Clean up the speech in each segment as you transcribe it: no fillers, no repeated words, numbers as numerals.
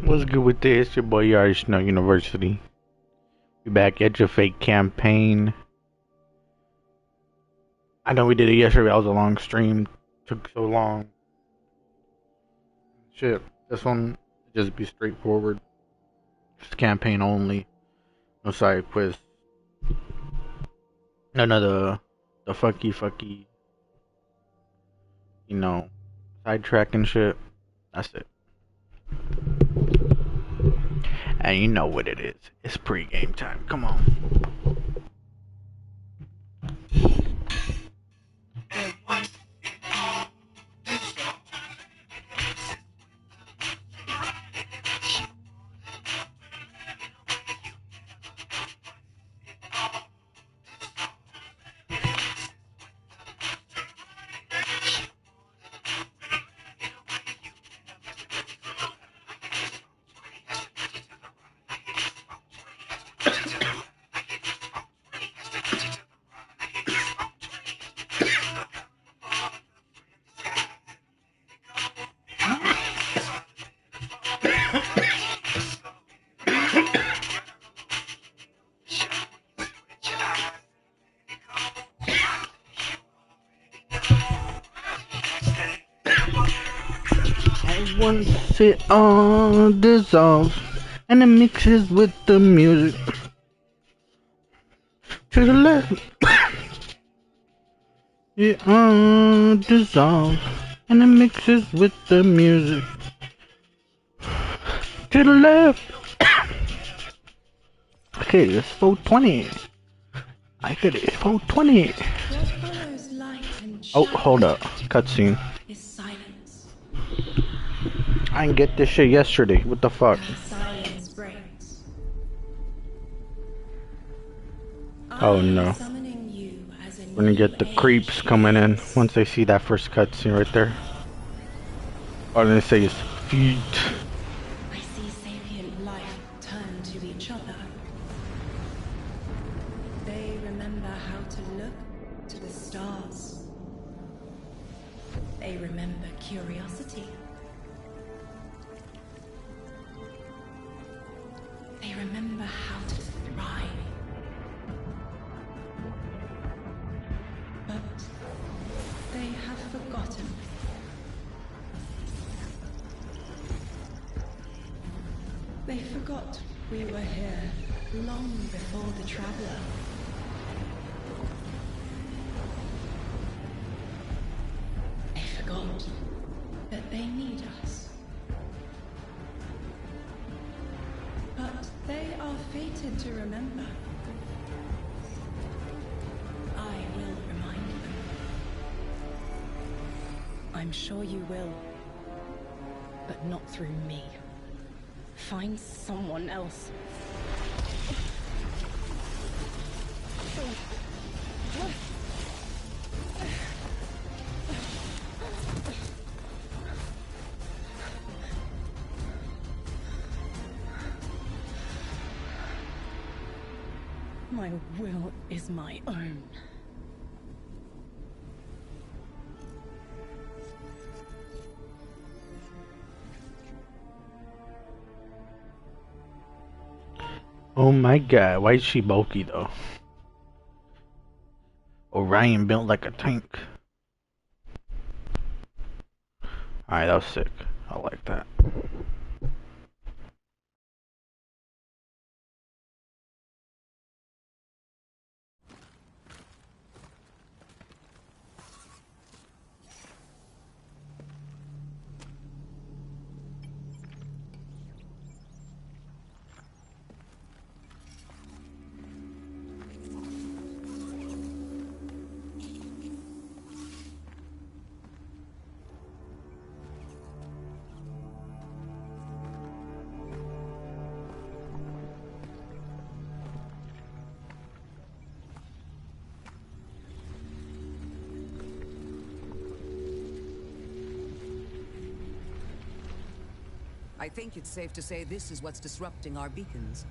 What's good with this? Your boy Yarishno University. We back at your fake campaign. I know we did it yesterday. That was a long stream. Took so long. Shit. This one just be straightforward. Just campaign only. No side quiz. None of the fucky. You know, sidetrack and shit. That's it. And you know what it is. It's pre-game time. Come on. Once it all dissolves and it mixes with the music to the left, it all dissolves and it mixes with the music to the left. Okay, it's 420. I get it, 420. Oh, hold up, cutscene. I didn't get this shit yesterday. What the fuck? Oh no. We're gonna get the creeps coming in once they see that first cutscene right there. All they say is feet. I see sapient life turn to each other. They remember how to look to the stars. They remember curiosity. They remember how to thrive. But they have forgotten. They forgot we were here long before the Traveler. They forgot that they need us. But they are fated to remember. I will remind them. I'm sure you will. But not through me. Find someone else. My will is my own. Oh my god, why is she bulky though? Orion built like a tank. Alright, that was sick. I like that. I think it's safe to say this is what's disrupting our beacons.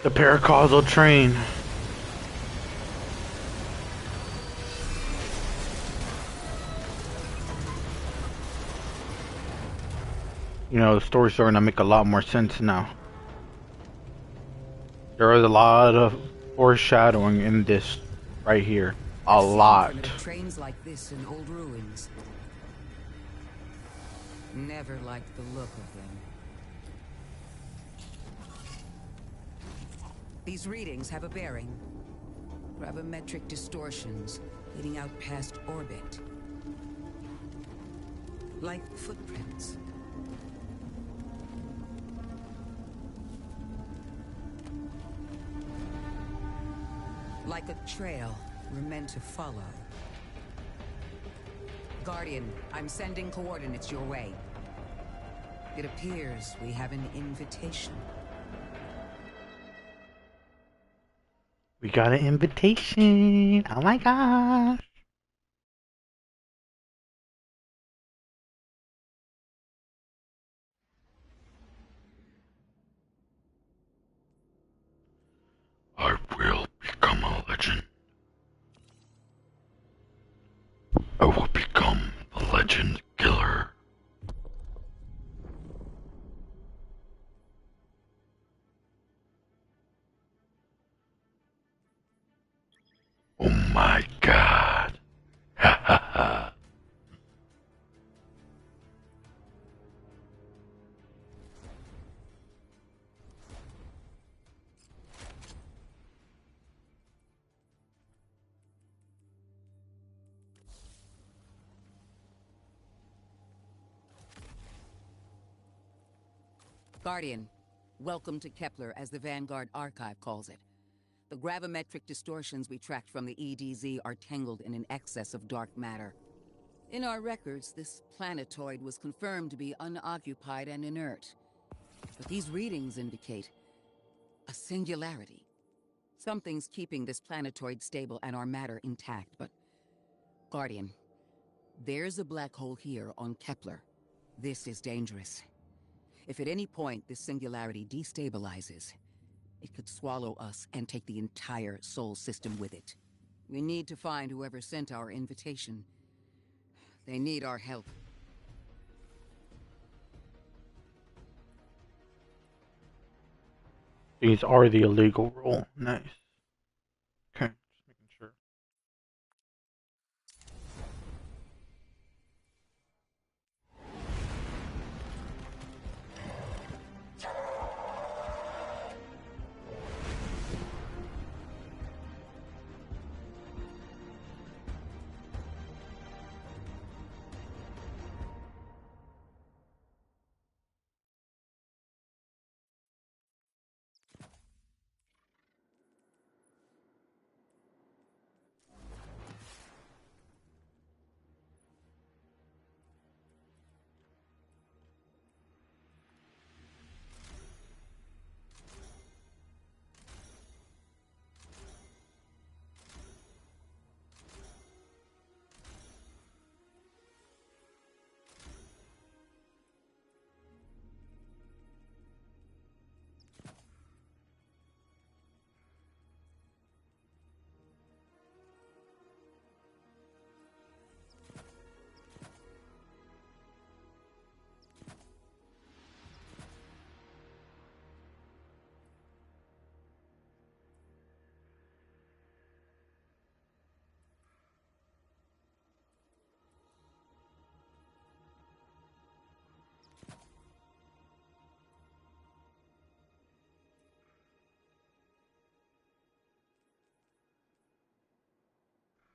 The paracausal train. You know, the story's starting to make a lot more sense now. There is a lot of foreshadowing in this right here. A lot. Trains like this in old ruins. Never liked the look of them. These readings have a bearing. Gravimetric distortions leading out past orbit. Like footprints. Like a trail we're meant to follow. Guardian, I'm sending coordinates your way. It appears we have an invitation. We got an invitation. Oh my gosh. I will become a legend. I will become the legend killer. Oh my god. Ha ha ha. Guardian, welcome to Kepler, as the Vanguard Archive calls it. The gravimetric distortions we tracked from the EDZ are tangled in an excess of dark matter. In our records, this planetoid was confirmed to be unoccupied and inert. But these readings indicate a singularity. Something's keeping this planetoid stable and our matter intact, but... Guardian, there's a black hole here on Kepler. This is dangerous. If at any point this singularity destabilizes, it could swallow us and take the entire Sol system with it. We need to find whoever sent our invitation. They need our help. These are the illegal rule. Nice. Okay, just making sure.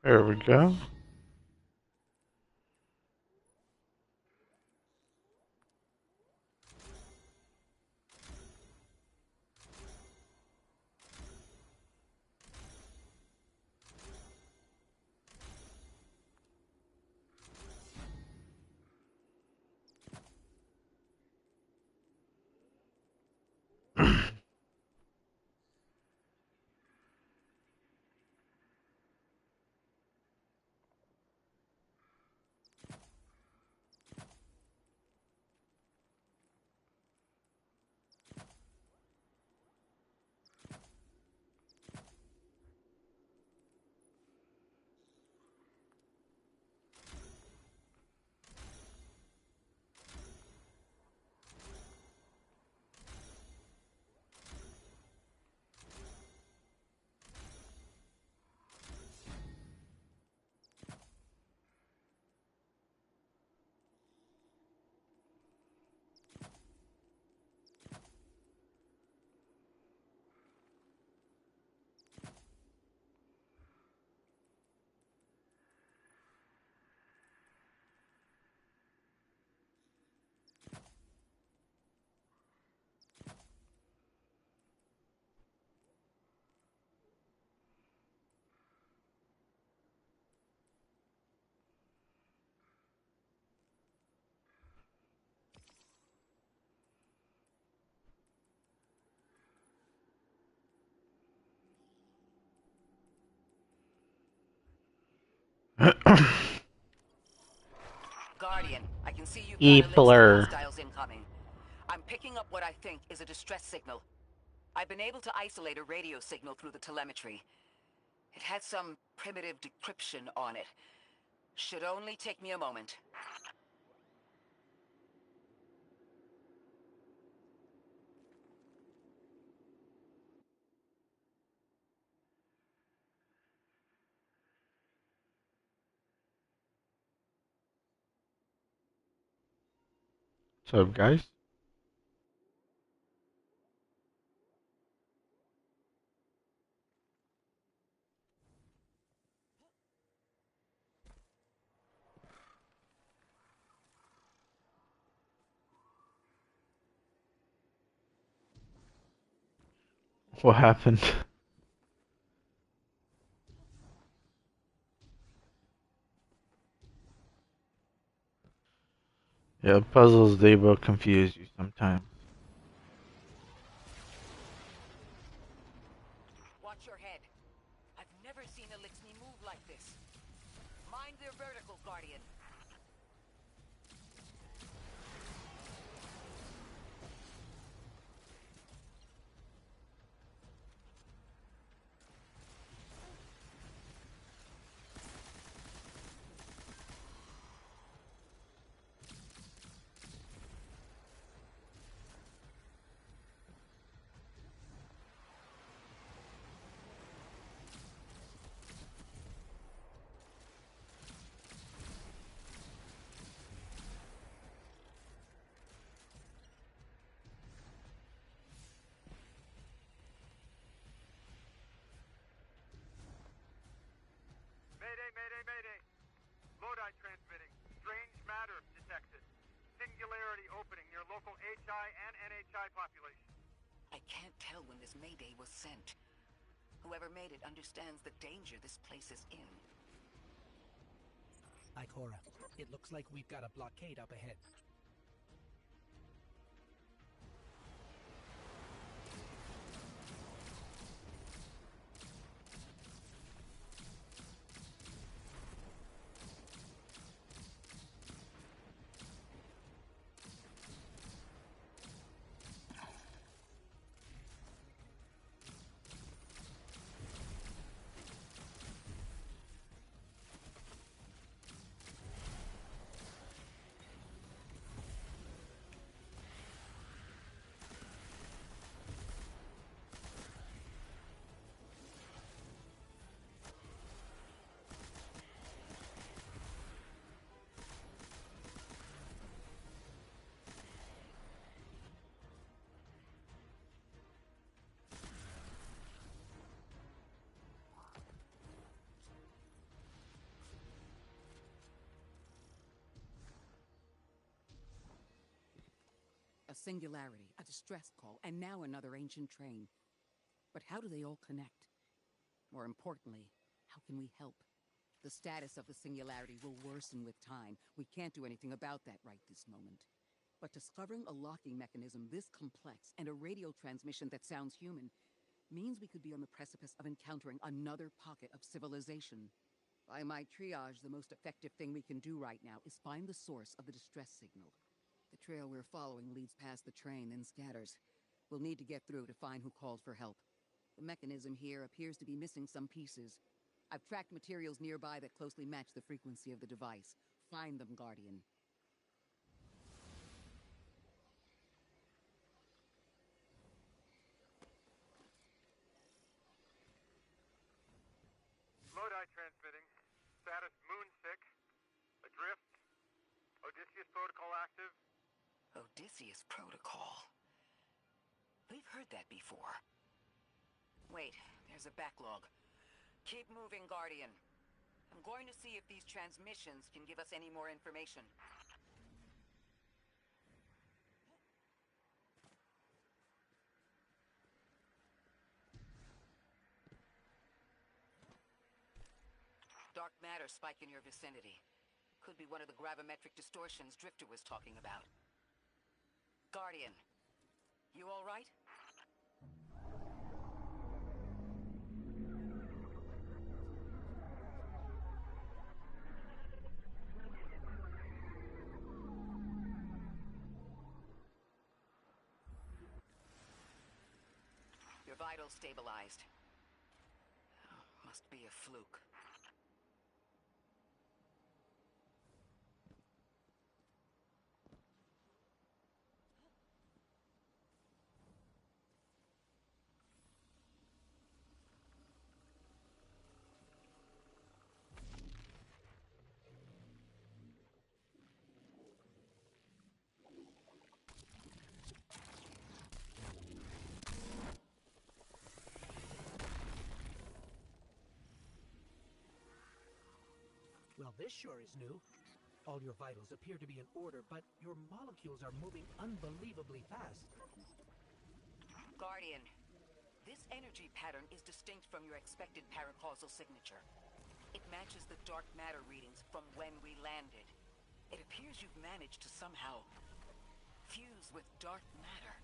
There we go. Guardian, I can see you've got E a list of blur. hostiles incoming. I'm picking up what I think is a distress signal. I've been able to isolate a radio signal through the telemetry. It had some primitive decryption on it. Should only take me a moment. What's up, guys? What happened? Yeah, puzzles, they will confuse you sometimes. Watch your head. I've never seen Elixni move like this. Mind their verticals, Guardian. Mayday, mayday, mayday. Lodi transmitting. Strange matter detected. Singularity opening near local HI and NHI population. I can't tell when this Mayday was sent. Whoever made it understands the danger this place is in. Ikora, it looks like we've got a blockade up ahead. A singularity, a distress call, and now another ancient train. But how do they all connect? More importantly, how can we help? The status of the singularity will worsen with time. We can't do anything about that right this moment. But discovering a locking mechanism this complex and a radio transmission that sounds human means we could be on the precipice of encountering another pocket of civilization. By my triage, the most effective thing we can do right now is find the source of the distress signal. The trail we're following leads past the train, then scatters. We'll need to get through to find who called for help. The mechanism here appears to be missing some pieces. I've tracked materials nearby that closely match the frequency of the device. Find them, Guardian. Lodi transmitting. Status moonsick. Adrift. Odysseus protocol active. Odysseus Protocol. We've heard that before. Wait, there's a backlog. Keep moving, Guardian. I'm going to see if these transmissions can give us any more information. Dark matter spike in your vicinity. Could be one of the gravimetric distortions Drifter was talking about. Guardian, you all right? Vitals stabilized. Must be a fluke. Well, this sure is new. All your vitals appear to be in order, but your molecules are moving unbelievably fast. Guardian, this energy pattern is distinct from your expected paracausal signature. It matches the dark matter readings from when we landed. It appears you've managed to somehow fuse with dark matter.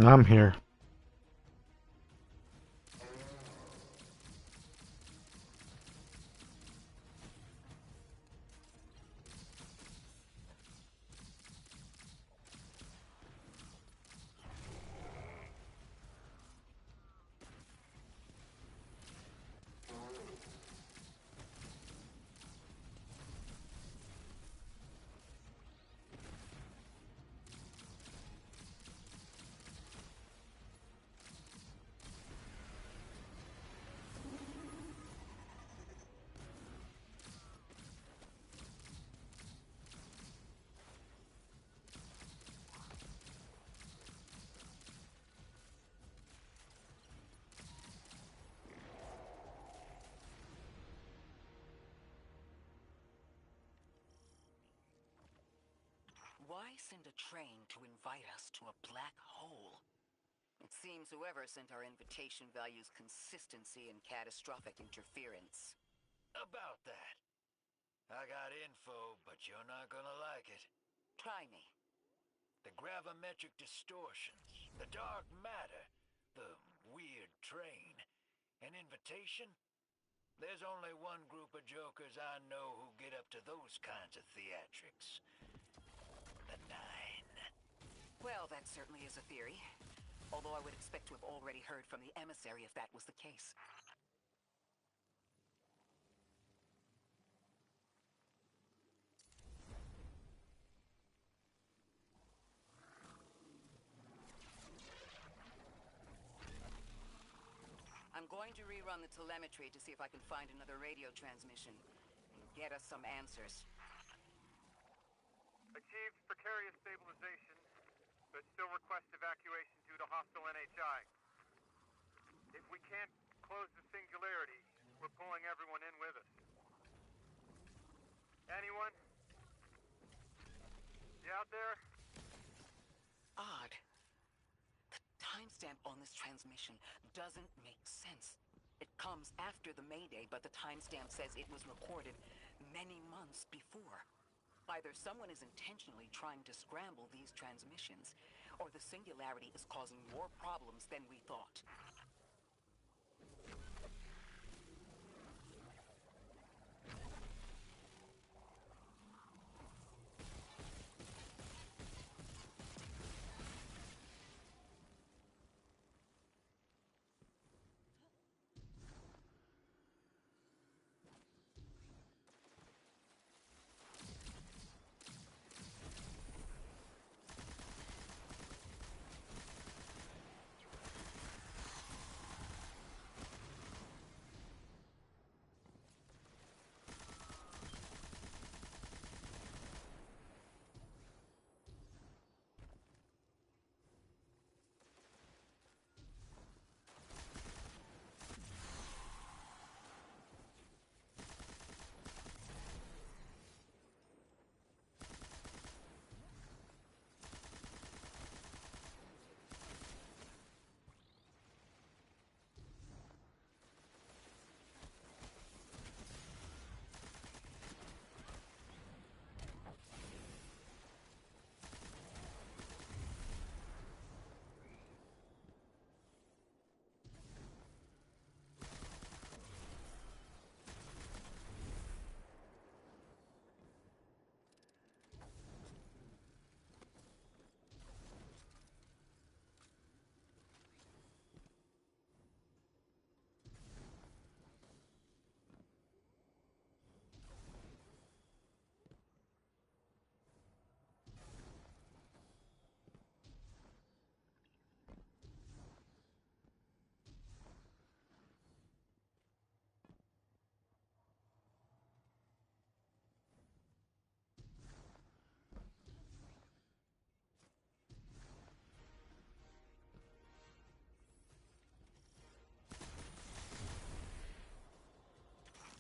I'm here. Why send a train to invite us to a black hole? It seems whoever sent our invitation values consistency and catastrophic interference. About that. I got info, but you're not gonna like it. Try me. The gravimetric distortions, the dark matter, the weird train. An invitation? There's only one group of jokers I know who get up to those kinds of theatrics. The Nine. Well, that certainly is a theory. Although I would expect to have already heard from the emissary if that was the case. I'm going to rerun the telemetry to see if I can find another radio transmission and get us some answers. Achieved precarious stabilization, but still request evacuation due to hostile NHI. If we can't close the singularity, we're pulling everyone in with us. Anyone? You out there? Odd. The timestamp on this transmission doesn't make sense. It comes after the Mayday, but the timestamp says it was recorded many months before. Either someone is intentionally trying to scramble these transmissions, or the singularity is causing more problems than we thought.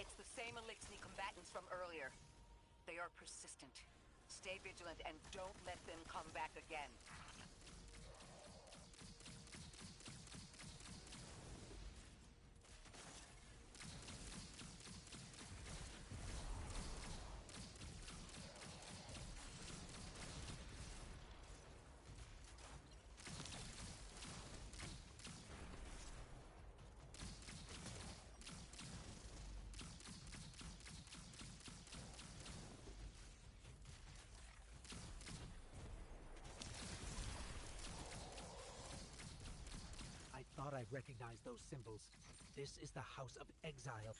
It's the same Elixni combatants from earlier. They are persistent. Stay vigilant and don't let them come back again. recognize those symbols. This is the House of Exile.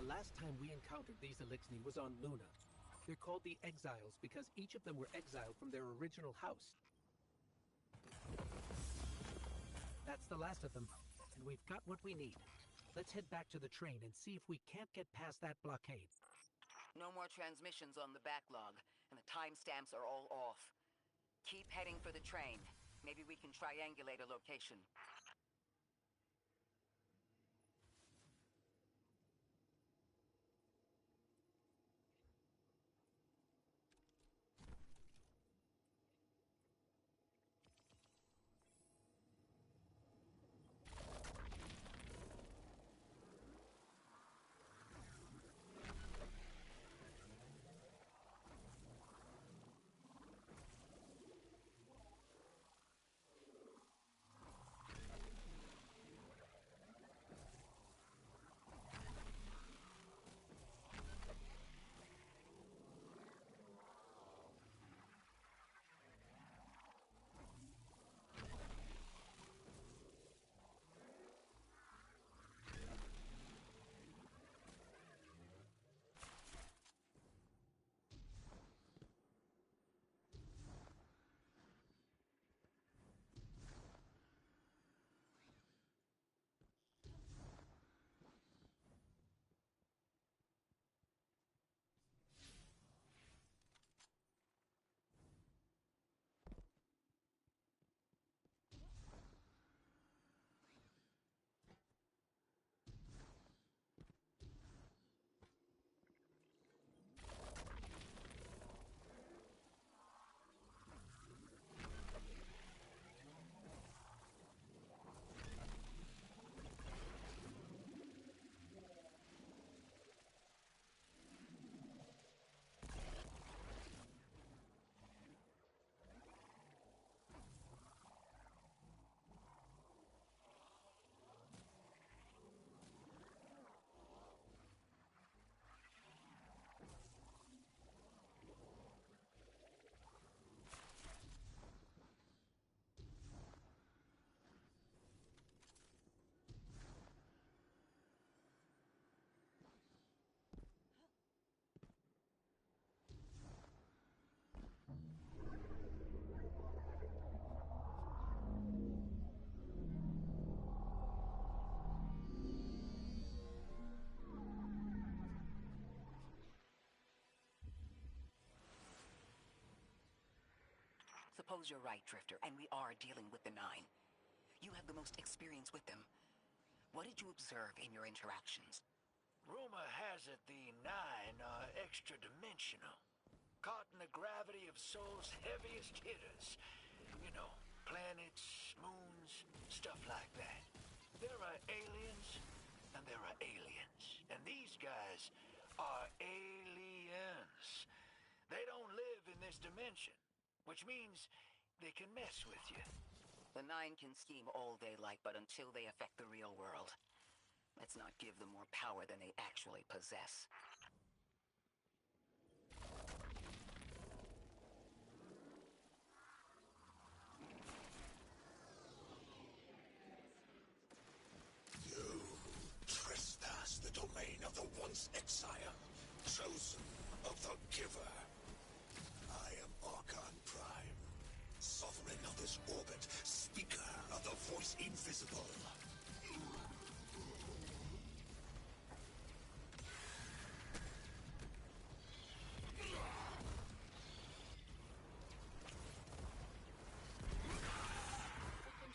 The last time we encountered these Elixni was on Luna. They're called the Exiles because each of them were exiled from their original house. That's the last of them, and we've got what we need. Let's head back to the train and see if we can't get past that blockade. No more transmissions on the backlog, and the timestamps are all off. Keep heading for the train. Maybe we can triangulate a location. Suppose you're right, Drifter, and we are dealing with the Nine. You have the most experience with them. What did you observe in your interactions? Rumor has it the Nine are extra-dimensional. Caught in the gravity of Sol's heaviest hitters. You know, planets, moons, stuff like that. There are aliens, and there are aliens. And these guys are aliens. They don't live in this dimension, which means they can mess with you. The Nine can scheme all they like, but until they affect the real world, let's not give them more power than they actually possess. You trespass the domain of the once exile, chosen of the Giver. I am Archon Prime, sovereign of this orbit, speaker of the voice invisible.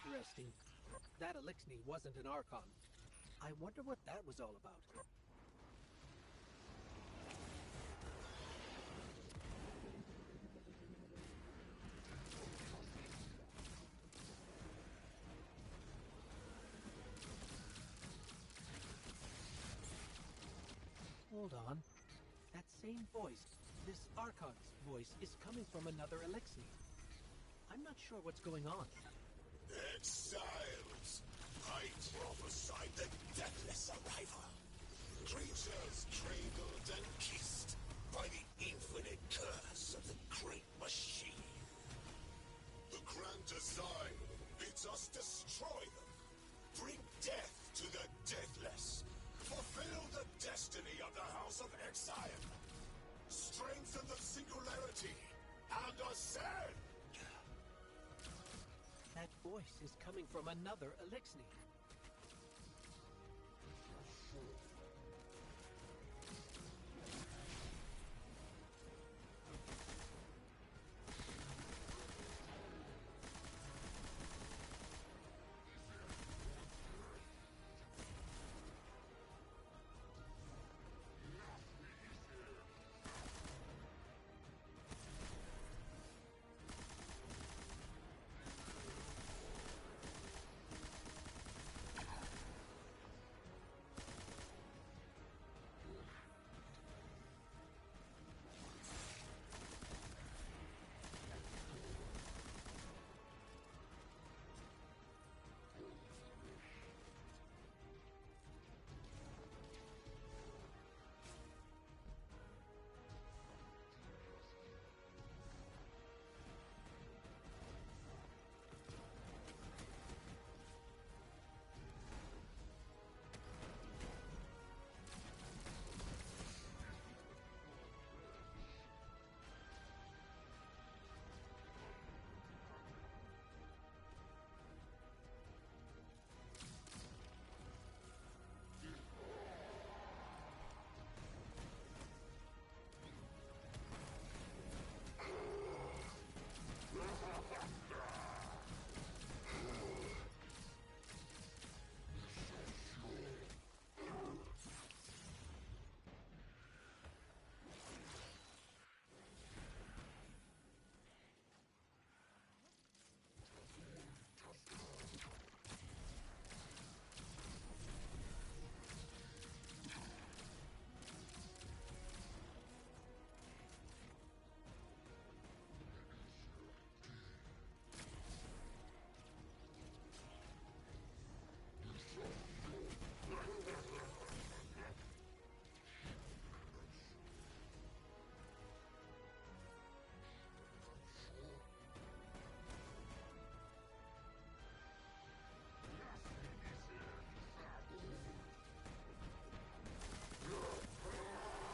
Interesting. That Elixni wasn't an Archon. I wonder what that was all about. Hold on. That same voice, this Archon's voice, is coming from another Elixni. I'm not sure what's going on. Exiles! I prophesied the deathless arrival. Creatures cradled and kissed by the infinite curse of the great machine. The grand design bids us destroy them. Bring death to the deathless. Fulfill the destiny of the House of Exile. Strengthen the singularity and ascend. That voice is coming from another Elixni.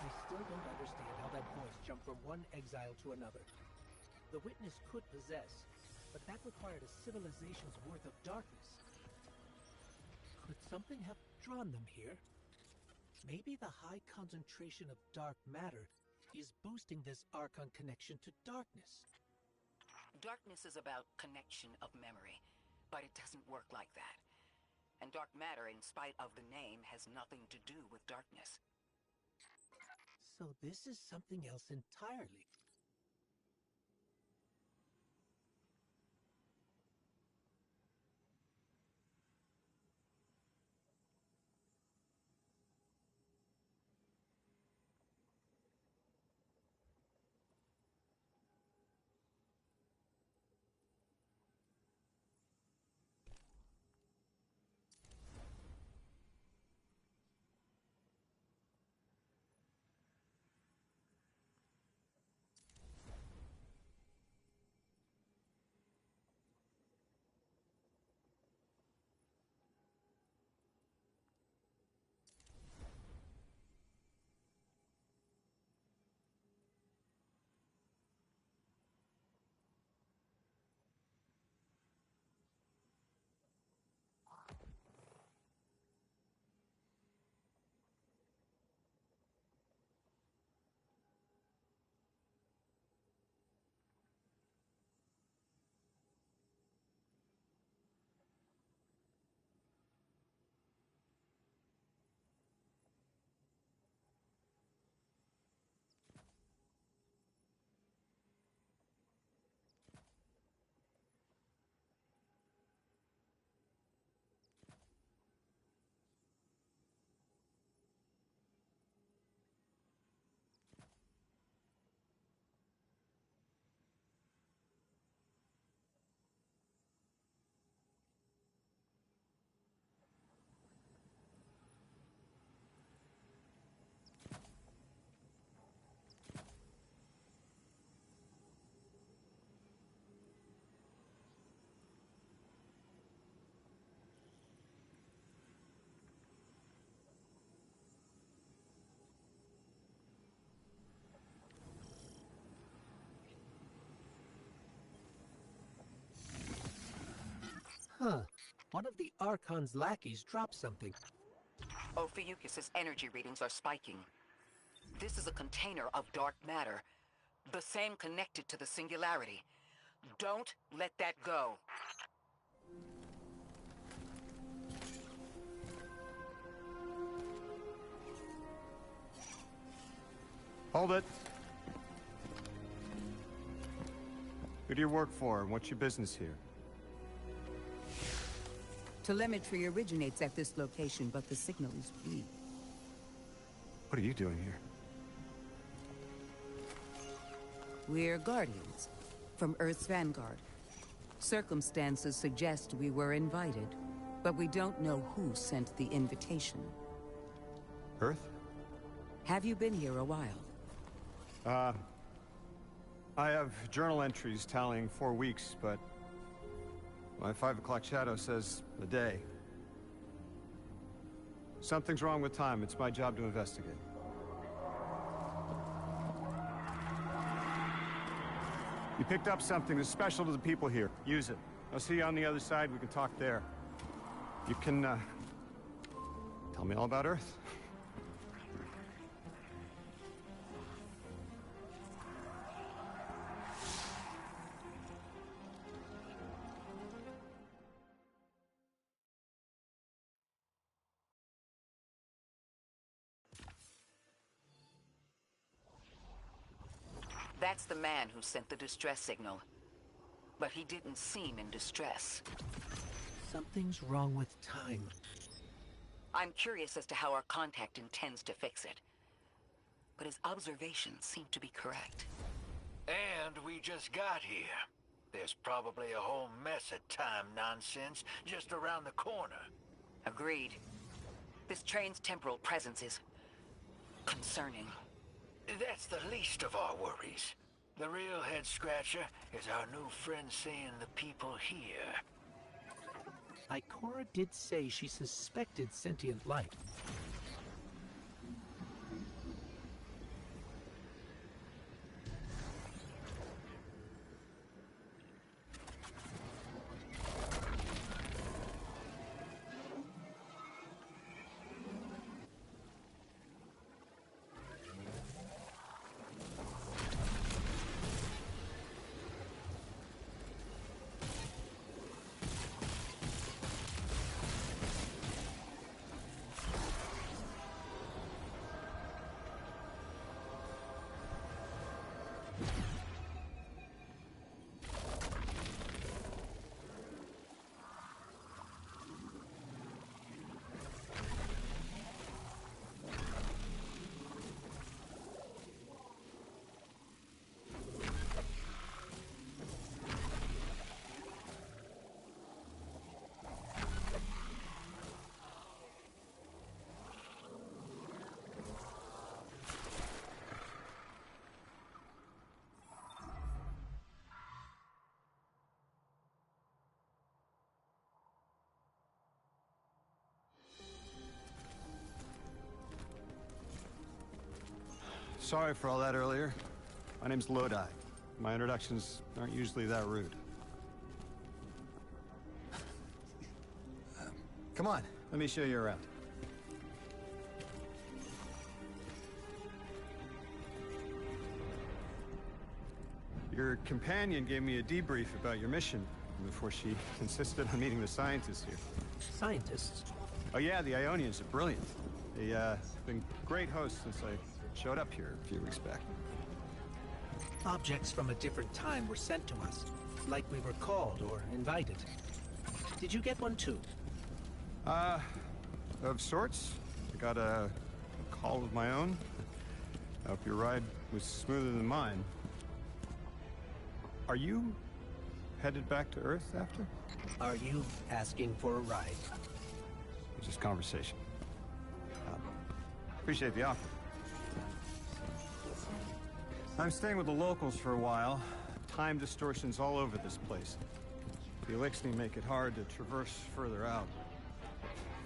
I still don't understand how that voice jumped from one exile to another. The Witness could possess, but that required a civilization's worth of darkness. Could something have drawn them here? Maybe the high concentration of dark matter is boosting this Archon connection to darkness. Darkness is about connection of memory, but it doesn't work like that. And dark matter, in spite of the name, has nothing to do with darkness. So this is something else entirely. Huh. One of the Archon's lackeys dropped something. Ophiuchus's energy readings are spiking. This is a container of dark matter, the same connected to the singularity. Don't let that go. Hold it. Who do you work for, and what's your business here? Telemetry originates at this location, but the signal is weak. What are you doing here? We're Guardians, from Earth's Vanguard. Circumstances suggest we were invited, but we don't know who sent the invitation. Earth? Have you been here a while? I have journal entries tallying 4 weeks, but my 5 o'clock shadow says a day. Something's wrong with time. It's my job to investigate. You picked up something that's special to the people here. Use it. I'll see you on the other side. We can talk there. You can, tell me all about Earth. That's the man who sent the distress signal. But he didn't seem in distress. Something's wrong with time. I'm curious as to how our contact intends to fix it. But his observations seem to be correct. And we just got here. There's probably a whole mess of time nonsense just around the corner. Agreed. This train's temporal presence is concerning. That's the least of our worries. The real head-scratcher is our new friend seeing the people here. Ikora did say she suspected sentient life. Sorry for all that earlier. My name's Lodi. My introductions aren't usually that rude. Come on, let me show you around. Your companion gave me a debrief about your mission before she insisted on meeting the scientists here. Scientists? Oh yeah, the Ionians are brilliant. They've been great hosts since I showed up here a few weeks back. Objects from a different time were sent to us, like we were called or invited. Did you get one too? Of sorts. I got a call of my own. I hope your ride was smoother than mine. Are you headed back to Earth after? Are you asking for a ride? It's just conversation. Appreciate the offer. I'm staying with the locals for a while. Time distortions all over this place. The Elixni make it hard to traverse further out.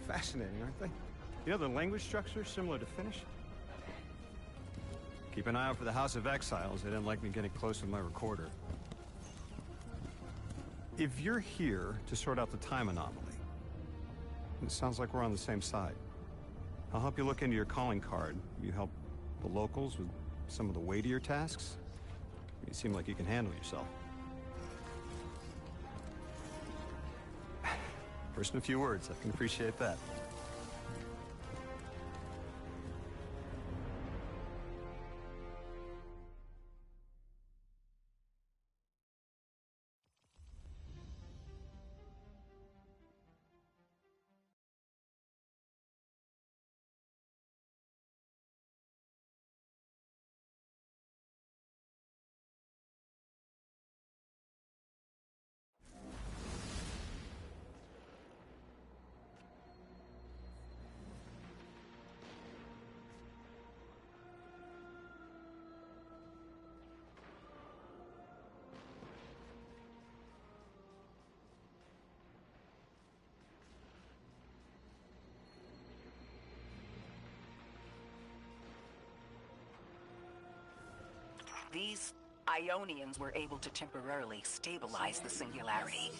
Fascinating, aren't they? You know, the language structure is similar to Finnish. Keep an eye out for the House of Exiles. They didn't like me getting close with my recorder. If you're here to sort out the time anomaly, it sounds like we're on the same side. I'll help you look into your calling card. You help the locals with some of the weightier tasks. You seem like you can handle yourself. First in a few words, I can appreciate that. These Ionians were able to temporarily stabilize the singularity.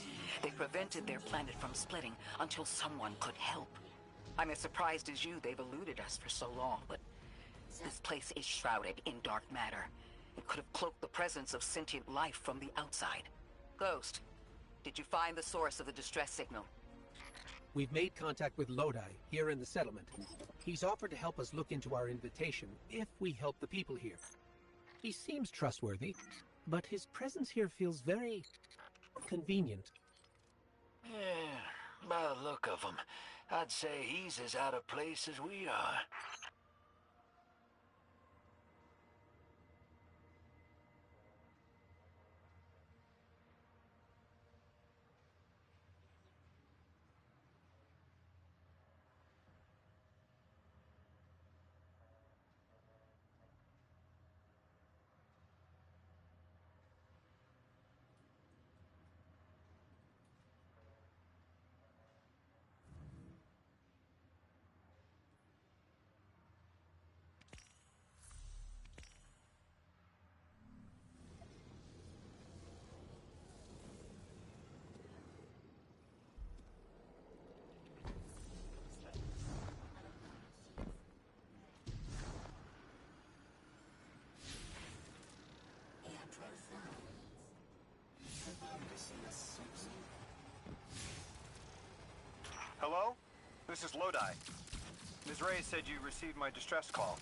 They prevented their planet from splitting until someone could help. I'm as surprised as you they've eluded us for so long, but this place is shrouded in dark matter. It could have cloaked the presence of sentient life from the outside. Ghost, did you find the source of the distress signal? We've made contact with Lodi, here in the settlement. He's offered to help us look into our invitation, if we help the people here. He seems trustworthy, but his presence here feels very convenient. Yeah, by the look of him, I'd say he's as out of place as we are. Hello? This is Lodi. Ms. Ray said you received my distress call.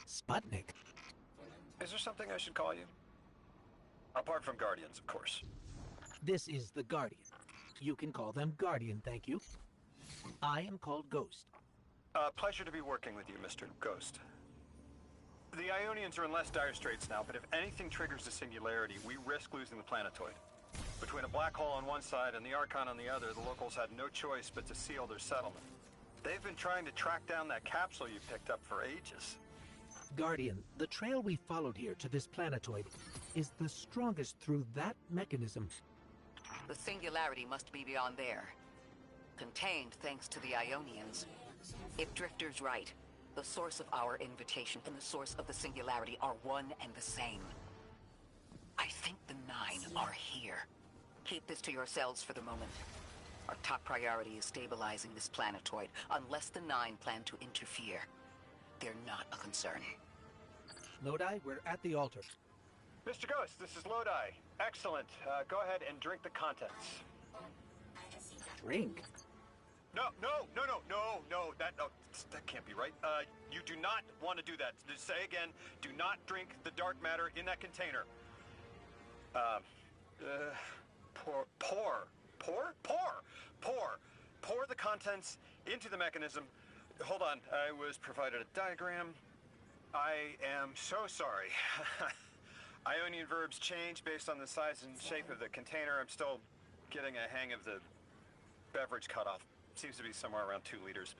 Sputnik? Is there something I should call you? Apart from Guardians, of course. This is the Guardian. You can call them Guardian, thank you. I am called Ghost. Pleasure to be working with you, Mr. Ghost. The Ionians are in less dire straits now, but if anything triggers the singularity, we risk losing the planetoid. Between a black hole on one side and the Archon on the other, the locals had no choice but to seal their settlement. They've been trying to track down that capsule you picked up for ages. Guardian, the trail we followed here to this planetoid is the strongest through that mechanism. The singularity must be beyond there. Contained thanks to the Ionians. If Drifter's right, the source of our invitation and the source of the singularity are one and the same. I think the Nine are here. Keep this to yourselves for the moment. Our top priority is stabilizing this planetoid, unless the Nine plan to interfere. They're not a concern. Lodi, we're at the altar. Mr. Ghost, this is Lodi. Excellent. Go ahead and drink the contents. Drink? No, that can't be right. You do not want to do that. Just say again, do not drink the dark matter in that container. Pour the contents into the mechanism. Hold on, I was provided a diagram. I am so sorry. Ionian verbs change based on the size and shape of the container. I'm still getting a hang of the beverage cutoff. Seems to be somewhere around 2 liters.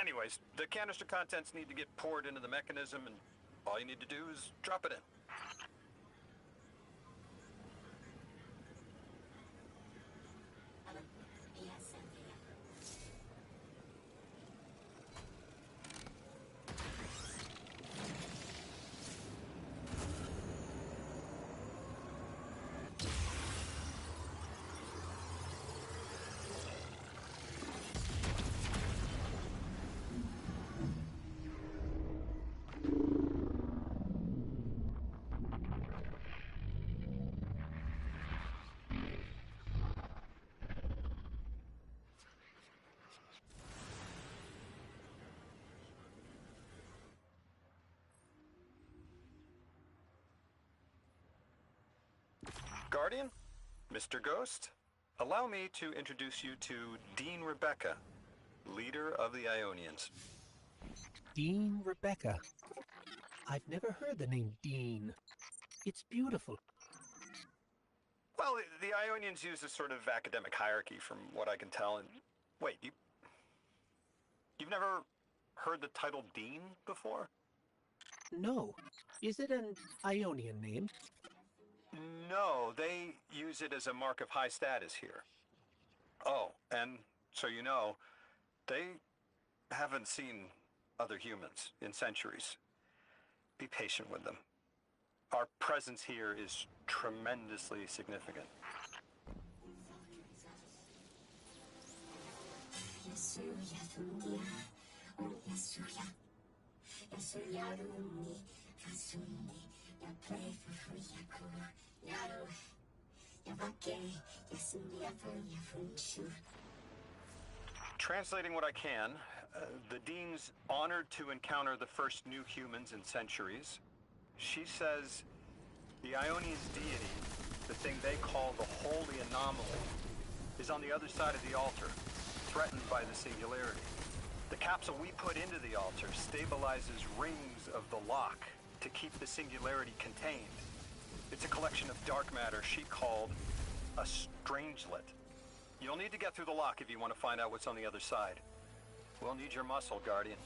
Anyways, the canister contents need to get poured into the mechanism, and all you need to do is drop it in. Guardian? Mr. Ghost? Allow me to introduce you to Dean Rebecca, leader of the Ionians. Dean Rebecca. I've never heard the name Dean. It's beautiful. Well, the Ionians use a sort of academic hierarchy from what I can tell. And wait, you've never heard the title Dean before? No. Is it an Ionian name? No, they use it as a mark of high status here. Oh, and so you know, they haven't seen other humans in centuries. Be patient with them. Our presence here is tremendously significant. Translating what I can, the Dean's honored to encounter the first new humans in centuries. She says the Ionians' deity, the thing they call the Holy Anomaly, is on the other side of the altar, threatened by the Singularity. The capsule we put into the altar stabilizes rings of the lock to keep the Singularity contained. It's a collection of dark matter she called a strangelet. You'll need to get through the lock if you want to find out what's on the other side. We'll need your muscle, Guardian.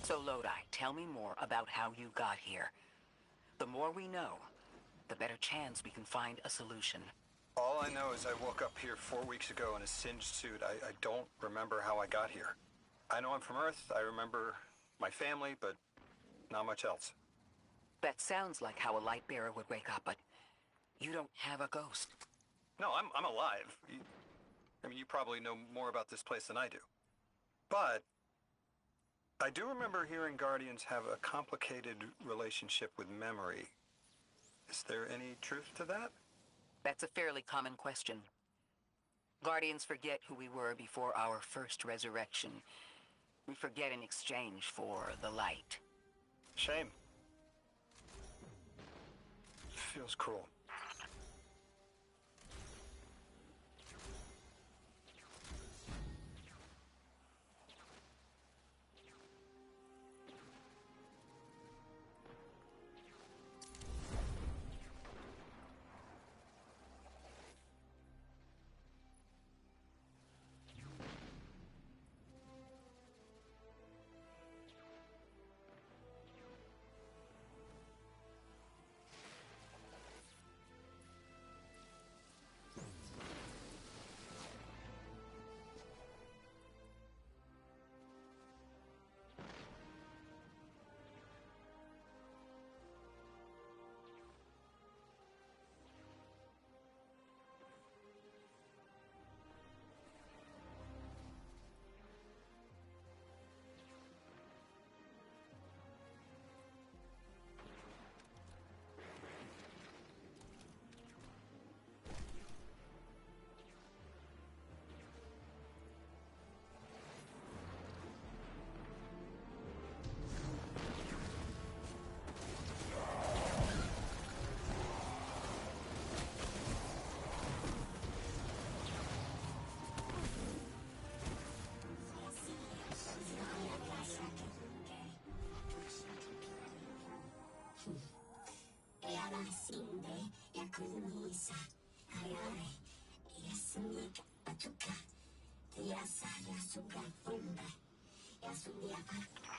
So, Lodi, tell me more about how you got here. The more we know, the better chance we can find a solution. All I know is I woke up here 4 weeks ago in a singed suit. I don't remember how I got here. I know I'm from Earth. I remember my family, but not much else. That sounds like how a light bearer would wake up, but you don't have a ghost. No, I'm alive. You probably know more about this place than I do. But I do remember hearing Guardians have a complicated relationship with memory. Is there any truth to that? That's a fairly common question. Guardians forget who we were before our first resurrection. We forget in exchange for the light. Shame. Feels cruel.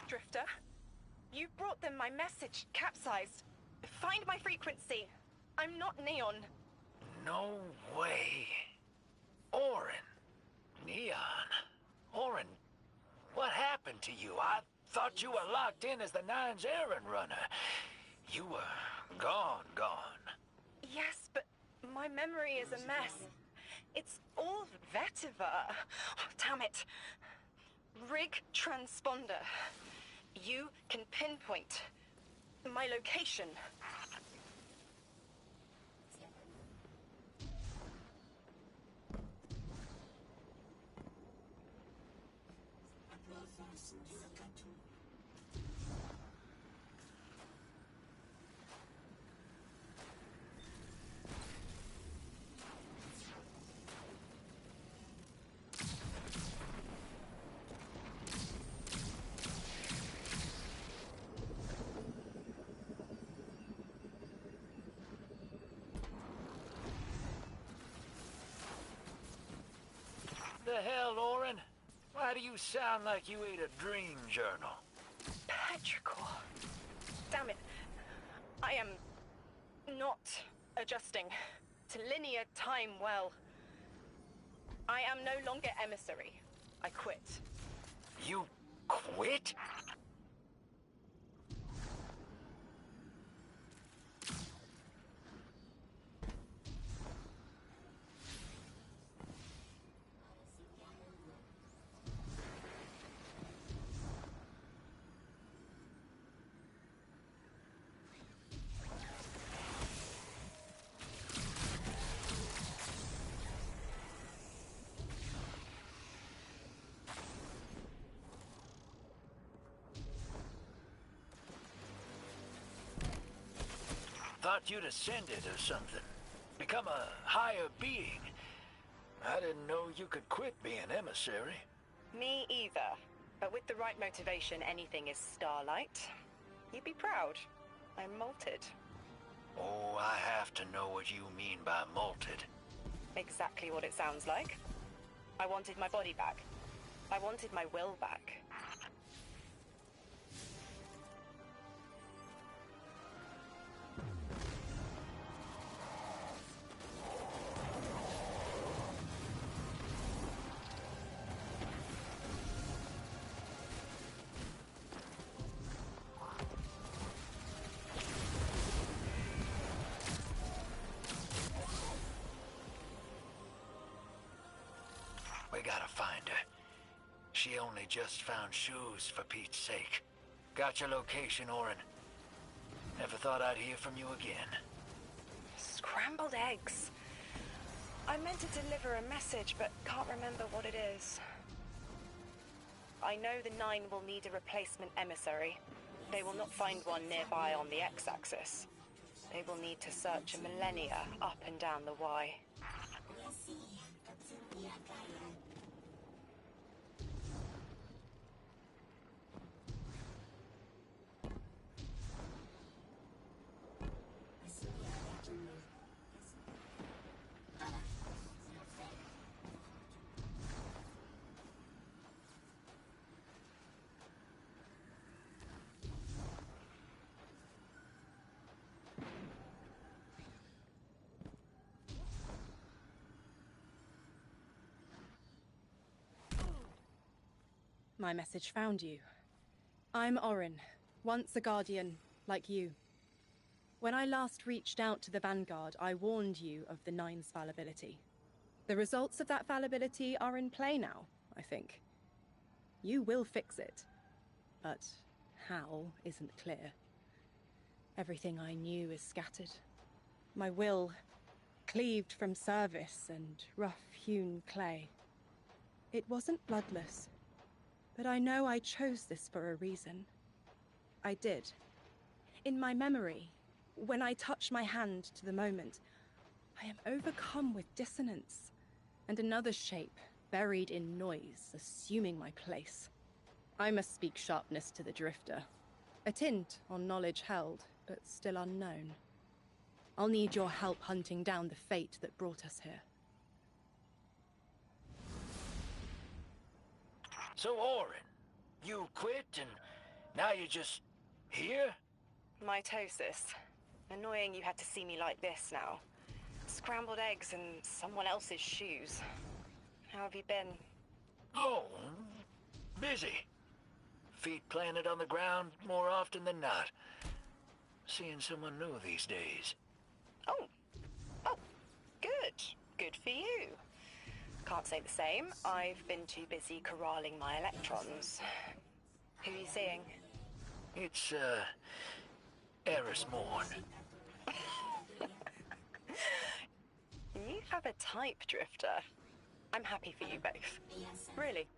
Drifter, you brought them my message, capsized. Find my frequency. I'm not Neon. No way. Orin. Neon. Orin, what happened to you? I thought you were locked in as the Nine's errand runner. You were gone. Yes, but my memory is a mess. It's all vetiver. Oh, damn it. Rig transponder. You can pinpoint my location. The hell, Orin? Why do you sound like you ate a dream journal? Petrichor. Damn it. I am not adjusting to linear time well. I am no longer emissary. I quit. You quit? Thought you'd ascended or something. Become a higher being. I didn't know you could quit being emissary. Me either. But with the right motivation, anything is starlight. You'd be proud. I'm molted. Oh, I have to know what you mean by molted. Exactly what it sounds like. I wanted my body back. I wanted my will back. We gotta find her. She only just found shoes, for Pete's sake. Got your location, Orin. Never thought I'd hear from you again. Scrambled eggs. I meant to deliver a message, but can't remember what it is. I know the Nine will need a replacement emissary. They will not find one nearby on the X-axis. They will need to search a millennia up and down the Y. My message found you. I'm Orin, once a Guardian, like you. When I last reached out to the Vanguard, I warned you of the Nine's fallibility. The results of that fallibility are in play now, I think. You will fix it, but how isn't clear. Everything I knew is scattered. My will, cleaved from service and rough-hewn clay. It wasn't bloodless. But I know I chose this for a reason. I did. In my memory, when I touch my hand to the moment, I am overcome with dissonance, and another shape, buried in noise, assuming my place. I must speak sharpness to the Drifter. A tint on knowledge held, but still unknown. I'll need your help hunting down the fate that brought us here. So, Orin, you quit and now you're just here? Mitosis. Annoying you had to see me like this now. Scrambled eggs in someone else's shoes. How have you been? Oh, busy. Feet planted on the ground more often than not. Seeing someone new these days. Oh, good. Good for you. Can't say the same. I've been too busy corralling my electrons. Who are you seeing? It's, Eris Morn. You have a type, Drifter. I'm happy for you both. Really.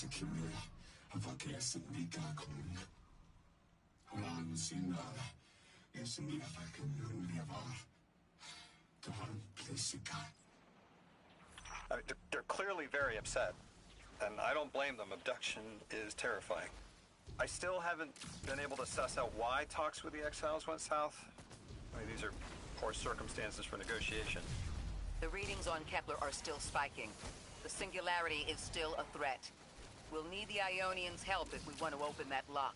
Kimura, avakes nika kun. Ran sinara, es mia vaken nevar. Davan plesika. I mean, they're clearly very upset, and I don't blame them. Abduction is terrifying. I still haven't been able to suss out why talks with the exiles went south. I mean, these are poor circumstances for negotiation. The readings on Kepler are still spiking. The singularity is still a threat. We'll need the Ionians' help if we want to open that lock.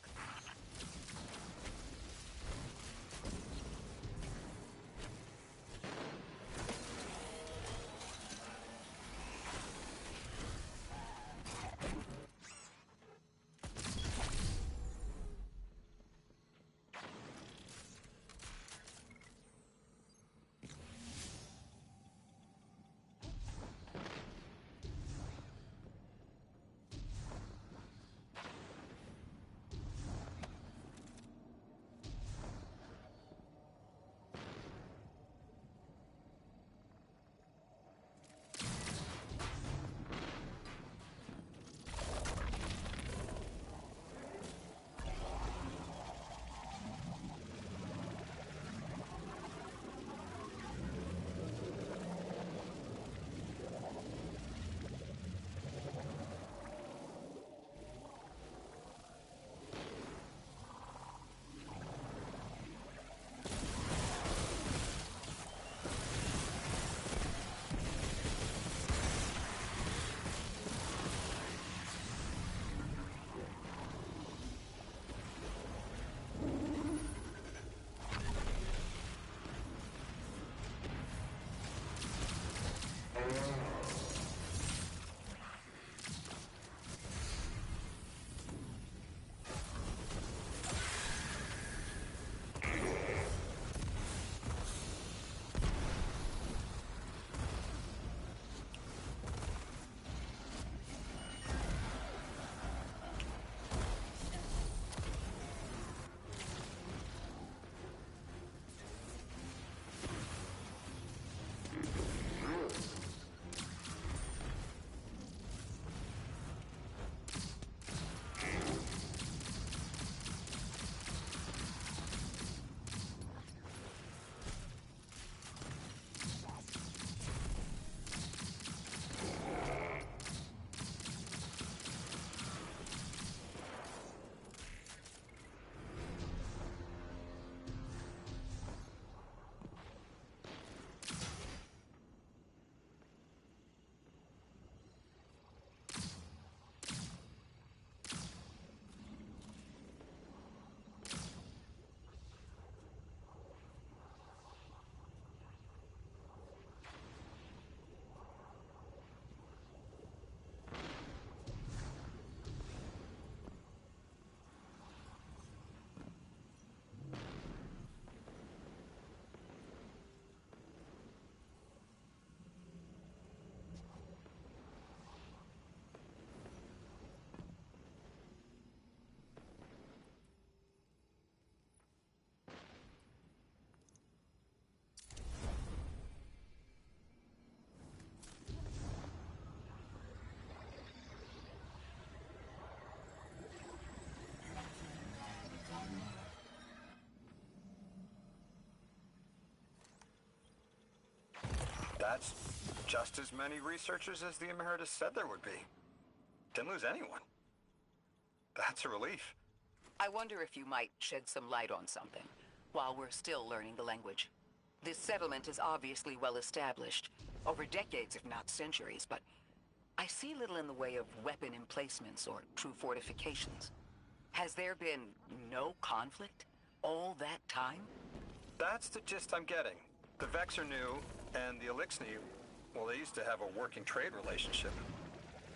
That's just as many researchers as the Emeritus said there would be. Didn't lose anyone. That's a relief. I wonder if you might shed some light on something, while we're still learning the language. This settlement is obviously well established, over decades if not centuries, but I see little in the way of weapon emplacements or true fortifications. Has there been no conflict all that time? That's the gist I'm getting. The Vex are new, and the Elixni, well, they used to have a working trade relationship.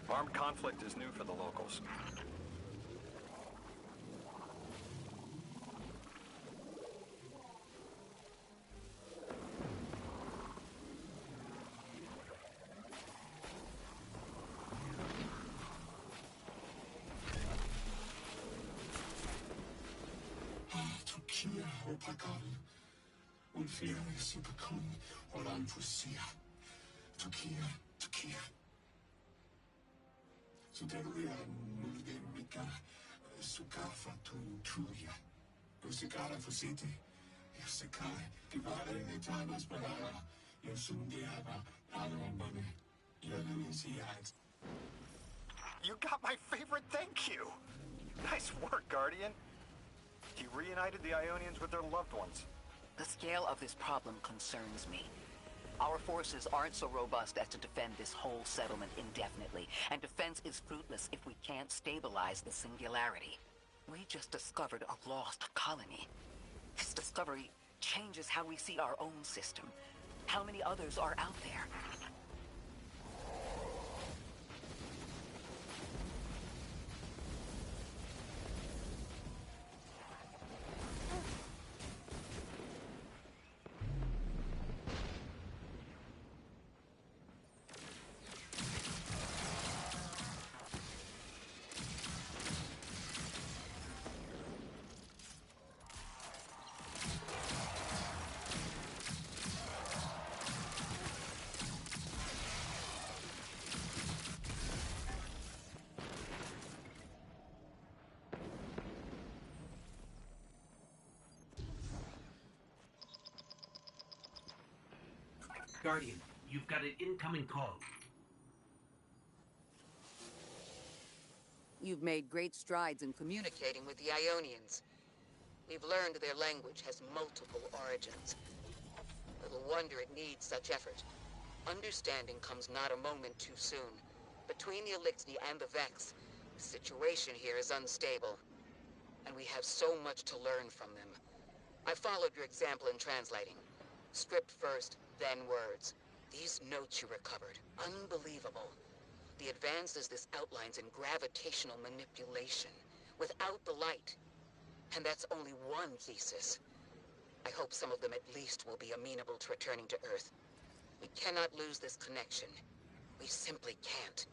Armed conflict is new for the locals. Turkiet Hopagan, Ulfere Superkun, Olan Pusia, Turkiet. Suderia Mulgemika, Sukafa Tuya, Usikara Fusiti, Yasakai, Divare Nitanas Balara, Yosundiaba, Alamone, Yalusiat. You got my favorite thank you! Nice work, Guardian. You reunited the Ionians with their loved ones. The scale of this problem concerns me. Our forces aren't so robust as to defend this whole settlement indefinitely, and defense is fruitless if we can't stabilize the singularity. We just discovered a lost colony. This discovery changes how we see our own system. How many others are out there? Guardian, you've got an incoming call. You've made great strides in communicating with the Ionians. We've learned their language has multiple origins. Little wonder it needs such effort. Understanding comes not a moment too soon. Between the Elixni and the Vex, the situation here is unstable. And we have so much to learn from them. I followed your example in translating. Script first, then words. These notes you recovered, unbelievable. The advances this outlines in gravitational manipulation, without the light. And that's only one thesis. I hope some of them at least will be amenable to returning to Earth. We cannot lose this connection. We simply can't.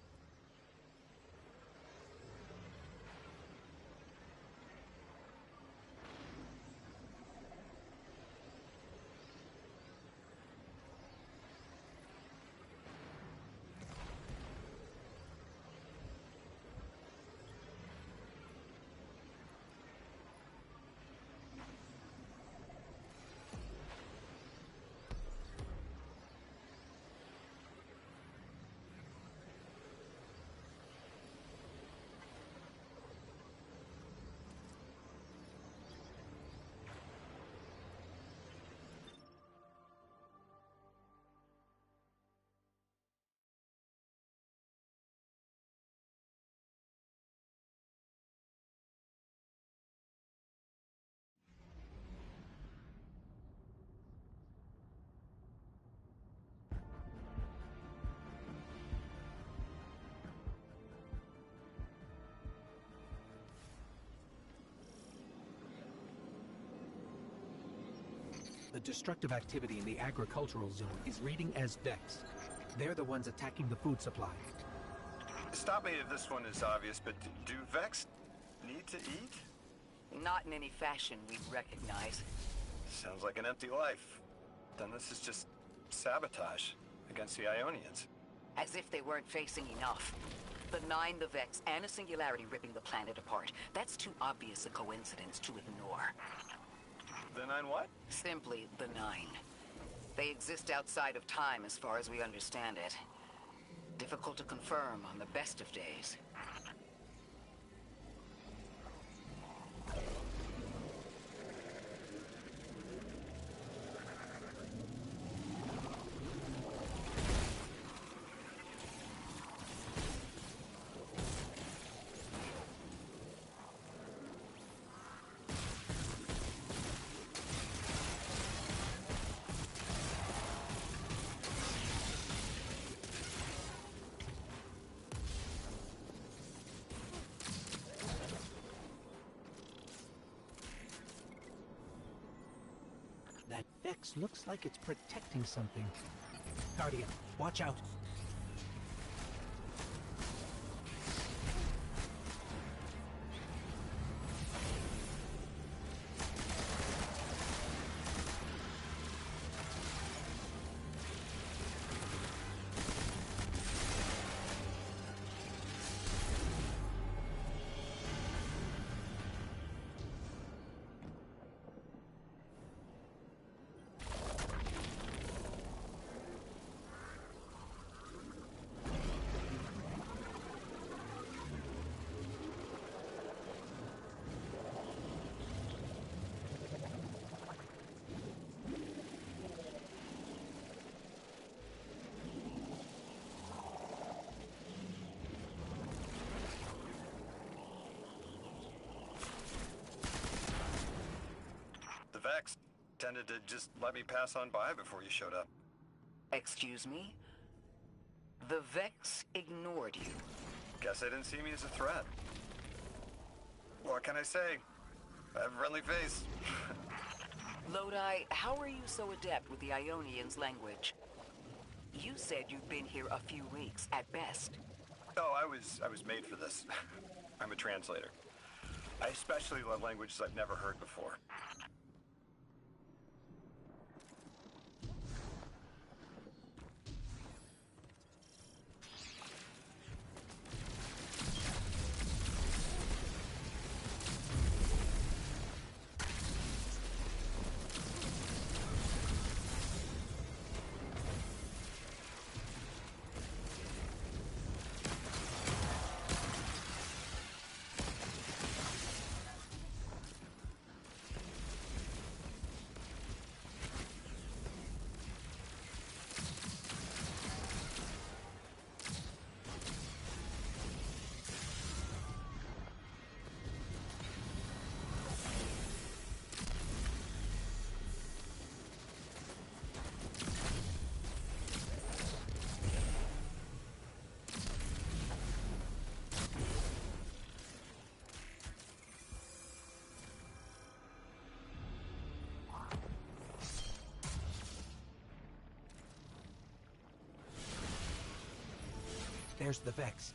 The destructive activity in the agricultural zone is reading as Vex. They're the ones attacking the food supply. Stop me if this one is obvious, but do Vex need to eat? Not in any fashion we'd recognize. Sounds like an empty life. Then this is just sabotage against the Ionians. As if they weren't facing enough. The Nine, the Vex, and a singularity ripping the planet apart. That's too obvious a coincidence to ignore. The Nine what? Simply the Nine. They exist outside of time as far as we understand it. Difficult to confirm on the best of days. That Vex looks like it's protecting something. Guardian, watch out. Vex tended to just let me pass on by before you showed up. Excuse me? The Vex ignored you. Guess they didn't see me as a threat. What can I say? I have a friendly face. Lodi, how are you so adept with the Ionians' language? You said you've been here a few weeks, at best. Oh, I was made for this. I'm a translator. I especially love languages I've never heard before. There's the Vex.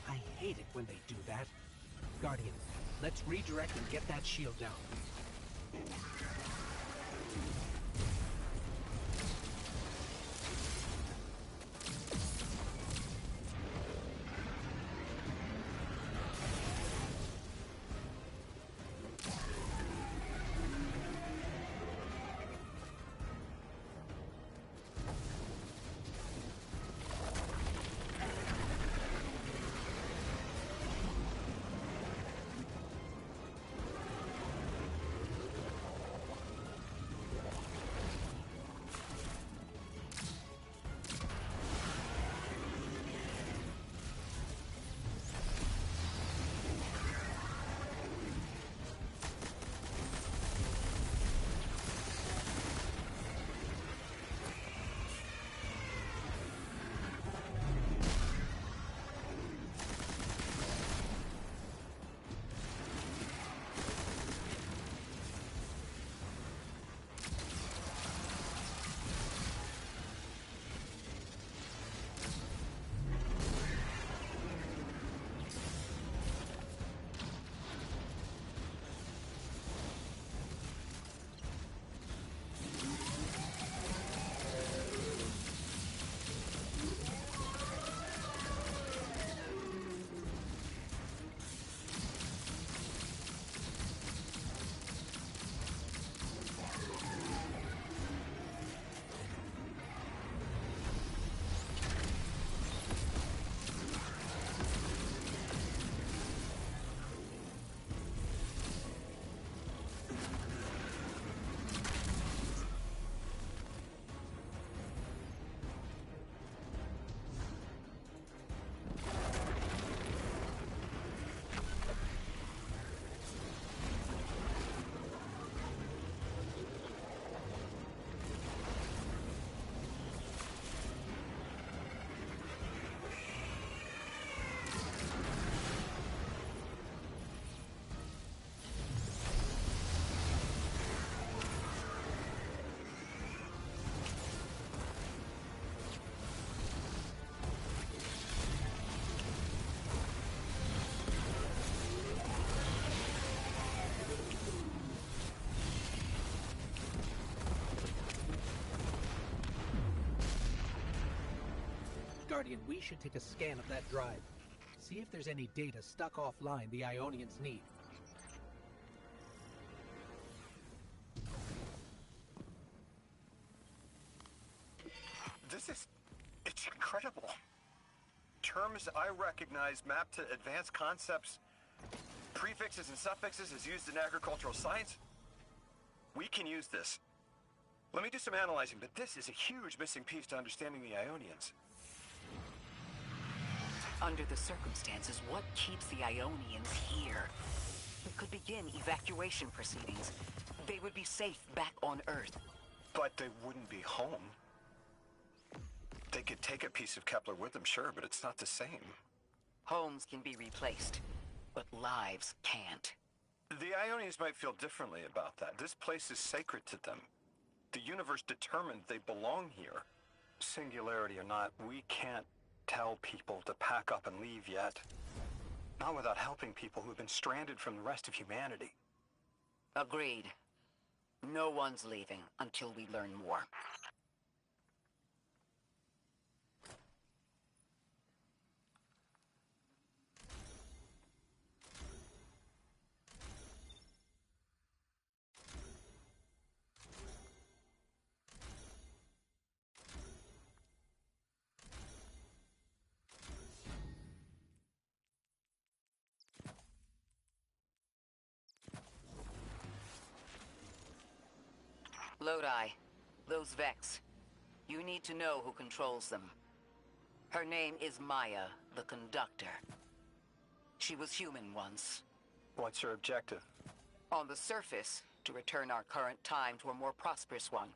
I hate it when they do that. Guardian, let's redirect and get that shield down. Guardian, we should take a scan of that drive. See if there's any data stuck offline the Ionians need. It's incredible. Terms I recognize mapped to advanced concepts, prefixes and suffixes as used in agricultural science. We can use this. Let me do some analyzing, but this is a huge missing piece to understanding the Ionians. Under the circumstances, what keeps the Ionians here? We could begin evacuation proceedings. They would be safe back on Earth. But they wouldn't be home. They could take a piece of Kepler with them, sure, but it's not the same. Homes can be replaced, but lives can't. The Ionians might feel differently about that. This place is sacred to them. The universe determined they belong here. Singularity or not, we can't tell people to pack up and leave yet. Not without helping people who've been stranded from the rest of humanity. Agreed. No one's leaving until we learn more. Lodi. Those Vex. You need to know who controls them. Her name is Maya, the Conductor. She was human once. What's her objective? On the surface, to return our current time to a more prosperous one.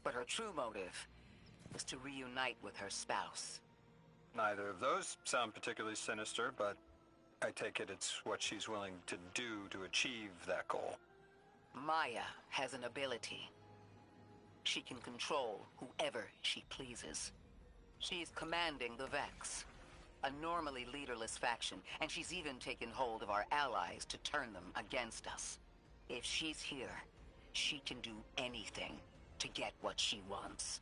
But her true motive is to reunite with her spouse. Neither of those sound particularly sinister, but I take it it's what she's willing to do to achieve that goal. Maya has an ability. She can control whoever she pleases. She's commanding the Vex, a normally leaderless faction, and she's even taken hold of our allies to turn them against us. If she's here, she can do anything to get what she wants.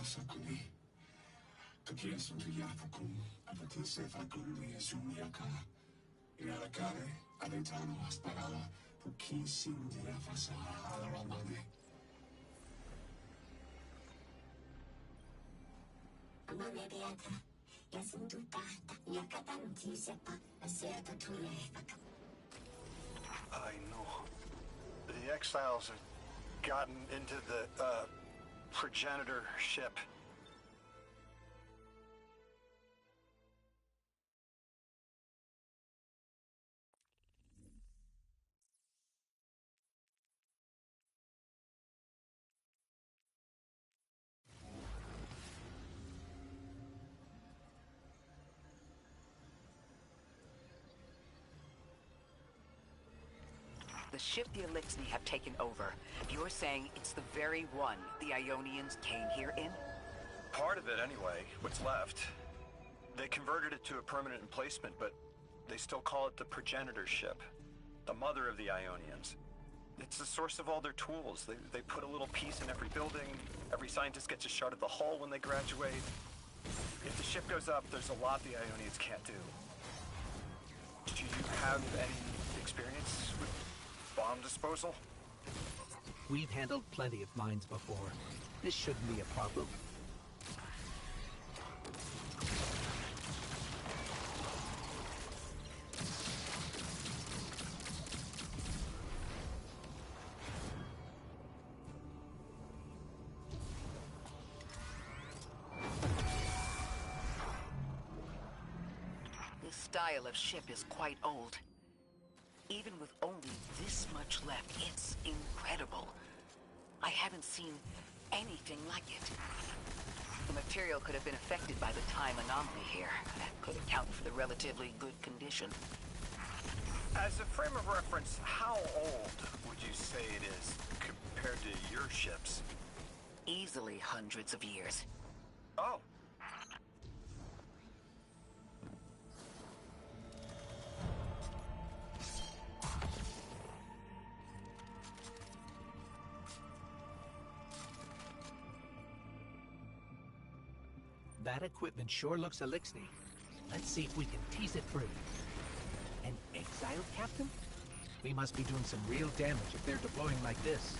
Sakuni, Kakiasu to Yafakum, Avatil Sefakuni, Sumiaka, Yarakare, Aletano, Asparala, Puki Sindia Fasa, Alaramane. Amane Beata, Yasunduta, Yakatan Tisepa, Aserta Tule. I know. The exiles have gotten into the, progenitor ship. The ship the Elixni have taken over. You're saying it's the very one the Ionians came here in? Part of it, anyway. What's left. They converted it to a permanent emplacement, but they still call it the progenitor ship. The mother of the Ionians. It's the source of all their tools. They put a little piece in every building. Every scientist gets a shot at the hull when they graduate. If the ship goes up, there's a lot the Ionians can't do. Do you have any experience with bomb disposal? We've handled plenty of mines before. This shouldn't be a problem. This style of ship is quite old. Even with only this much left, it's incredible. I haven't seen anything like it. The material could have been affected by the time anomaly here. That could account for the relatively good condition. As a frame of reference, how old would you say it is compared to your ships? Easily hundreds of years. Oh. That equipment sure looks Elixni. Let's see if we can tease it free. An exiled captain? We must be doing some real damage if they're deploying like this.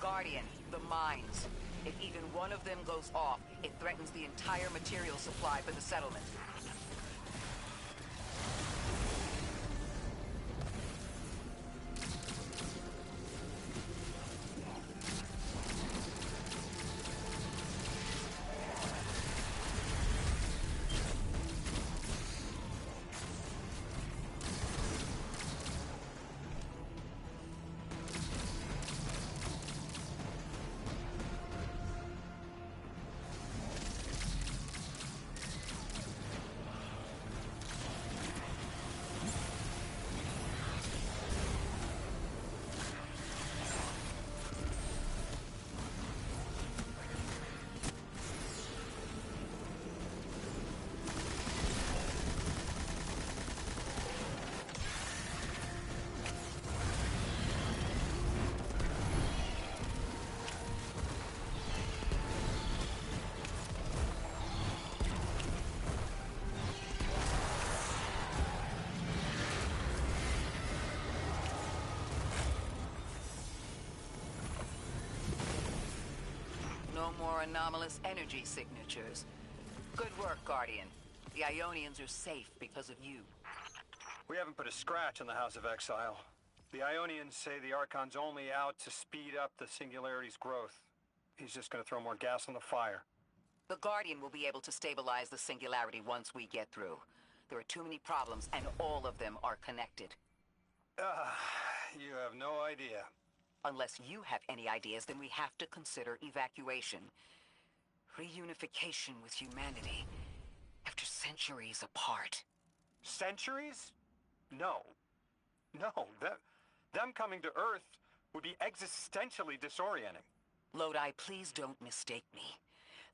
Guardian, the mines. If even one of them goes off, it threatens the entire material supply for the settlement. No more anomalous energy signatures. Good work, Guardian. The Ionians are safe because of you. We haven't put a scratch on the House of Exile. The Ionians say the Archon's only out to speed up the Singularity's growth. He's just gonna throw more gas on the fire. The Guardian will be able to stabilize the Singularity once we get through. There are too many problems, and all of them are connected. You have no idea. Unless you have any ideas, then we have to consider evacuation. Reunification with humanity, after centuries apart. Centuries? No. No, them coming to Earth would be existentially disorienting. Lodi, please don't mistake me.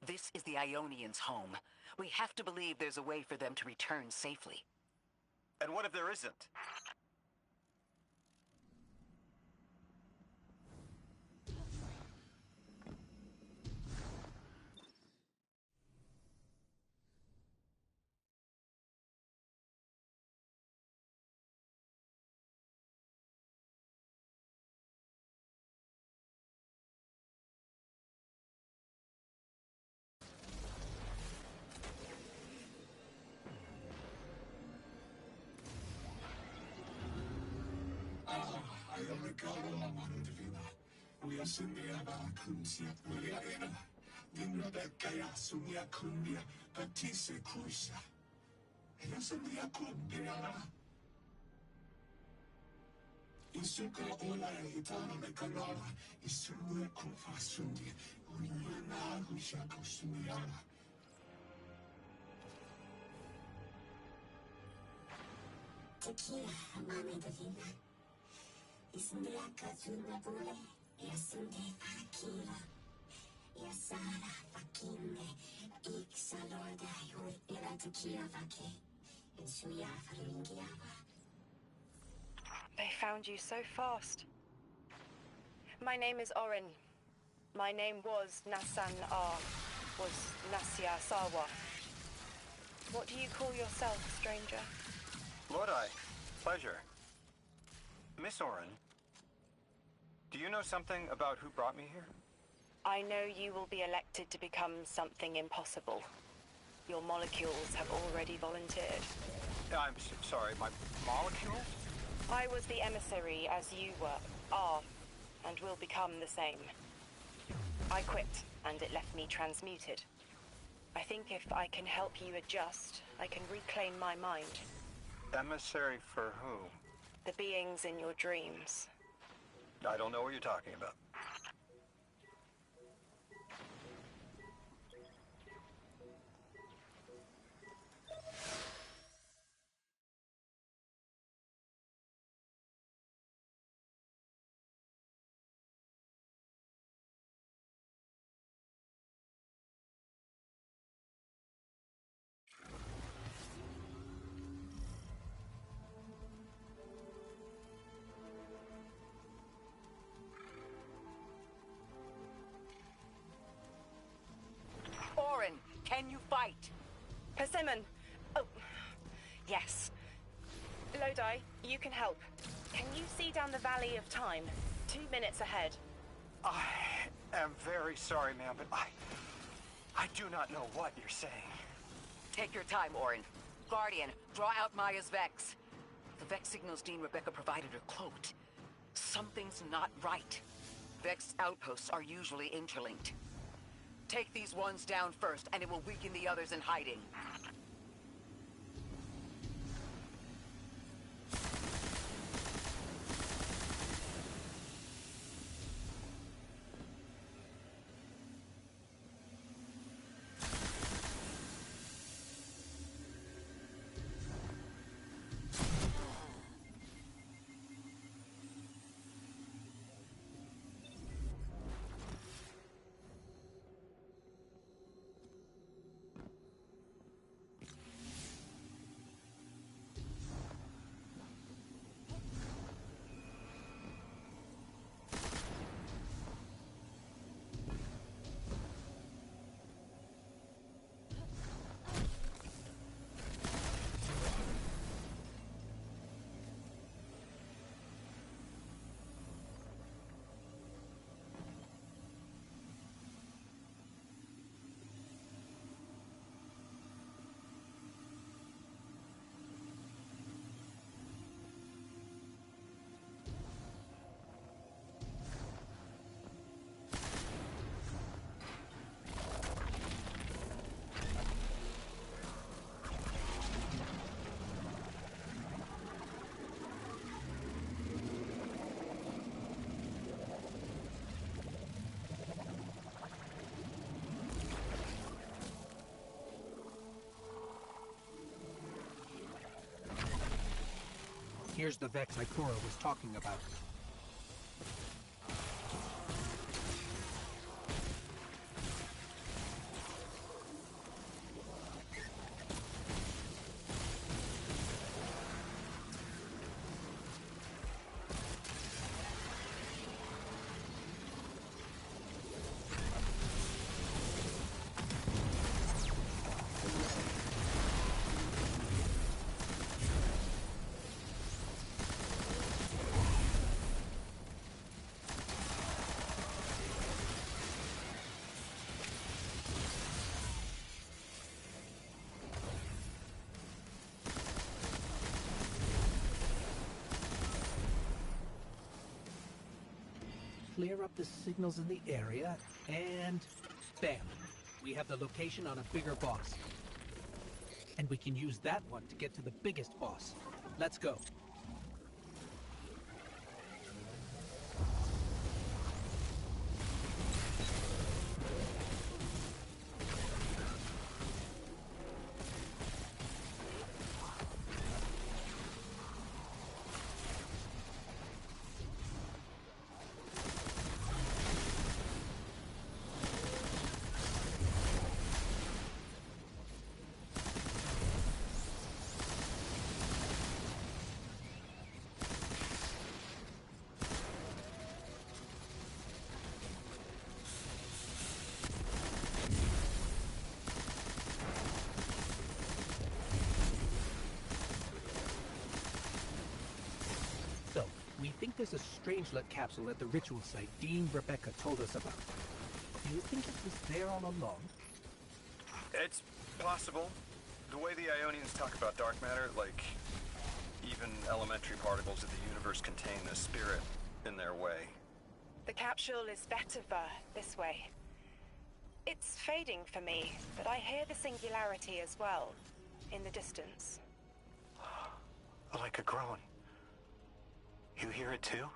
This is the Ionians' home. We have to believe there's a way for them to return safely. And what if there isn't? Ricardo Amandolina. Voy a ascender a Kuntia Puliarena. Ninrebekaya sumia kumbia, batise kuisha. Sumia kumbia. Isuka ola hitana mekanala, isumia kufa sundi, uniyana hushaka sumiana. Tequila, mami divina. Isumia kazuna bole, yasunde akira. Yasara fakinde, iksalorda hui, ila tequila vake. Insuya faringiava. They found you so fast. My name is Orin. My name was Nasan R. Was Nasya Sawa. What do you call yourself, stranger? Lodi, pleasure. Miss Orin, do you know something about who brought me here? I know you will be elected to become something impossible. Your molecules have already volunteered. I'm sorry, my molecules? I was the emissary as you are, and will become the same. I quit, and it left me transmuted. I think if I can help you adjust, I can reclaim my mind. Emissary for who? The beings in your dreams. I don't know what you're talking about. Orin, can you fight? Persimmon! Oh, yes. Lodi, you can help. Can you see down the Valley of Time? 2 minutes ahead. I am very sorry, ma'am, but I do not know what you're saying. Take your time, Orin. Guardian, draw out Maya's Vex. The Vex signals Dean Rebecca provided are cloaked. Something's not right. Vex outposts are usually interlinked. Take these ones down first, and it will weaken the others in hiding. Here's the Vex Ikora was talking about. Clear up the signals in the area, and bam, We have the location on a bigger boss. And we can use that one to get to the biggest boss. Let's go. So, we think there's a Strangelet capsule at the ritual site Dean Rebecca told us about. Do you think it was there all along? It's possible. The way the Ionians talk about dark matter, like even elementary particles of the universe contain a spirit in their way. The capsule is better for this way. It's fading for me, but I hear the singularity as well, in the distance. Like a groan. You hear it too?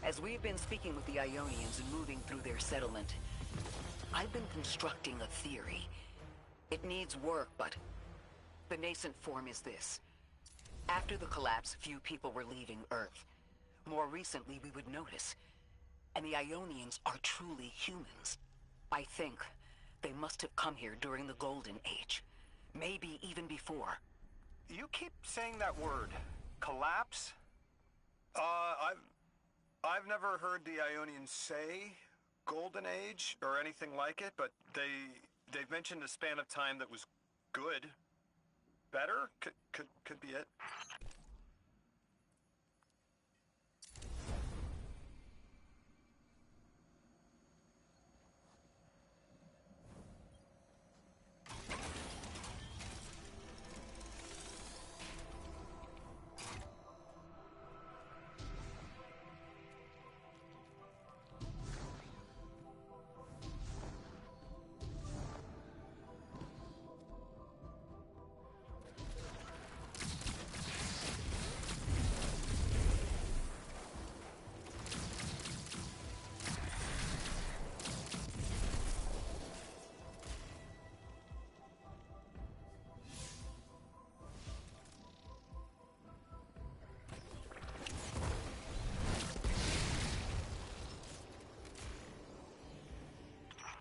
As we've been speaking with the Ionians and moving through their settlement, I've been constructing a theory. It needs work, but the nascent form is this. After the collapse, few people were leaving Earth. More recently, we would notice. And the Ionians are truly humans. I think they must have come here during the Golden Age. Maybe even before. You keep saying that word. Collapse? I've never heard the Ionians say Golden Age or anything like it, but they've mentioned a span of time that was good. Better? Could be it.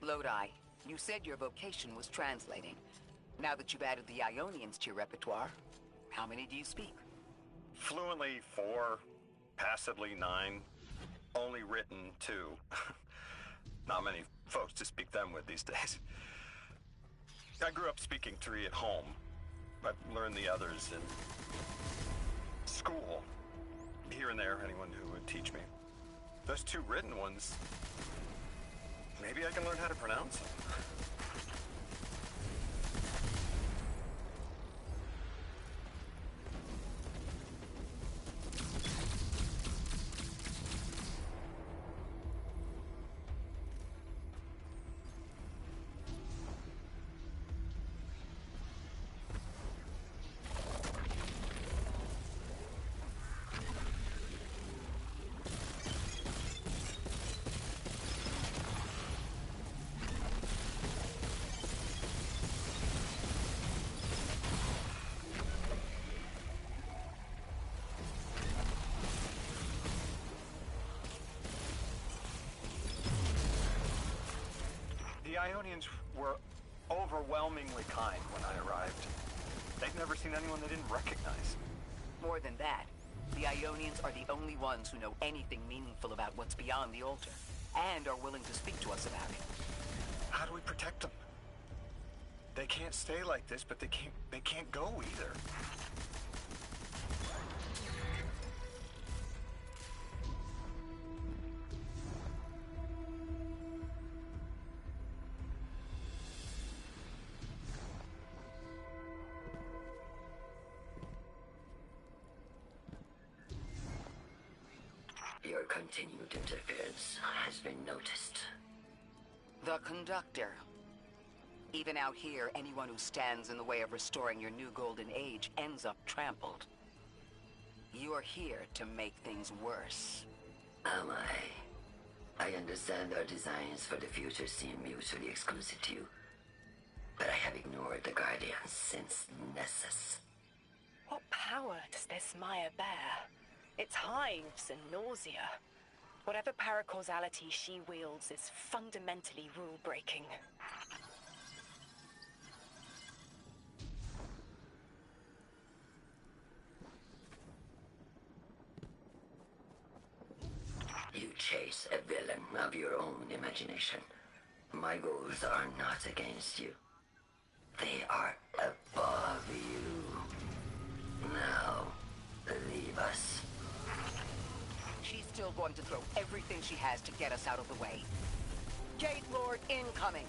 Lodi, you said your vocation was translating. Now that you've added the Ionians to your repertoire, how many do you speak? Fluently 4, passably 9, only written 2. Not many folks to speak them with these days. I grew up speaking 3 at home. I've learned the others in school. Here and there, anyone who would teach me. Those 2 written ones, maybe I can learn how to pronounce them. The Ionians were overwhelmingly kind when I arrived. They've never seen anyone they didn't recognize. More than that, the Ionians are the only ones who know anything meaningful about what's beyond the altar, and are willing to speak to us about it. How do we protect them? They can't stay like this, but they can't go either. Your continued interference has been noticed. The Conductor. Even out here, anyone who stands in the way of restoring your new golden age ends up trampled. You're here to make things worse. Am I? I understand our designs for the future seem mutually exclusive to you. But I have ignored the Guardians since Nessus. What power does this Maya bear? It's hives and nausea. Whatever paracausality she wields is fundamentally rule-breaking. You chase a villain of your own imagination. My goals are not against you. They are above you. Now, leave us. She's still going to throw everything she has to get us out of the way. Gate Lord incoming!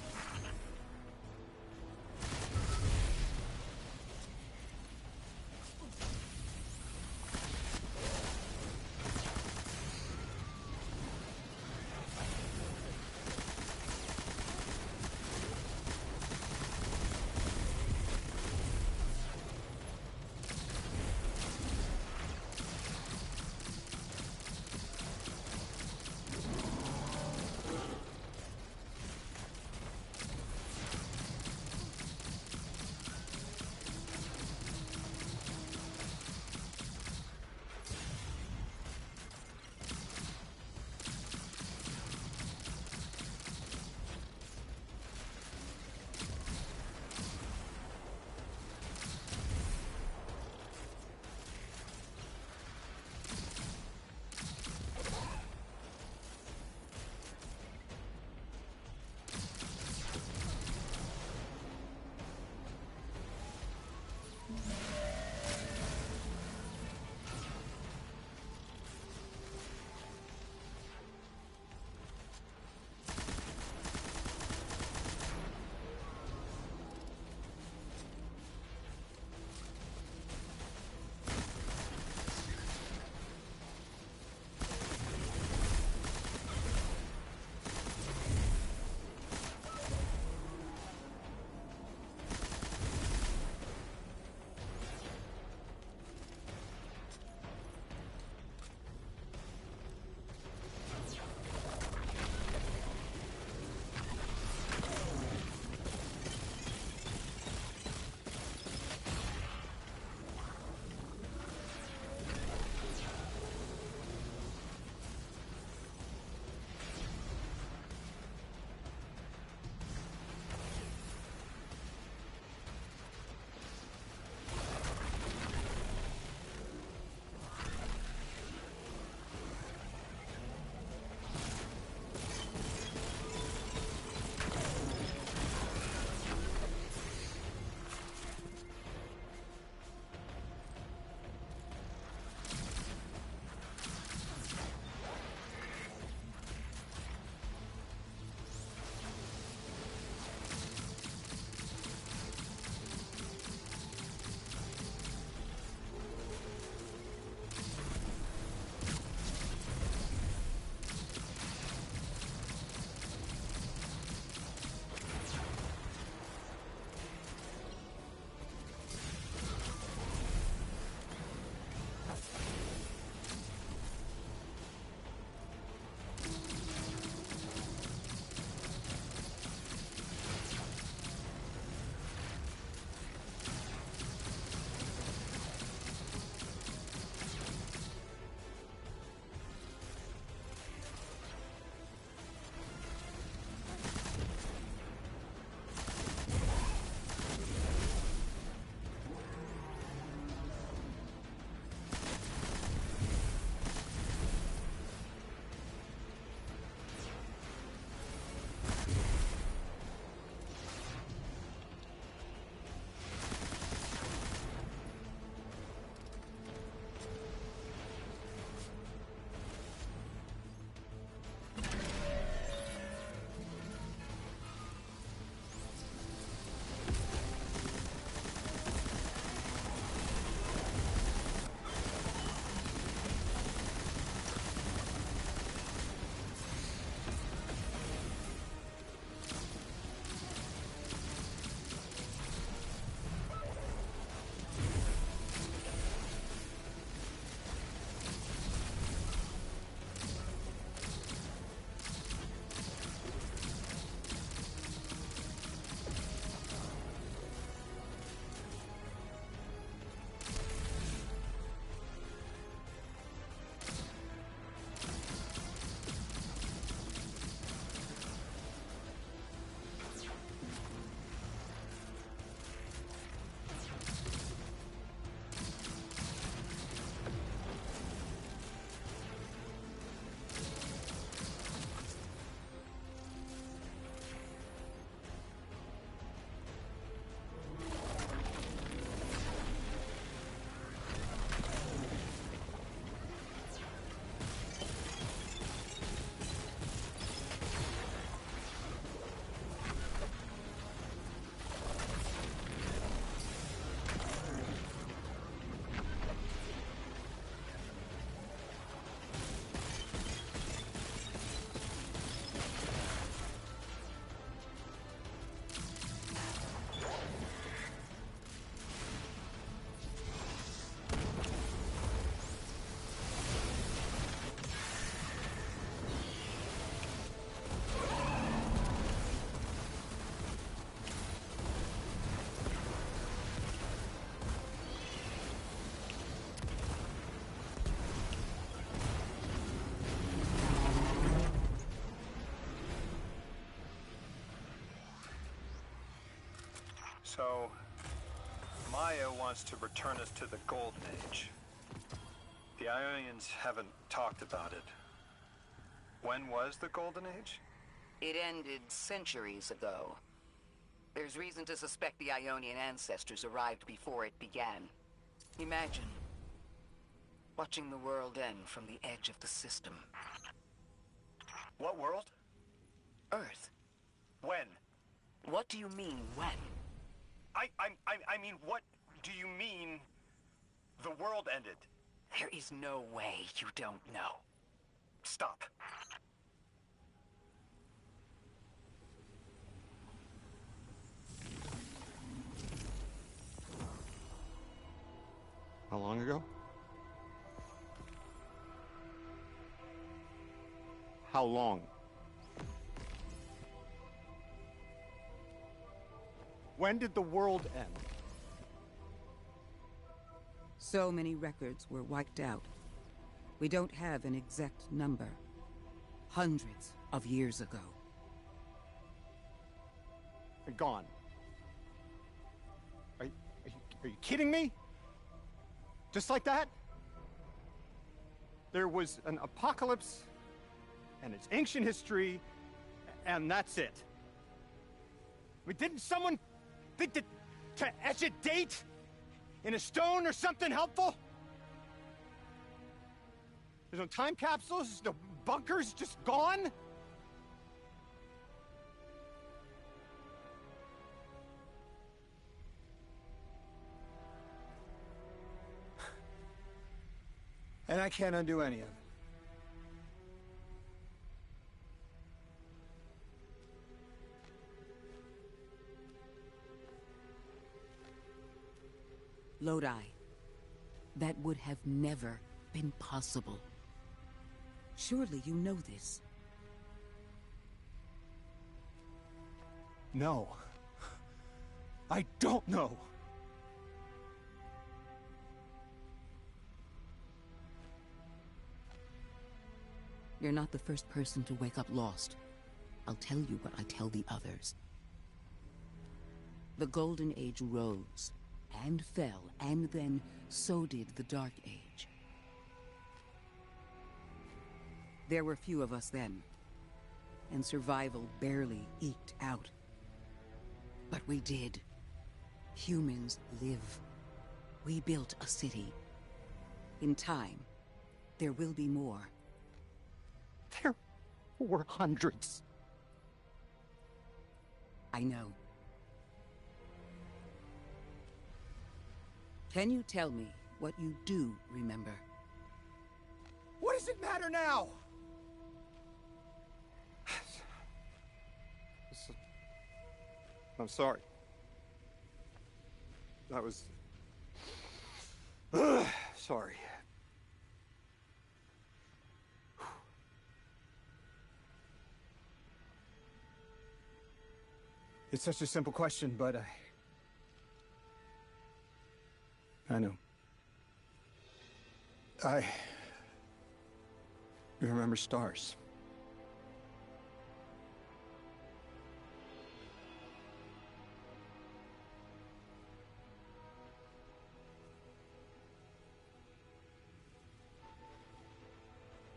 So, Maya wants to return us to the Golden Age. The Ionians haven't talked about it. When was the Golden Age? It ended centuries ago. There's reason to suspect the Ionian ancestors arrived before it began. Imagine watching the world end from the edge of the system. What world? Earth. When? What do you mean, when? I mean, what do you mean the world ended? There is no way you don't know. Stop. How long ago? How long? When did the world end? So many records were wiped out. We don't have an exact number. Hundreds of years ago. They're gone. Are you kidding me? Just like that? There was an apocalypse, and it's ancient history, and that's it. I mean, didn't someone think that to etch a date in a stone or something helpful? There's no time capsules, no bunkers, just gone? And I can't undo any of it. Lodi. That would have never been possible. Surely you know this. No. I don't know. You're not the first person to wake up lost. I'll tell you what I tell the others. The Golden Age rose, and fell, and then so did the Dark Age. There were few of us then, and survival barely eked out. But we did. Humans live. We built a city. In time, there will be more. There were hundreds. I know. Can you tell me what you do remember? What does it matter now? I'm sorry. I was... sorry. It's such a simple question, but I know. I remember stars.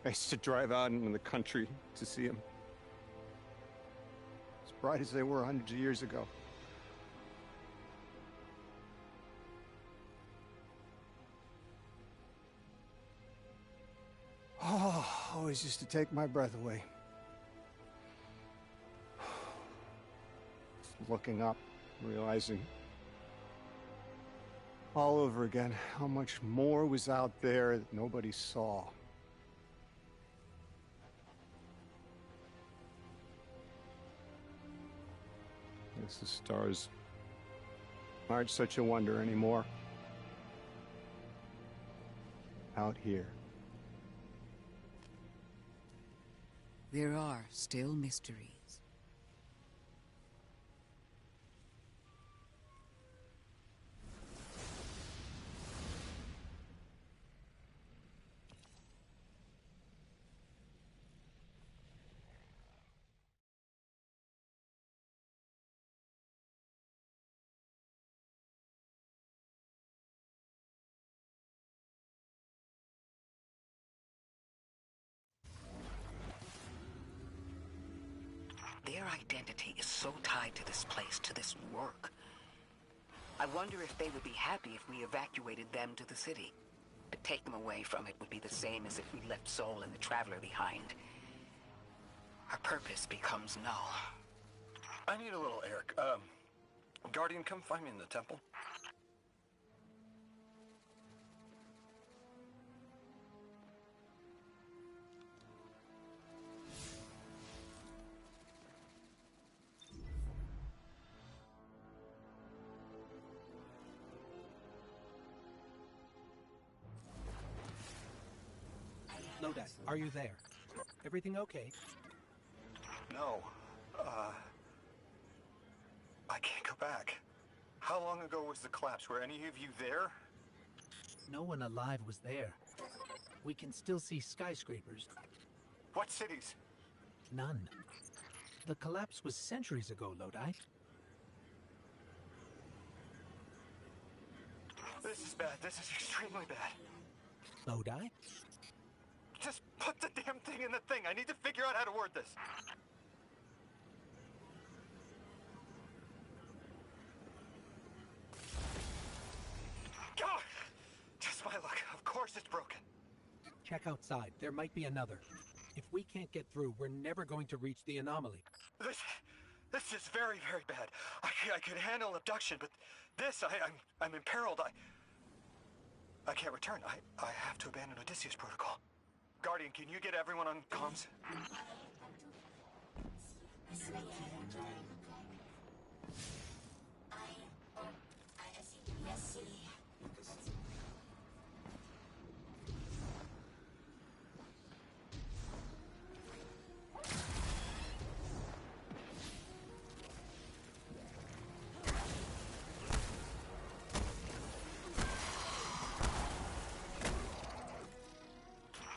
I used to drive out into the country to see them. As bright as they were hundreds of years ago. Oh, always used to take my breath away. Just looking up, realizing all over again how much more was out there that nobody saw. Guess the stars aren't such a wonder anymore. Out here. There are still mysteries. identity is so tied to this place, to this work. I wonder if they would be happy if we evacuated them to the city. To take them away from it would be the same as if we left Soul and the Traveler behind. Our purpose becomes null. I need a little Eric. Guardian, come find me in the temple. Lodi, are you there? Everything okay? No. I can't go back. How long ago was the collapse? Were any of you there? No one alive was there. We can still see skyscrapers. What cities? None. The collapse was centuries ago, Lodi. This is bad. This is extremely bad. Lodi? Just put the damn thing in the thing. I need to figure out how to word this. God! Just my luck. Of course it's broken. Check outside. There might be another. If we can't get through, we're never going to reach the anomaly. This is very, very bad. I could handle abduction, but this, I'm imperiled. I can't return. I have to abandon Odysseus protocol. Guardian, can you get everyone on comms?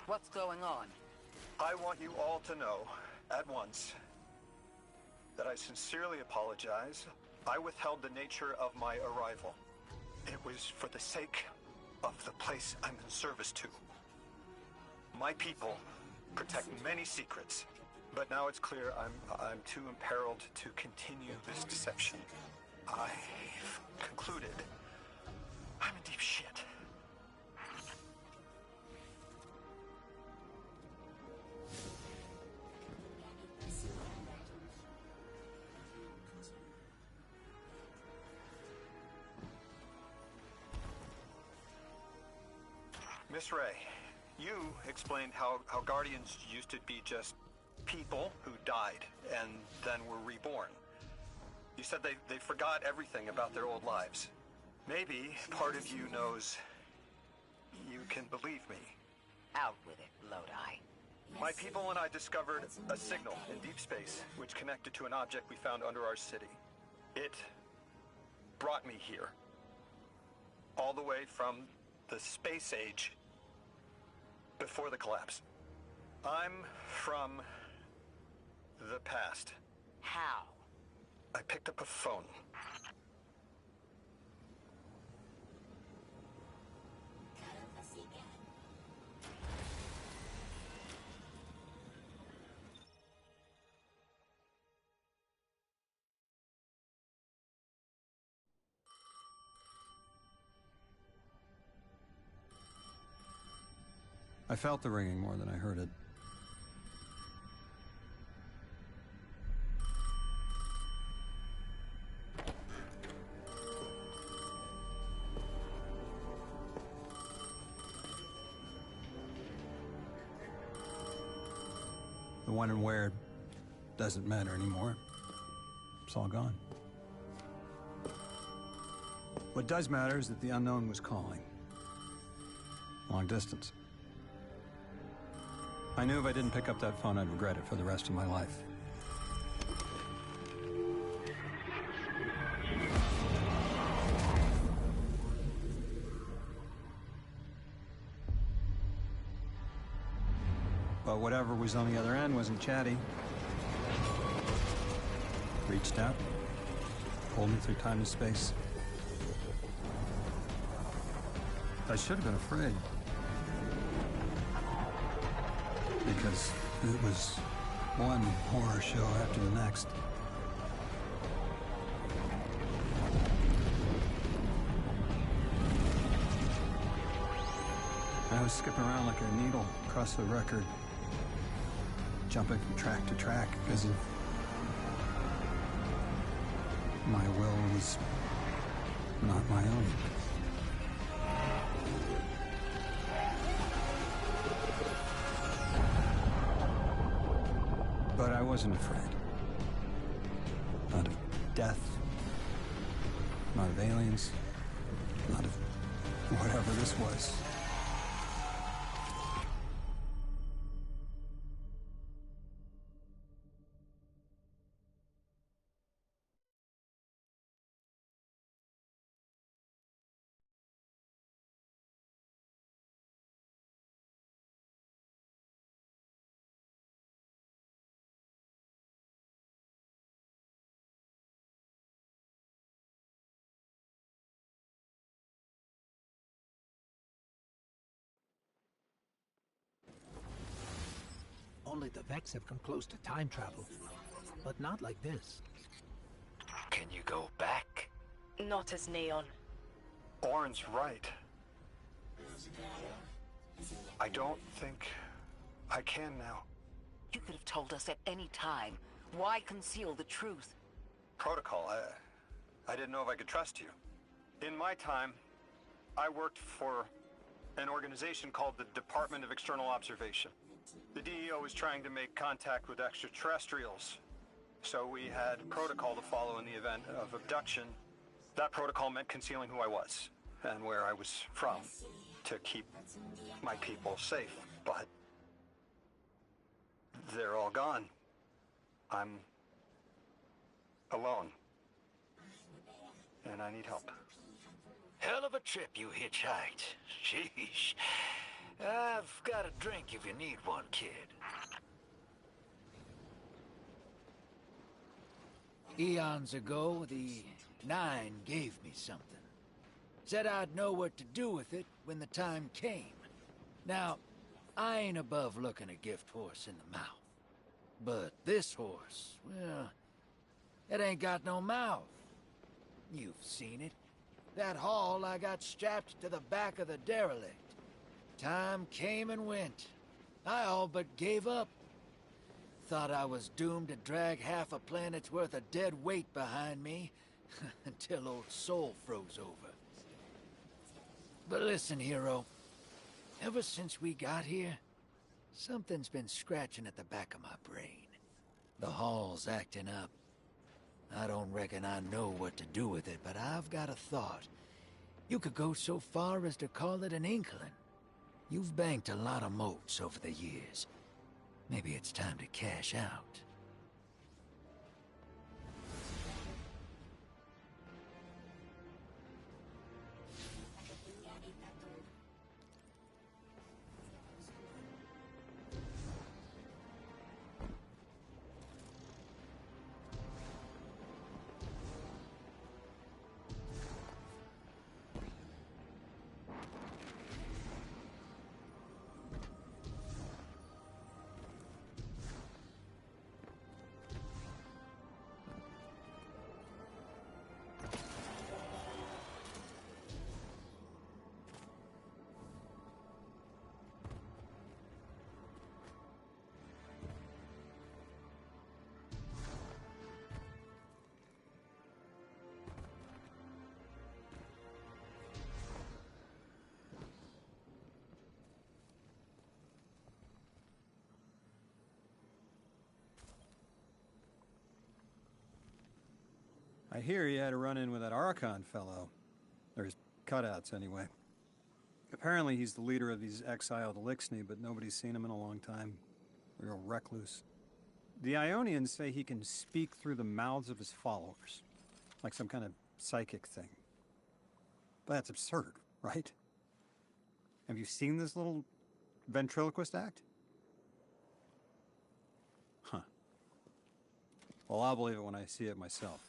What's going on? I want you all to know, at once, that I sincerely apologize. I withheld the nature of my arrival. It was for the sake of the place I'm in service to. My people protect many secrets, but now it's clear I'm too imperiled to continue this deception. I've concluded I'm in deep shit. Miss Ray, you explained how Guardians used to be just people who died and then were reborn. You said they forgot everything about their old lives. Maybe part of you knows you can believe me. Out with it, Lodi. My people and I discovered a signal in deep space which connected to an object we found under our city. It brought me here. All the way from the space age before the collapse. I'm from the past. How? I picked up a phone. I felt the ringing more than I heard it. The when and where doesn't matter anymore. It's all gone. What does matter is that the unknown was calling. Long distance. I knew if I didn't pick up that phone, I'd regret it for the rest of my life. But whatever was on the other end wasn't chatty. Reached out, pulled me through time and space. I should have been afraid. Because it was one horror show after the next. I was skipping around like a needle across the record, jumping from track to track because of my will was not my own. But I wasn't afraid. Not of death, not of aliens, not of whatever this was. Only the Vex have come close to time travel, but not like this. Can you go back? Not as Neon. Orin's right. I don't think I can now. You could have told us at any time. Why conceal the truth? Protocol, I didn't know if I could trust you. In my time, I worked for an organization called the Department of External Observation. The DEO was trying to make contact with extraterrestrials, so we had protocol to follow in the event of abduction. That protocol meant concealing who I was and where I was from to keep my people safe, but they're all gone. I'm alone, and I need help. Hell of a trip you hitchhiked. Sheesh. I've got a drink if you need one, kid. Eons ago, the Nine gave me something. Said I'd know what to do with it when the time came. Now, I ain't above looking a gift horse in the mouth. But this horse, well, it ain't got no mouth. You've seen it. That haul I got strapped to the back of the derelict. Time came and went. I all but gave up. Thought I was doomed to drag half a planet's worth of dead weight behind me until old Soul froze over. But listen, hero. Ever since we got here, something's been scratching at the back of my brain. The hall's acting up. I don't reckon I know what to do with it, but I've got a thought. You could go so far as to call it an inkling. You've banked a lot of motes over the years. Maybe it's time to cash out. I hear you had a run-in with that Archon fellow. Or his cutouts, anyway. Apparently he's the leader of these exiled Elixni, but nobody's seen him in a long time. Real recluse. The Ionians say he can speak through the mouths of his followers. Like some kind of psychic thing. But that's absurd, right? Have you seen this little ventriloquist act? Huh. Well, I'll believe it when I see it myself.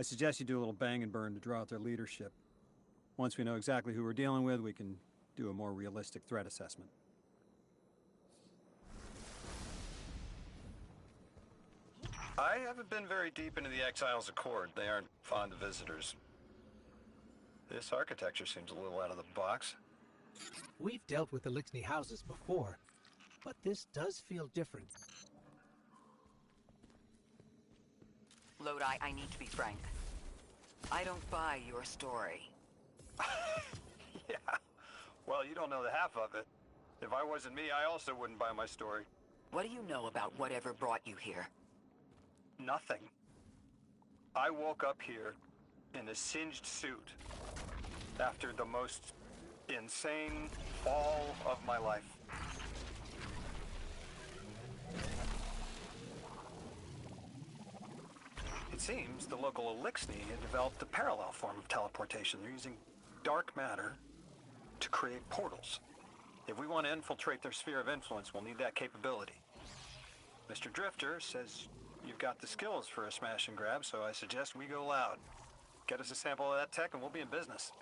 I suggest you do a little bang and burn to draw out their leadership. Once we know exactly who we're dealing with, we can do a more realistic threat assessment. I haven't been very deep into the Exiles Accord. They aren't fond of visitors. This architecture seems a little out of the box. We've dealt with the Lixney houses before, but this does feel different. Lodi, I need to be frank. I don't buy your story. Yeah. Well, you don't know the half of it. If I wasn't me, I also wouldn't buy my story. What do you know about whatever brought you here? Nothing. I woke up here in a singed suit after the most insane fall of my life. It seems the local Elixni had developed a parallel form of teleportation. They're using dark matter to create portals. If we want to infiltrate their sphere of influence, we'll need that capability. Mr. Drifter says you've got the skills for a smash and grab, so I suggest we go loud. Get us a sample of that tech and we'll be in business.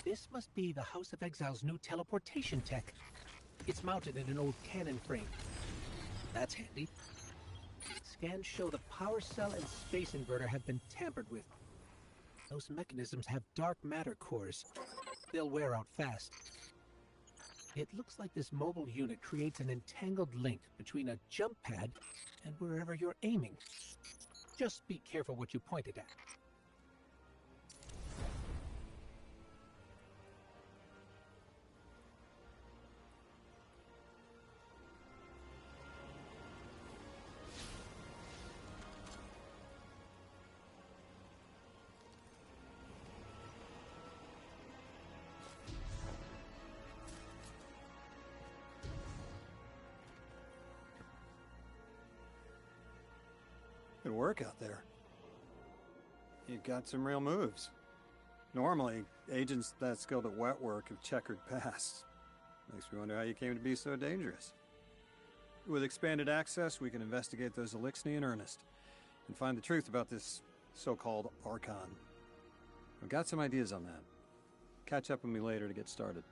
This must be the House of Exile's new teleportation tech. It's mounted in an old cannon frame. That's handy. Scans show the power cell and space inverter have been tampered with. Those mechanisms have dark matter cores. They'll wear out fast. It looks like this mobile unit creates an entangled link between a jump pad and wherever you're aiming. Just be careful what you pointed at. Good work out there. You've got some real moves. Normally, agents that skilled at wet work have checkered pasts. Makes me wonder how you came to be so dangerous. With expanded access, we can investigate those Elixni in earnest, and find the truth about this so-called Archon. I've got some ideas on that. Catch up with me later to get started.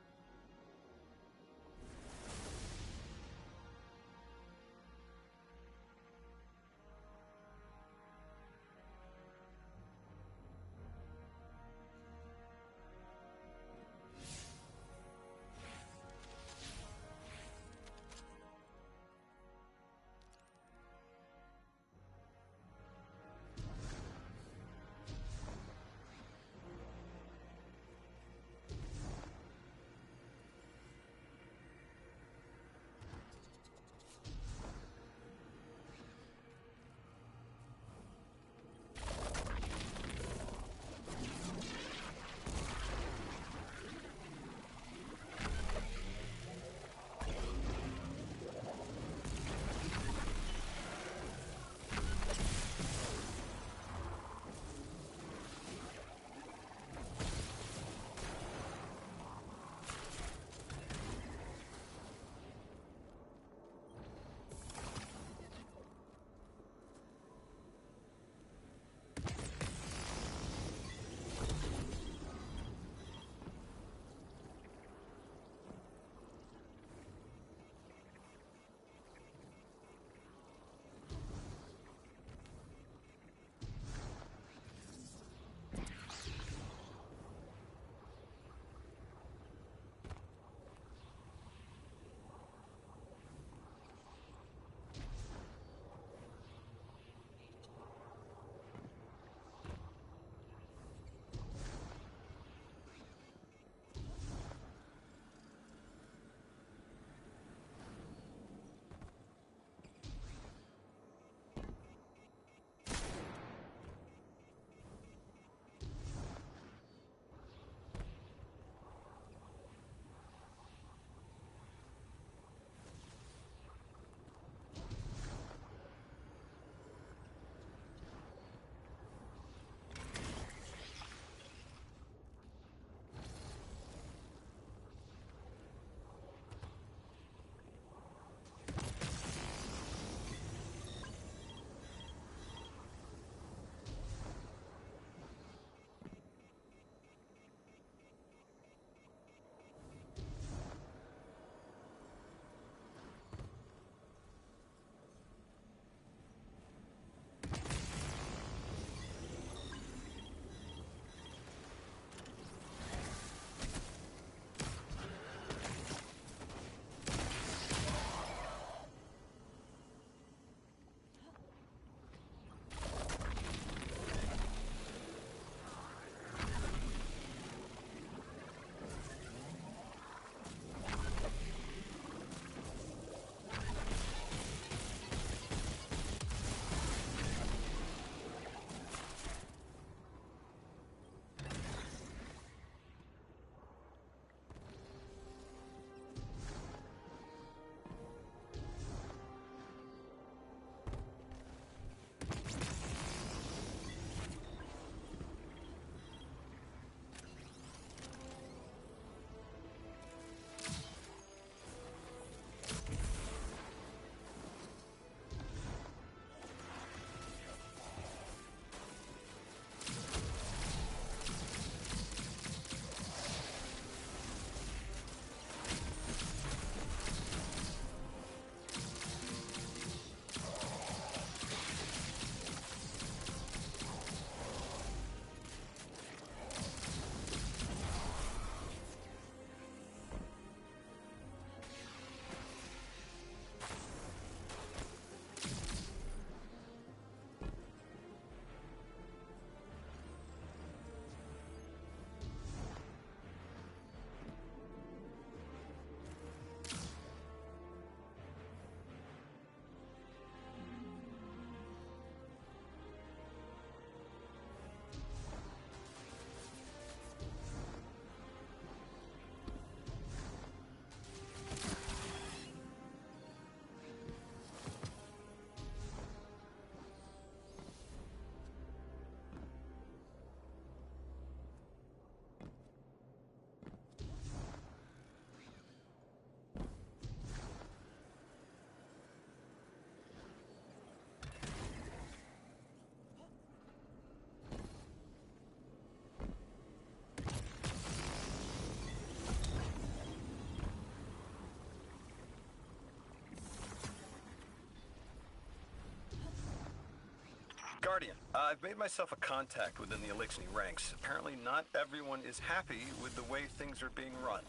I've made myself a contact within the Elixir ranks. Apparently not everyone is happy with the way things are being run.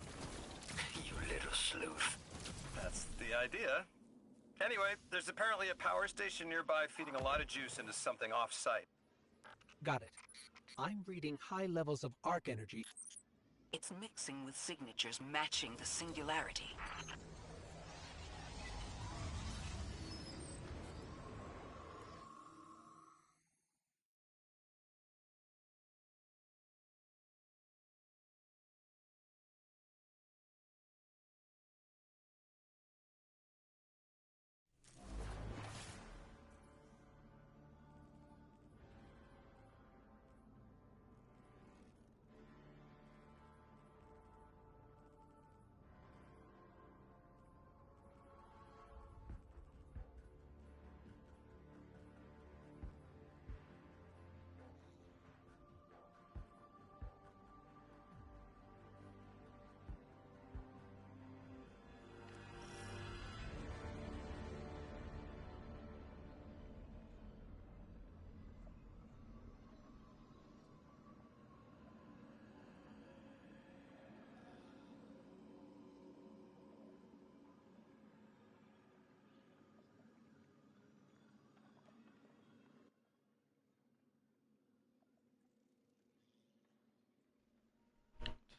You little sleuth. That's the idea. Anyway, there's apparently a power station nearby feeding a lot of juice into something off-site. Got it. I'm reading high levels of arc energy. It's mixing with signatures matching the singularity.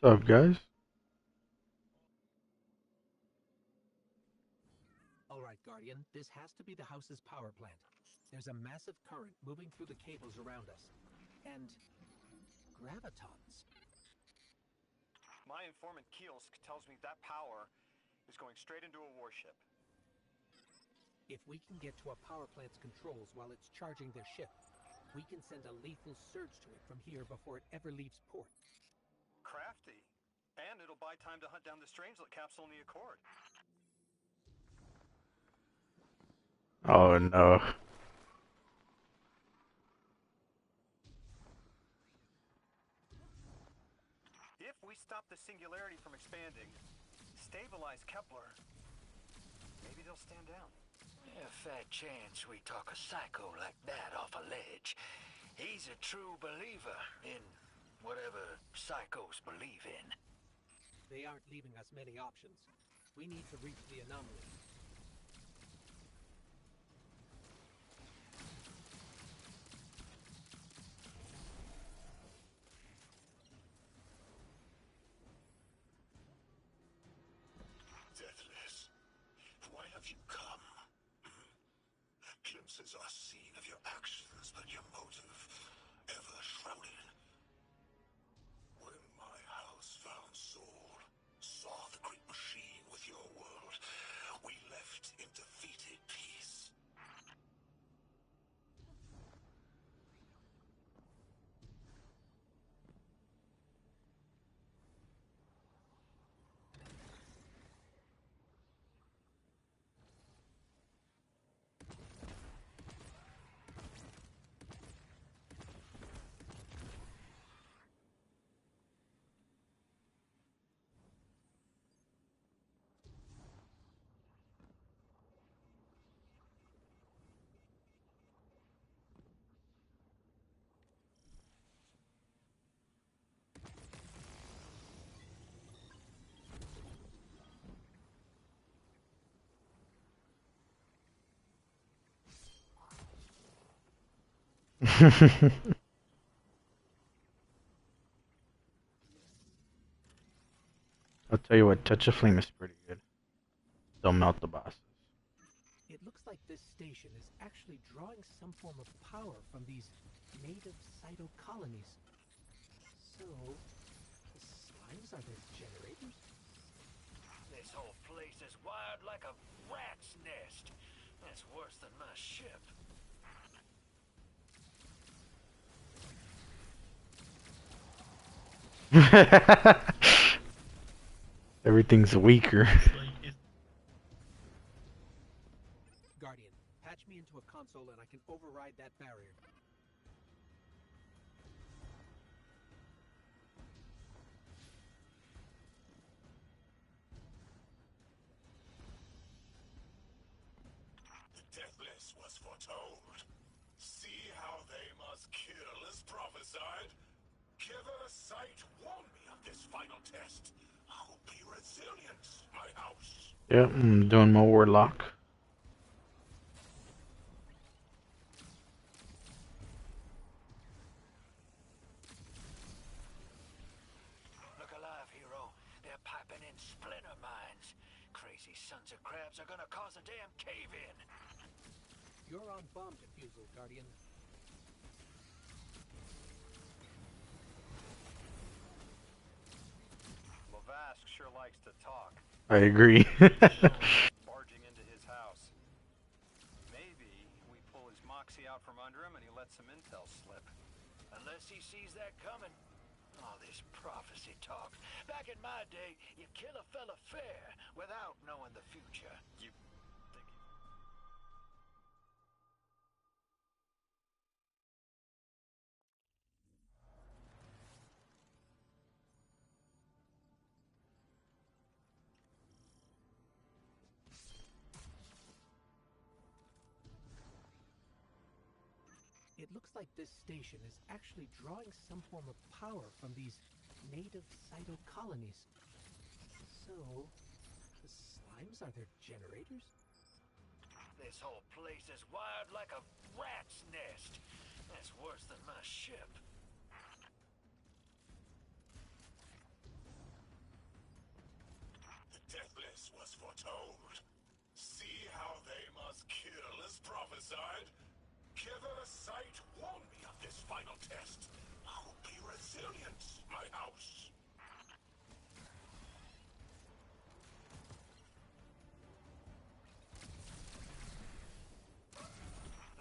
What's up, guys? Alright, Guardian, this has to be the house's power plant. There's a massive current moving through the cables around us. And gravitons. My informant Kielsk tells me that power is going straight into a warship. If we can get to a power plant's controls while it's charging their ship, we can send a lethal surge to it from here before it ever leaves port. Crafty. And it'll buy time to hunt down the Strangelet capsule in the Accord. Oh no. If we stop the singularity from expanding, stabilize Kepler, maybe they'll stand down. A fat chance we talk a psycho like that off a ledge. He's a true believer in whatever psychos believe in. They aren't leaving us many options. We need to reach the anomaly. Deathless, why have you come? Glimpses are seen of your actions, but your motive ever shrouded. When my house found Soul, saw the great machine with your world, we left in defeated peace. I'll tell you what, Touch of Flame is pretty good. They'll melt the bosses. It looks like this station is actually drawing some form of power from these native cytocolonies. So, the slimes are their generators? This whole place is wired like a rat's nest. That's worse than my ship. Everything's weaker. Guardian, patch me into a console and I can override that barrier. The Deathless was foretold. See how they must prophesied. Giver Sight warned me of this final test. I'll be resilient, my house. Yep, I'm doing my warlock. Look alive, hero. They're piping in splinter mines. Crazy sons of crabs are gonna cause a damn cave-in. You're on bomb defusal, Guardian. Lavask sure likes to talk. I agree. Barging into his house. Maybe we pull his moxie out from under him and he lets some intel slip. Unless he sees that coming. All this prophecy talk. Back in my day, you kill a fella fair without knowing the future. You think It looks like this station is actually drawing some form of power from these native cyto colonies. So, the slimes are their generators? This whole place is wired like a rat's nest. That's worse than my ship. The Deathless was foretold. See how they must kill as prophesied. Giver Sight warned me of this final test. I'll be resilient, my house.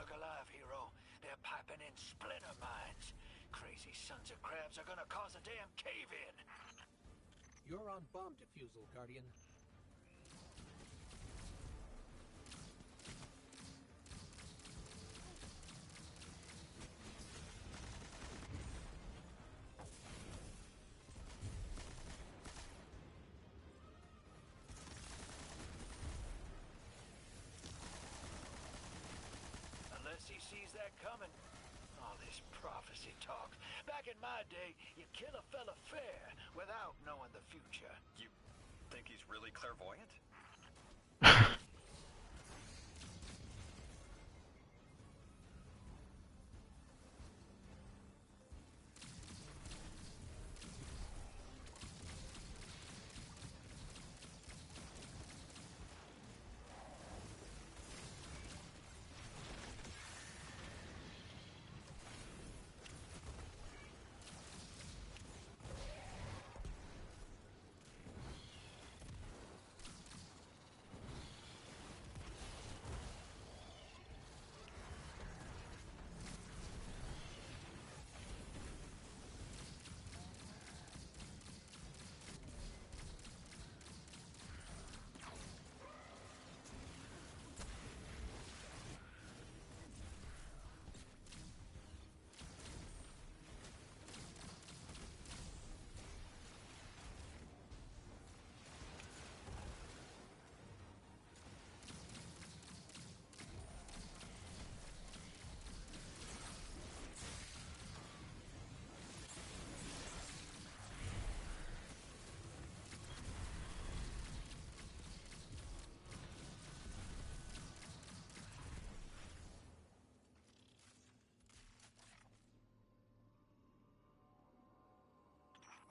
Look alive, hero. They're piping in splinter mines. Crazy sons of crabs are gonna cause a damn cave-in. You're on bomb defusal, Guardian. Unless he sees that coming. All this prophecy talk. Back in my day, you kill a fella fair without knowing the future. you think he's really clairvoyant?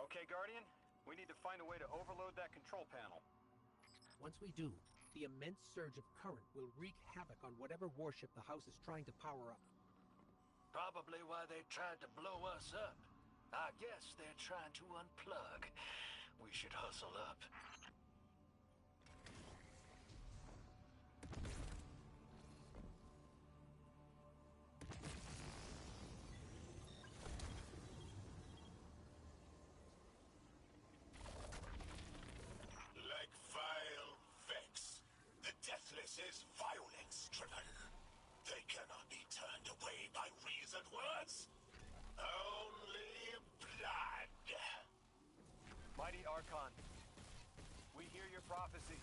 Okay, Guardian, we need to find a way to overload that control panel. Once we do, the immense surge of current will wreak havoc on whatever warship the house is trying to power up. Probably why they tried to blow us up. I guess they're trying to unplug. We should hustle up. Like vile Vex, the Deathless is violence-driven. They cannot be turned away by reasoned words. Only blood. Mighty Archon, we hear your prophecy.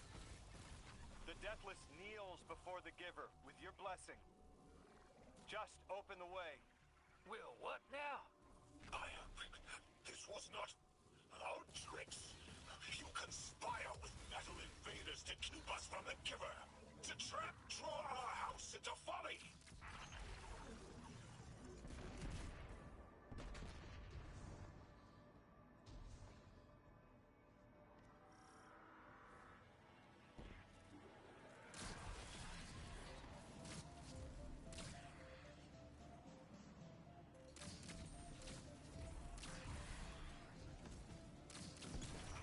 The Deathless kneels before the Giver with your blessing. Just open the way. Will what now? This was not our tricks. You conspire with metal invaders to keep us from the giver. To draw our house into folly.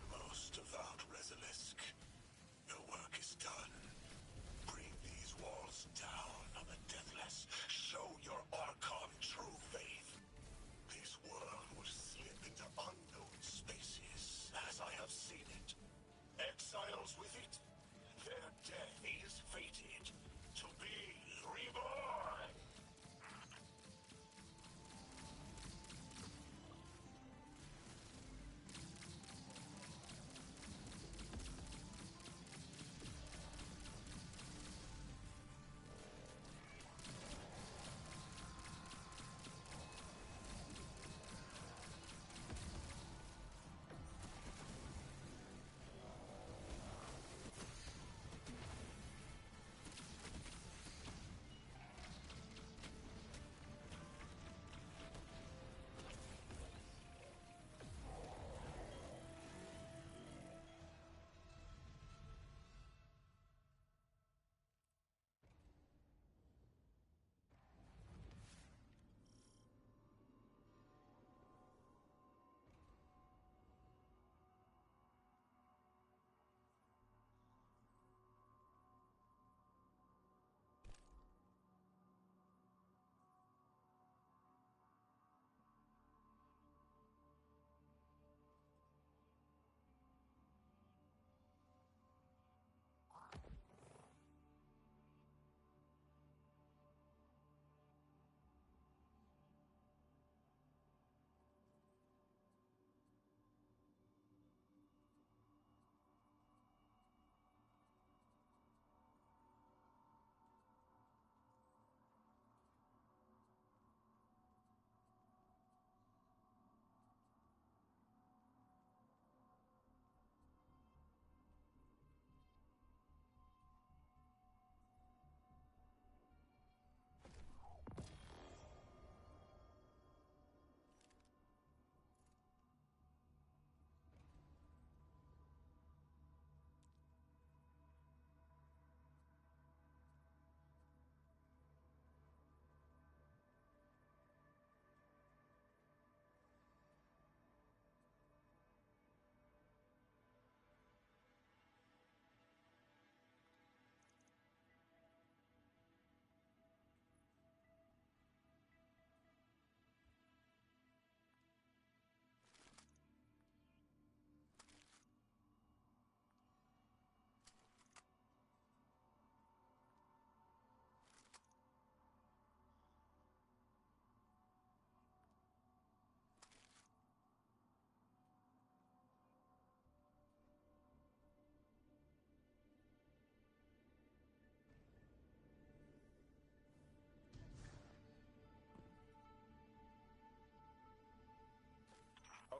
Most devout Resilisk, your work is done. Bring these walls down on the deathless. Show your Archon true faith. This world will slip into unknown spaces, as I have seen it. Exiles with it. Their death is fated to be reborn.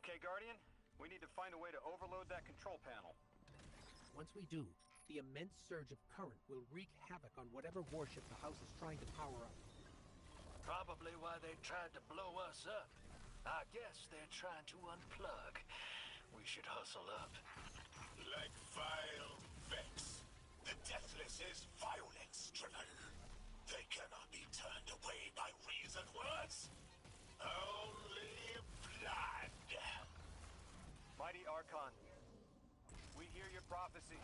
Okay, Guardian, we need to find a way to overload that control panel. Once we do, the immense surge of current will wreak havoc on whatever warship the house is trying to power up. Probably why they tried to blow us up. I guess they're trying to unplug. We should hustle up. Like vile Vex, the Deathless is violence-driven. They cannot be turned away by reasoned words. Only blood. Mighty Archon, we hear your prophecy.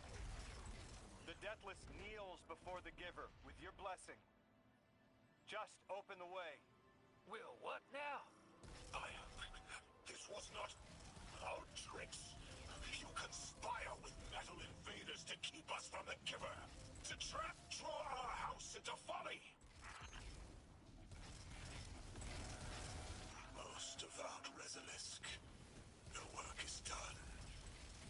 The Deathless kneels before the Giver with your blessing. Just open the way. Will what now? This was not our tricks. You conspire with metal invaders to keep us from the Giver. To draw our house into folly. Most devout Resilisk, your work is done.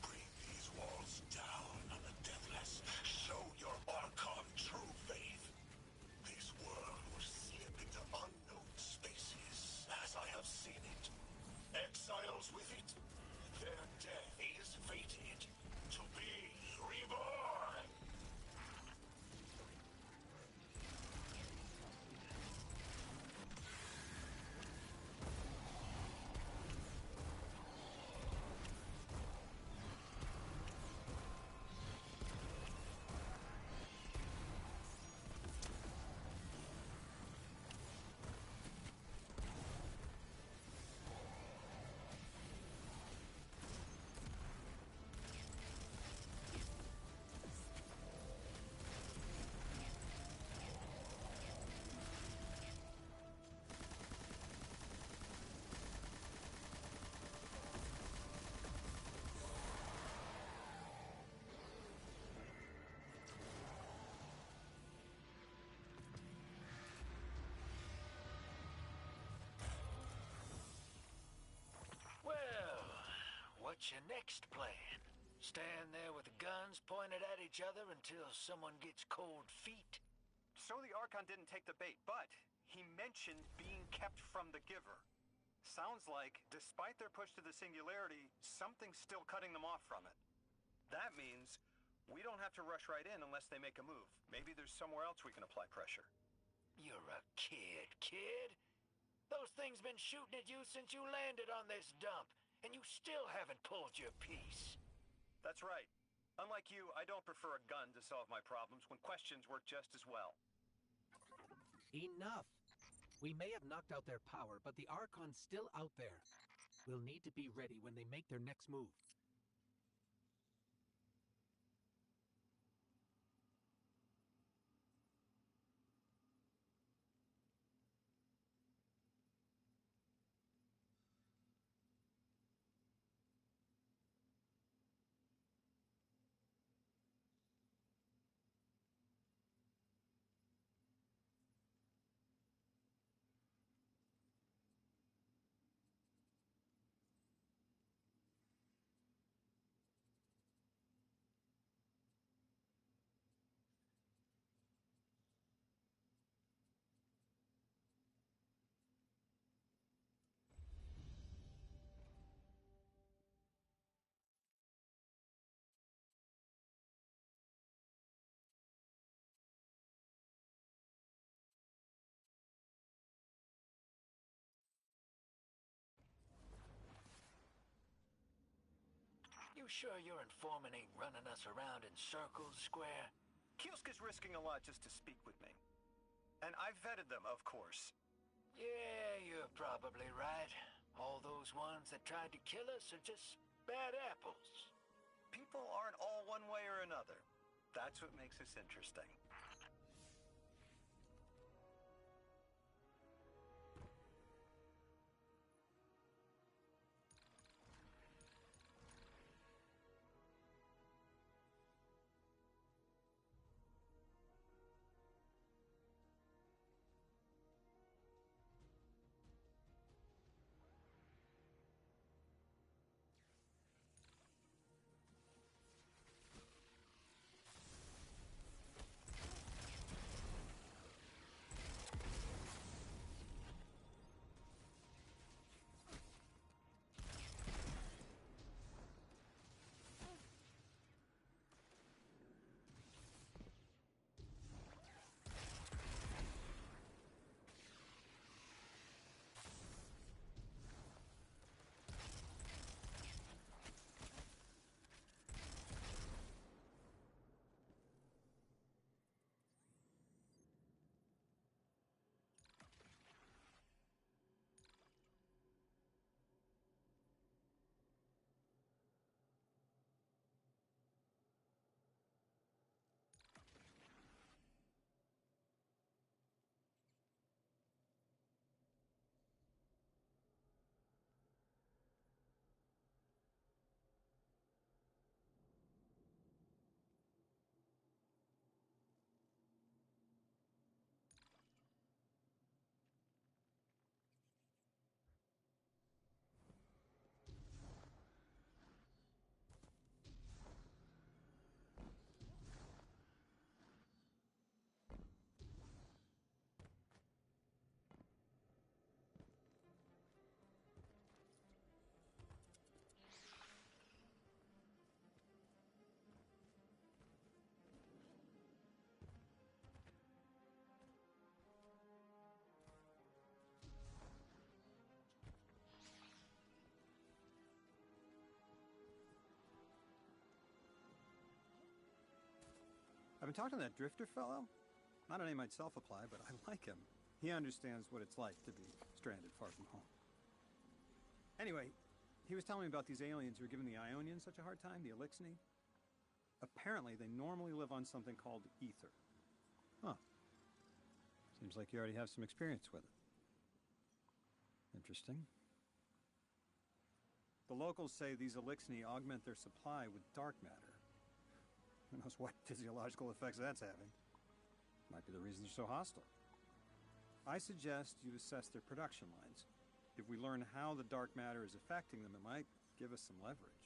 Bring these walls down on the Deathless. Show your Archon true faith. This world will slip into unknown spaces, as I have seen it. what's your next plan? Stand there with the guns pointed at each other until someone gets cold feet? So the Archon didn't take the bait, but he mentioned being kept from the Giver. Sounds like, despite their push to the Singularity, something's still cutting them off from it. That means we don't have to rush right in unless they make a move. Maybe there's somewhere else we can apply pressure. You're a kid. Those things been shooting at you since you landed on this dump, and you still haven't pulled your piece. That's right. Unlike you, I don't prefer a gun to solve my problems when questions work just as well. Enough! We may have knocked out their power, but the Archon's still out there. We'll need to be ready when they make their next move. You sure your informant ain't running us around in circles, Square? Kiosk is risking a lot just to speak with me. And I've vetted them, of course. Yeah, you're probably right. All those ones that tried to kill us are just bad apples. People aren't all one way or another. That's what makes us interesting. I've been talking to that drifter fellow. Not a name I'd self-apply, but I like him. He understands what it's like to be stranded far from home. Anyway, he was telling me about these aliens who are giving the Ionians such a hard time, the Elixni. Apparently, they normally live on something called ether. Huh. Seems like you already have some experience with it. Interesting. The locals say these Elixni augment their supply with dark matter. Who knows what physiological effects that's having. Might be the reason they're so hostile. I suggest you assess their production lines. If we learn how the dark matter is affecting them, it might give us some leverage.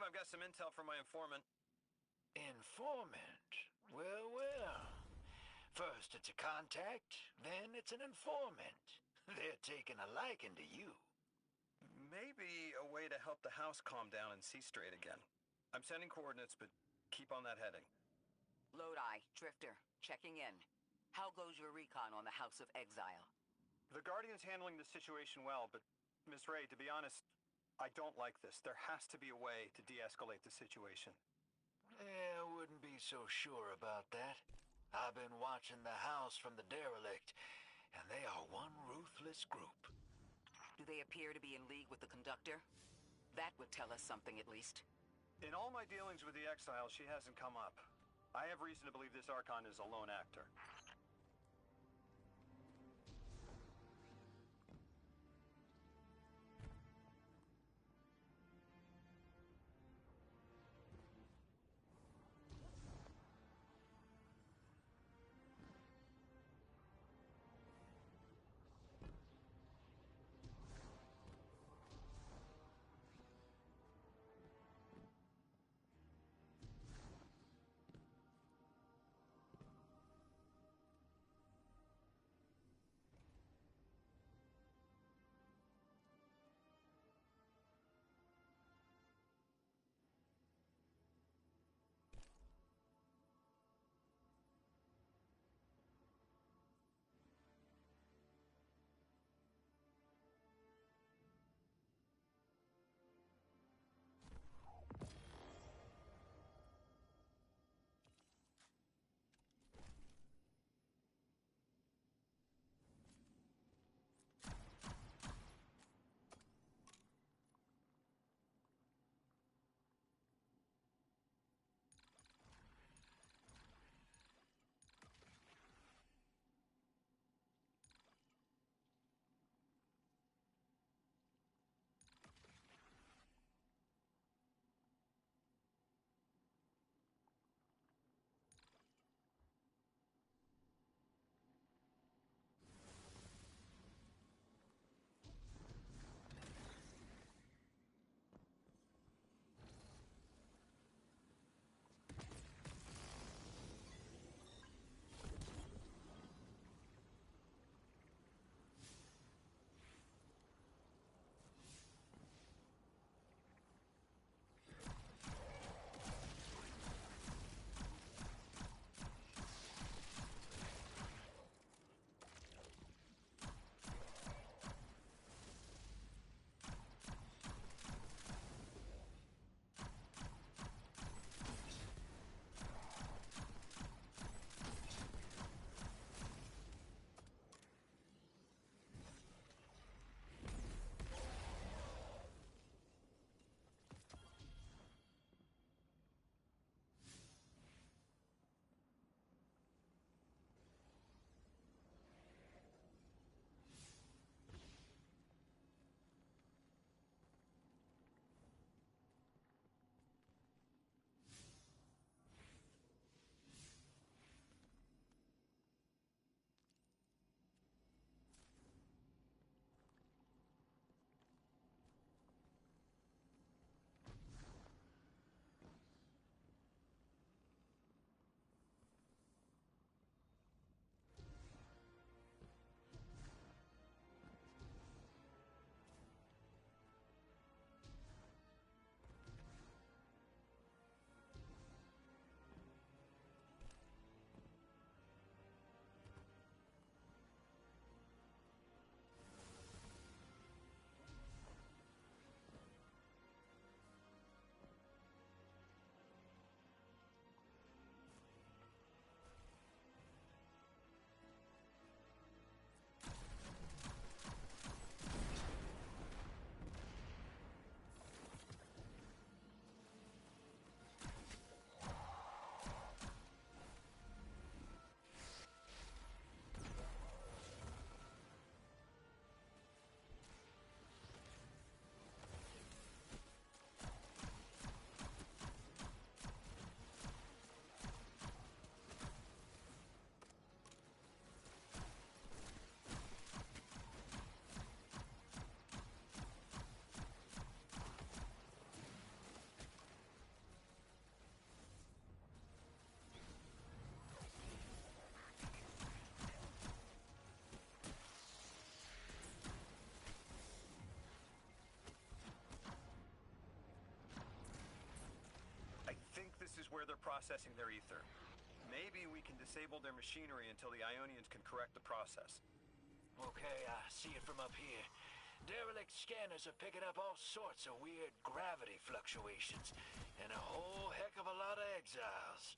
I've got some intel from my informant. Informant? Well, well. First it's a contact, then it's an informant. They're taking a liking to you. Maybe a way to help the house calm down and see straight again. I'm sending coordinates, but keep on that heading. Lodi, Drifter, checking in. How goes your recon on the House of Exile? The Guardian's handling the situation well, but Miss Ray, to be honest, I don't like this. There has to be a way to de-escalate the situation. I wouldn't be so sure about that. I've been watching the house from the derelict, and they are one ruthless group. Do they appear to be in league with the Conductor? That would tell us something, at least. In all my dealings with the Exile, she hasn't come up. I have reason to believe this Archon is a lone actor. processing their ether. Maybe we can disable their machinery until the Ionians can correct the process. Okay, I see it from up here. Derelict scanners are picking up all sorts of weird gravity fluctuations, and a whole heck of a lot of exiles.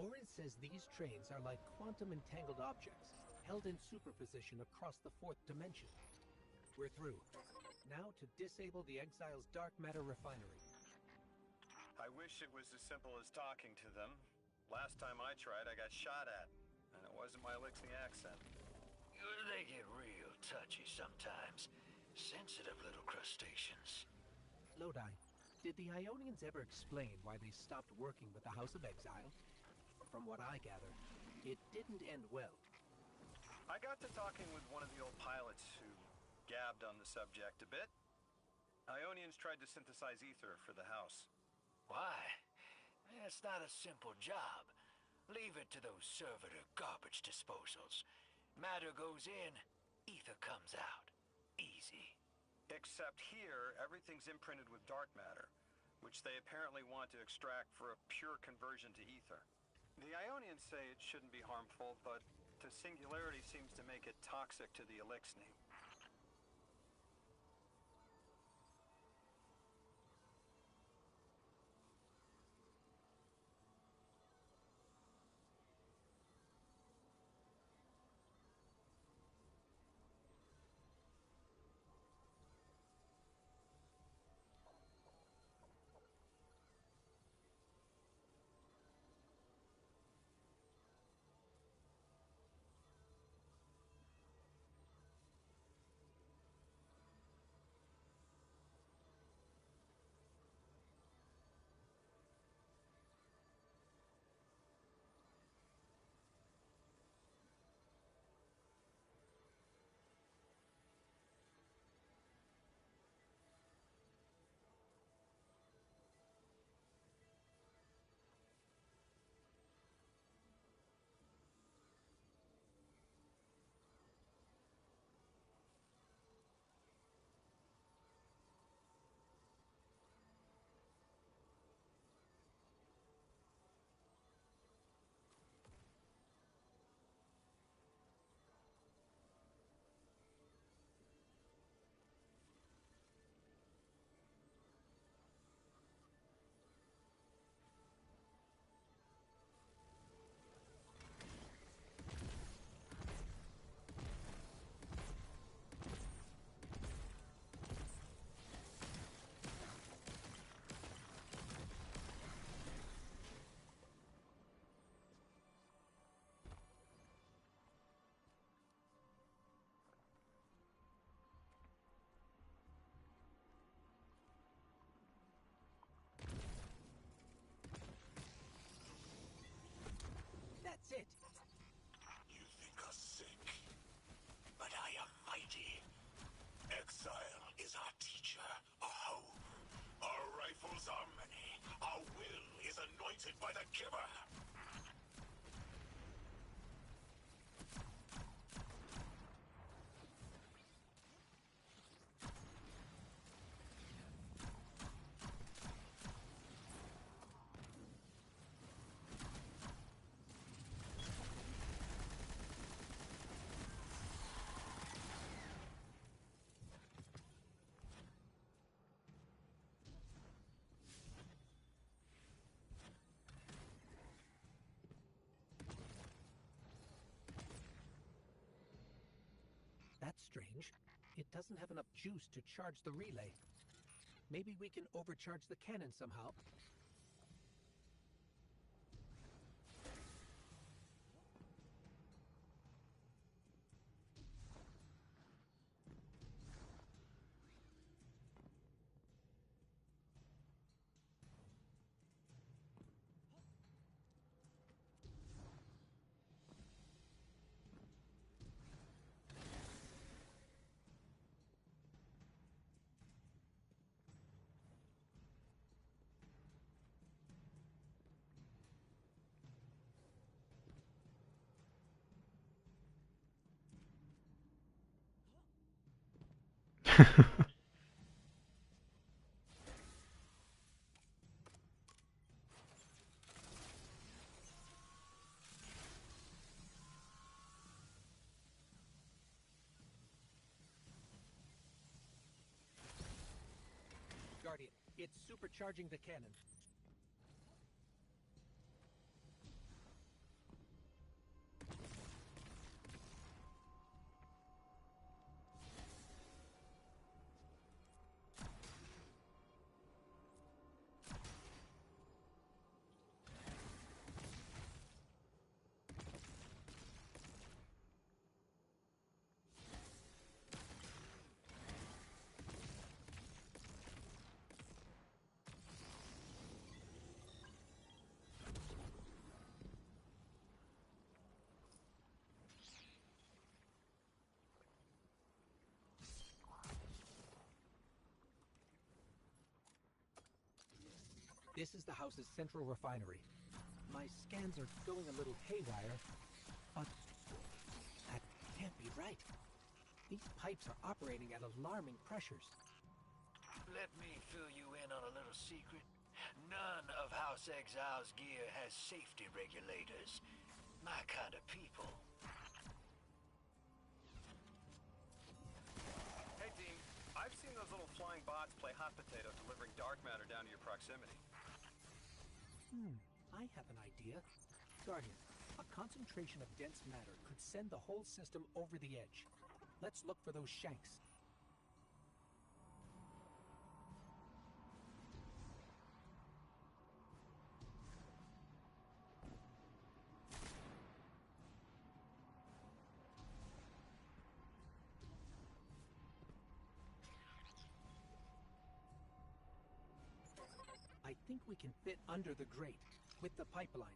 Orin says these trains are like quantum-entangled objects, held in superposition across the fourth dimension. We're through. Now to disable the Exile's dark matter refinery. I wish it was as simple as talking to them. Last time I tried, I got shot at, and it wasn't my Elixni accent. They get real touchy sometimes. Sensitive little crustaceans. Lodi, did the Ionians ever explain why they stopped working with the House of Exile? From what I gather, it didn't end well. I got to talking with one of the old pilots who gabbed on the subject a bit. Ionians tried to synthesize ether for the House. Why? It's not a simple job. Leave it to those servitor garbage disposals. Matter goes in, ether comes out. Easy. Except here, everything's imprinted with dark matter, which they apparently want to extract for a pure conversion to ether. The Ionians say it shouldn't be harmful, but the singularity seems to make it toxic to the Elixni. Anointed by the giver. That's strange. It doesn't have enough juice to charge the relay. Maybe we can overcharge the cannon somehow. Guardian, it's supercharging the cannon. This is the house's central refinery. My scans are going a little haywire, but that can't be right. These pipes are operating at alarming pressures. Let me fill you in on a little secret. None of House Exile's gear has safety regulators. My kind of people. Hey, Dean. I've seen those little flying bots play hot potato delivering dark matter down to your proximity. I have an idea. Guardian, a concentration of dense matter could send the whole system over the edge. Let's look for those shanks. I think we can fit under the grate, with the pipeline.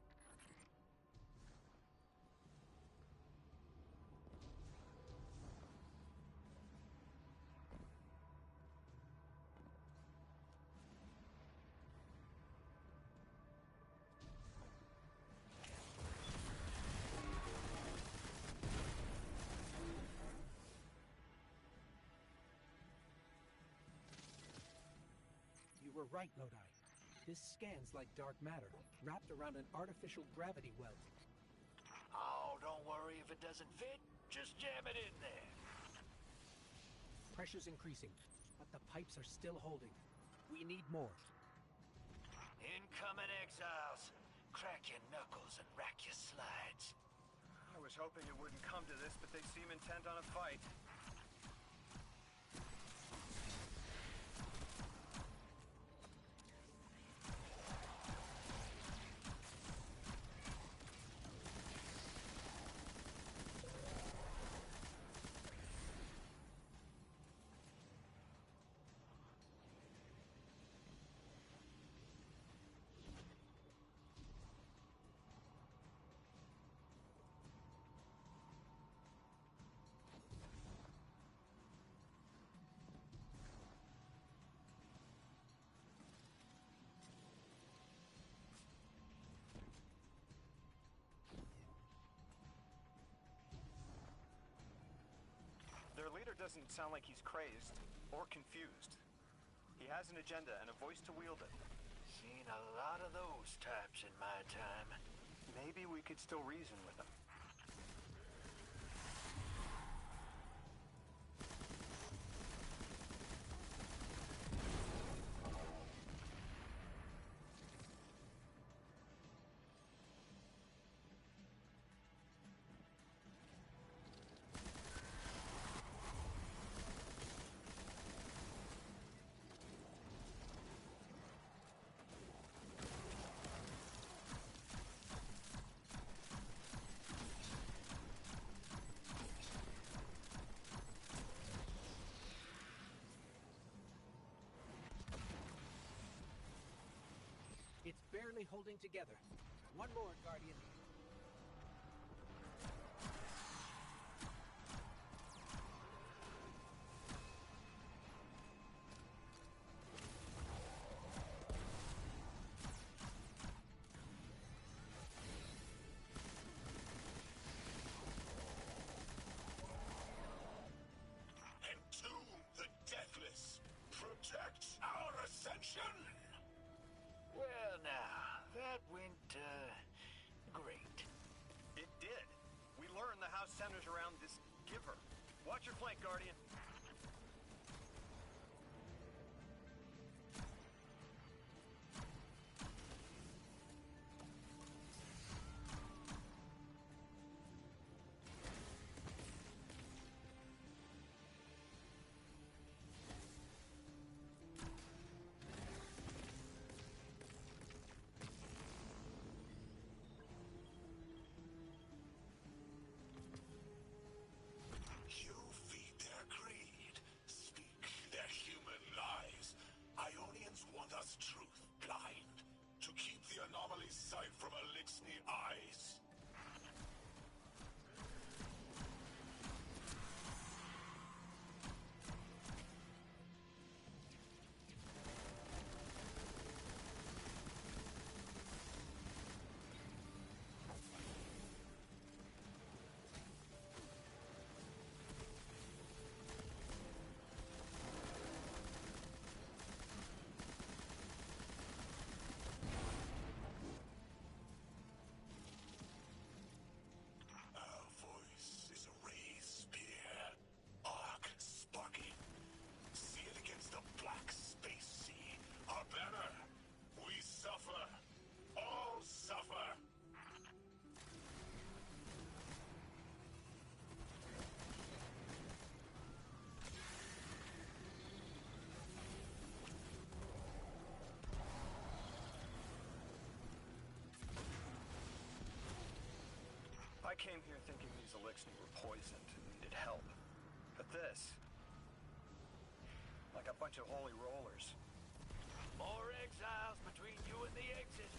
You were right, Lodi. This scans like dark matter, wrapped around an artificial gravity well. Oh, don't worry if it doesn't fit. Just jam it in there. Pressure's increasing, but the pipes are still holding. We need more. Incoming exiles. Crack your knuckles and rack your slides. I was hoping it wouldn't come to this, but they seem intent on a fight. doesn't sound like he's crazed or confused. He has an agenda and a voice to wield it. Seen a lot of those types in my time. Maybe we could still reason with him. It's barely holding together. One more, Guardian. Entomb the deathless. Protect our ascension. Well now, that went, great. It did. We learned the house centers around this giver. Watch your flank, Guardian. You feed their greed, speak their human lies. Ionians want us truth blind, to keep the anomaly's sight from Elixni eyes. Our voice is a raised spear, arc sparking. See it against the black space sea. Our banner. We suffer. All suffer. I came here thinking these Elixni were poisoned and needed help. But this... like a bunch of holy rollers. More exiles between you and the exit.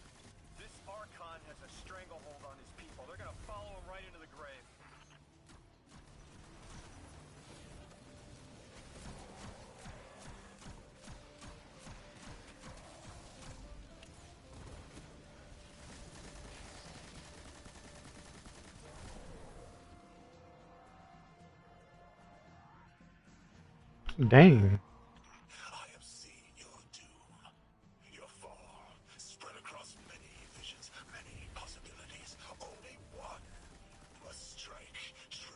This Archon has a stranglehold on his people. They're gonna follow him right into the grave. Dang. I have seen your doom, your fall, spread across many visions, many possibilities. Only one must strike true.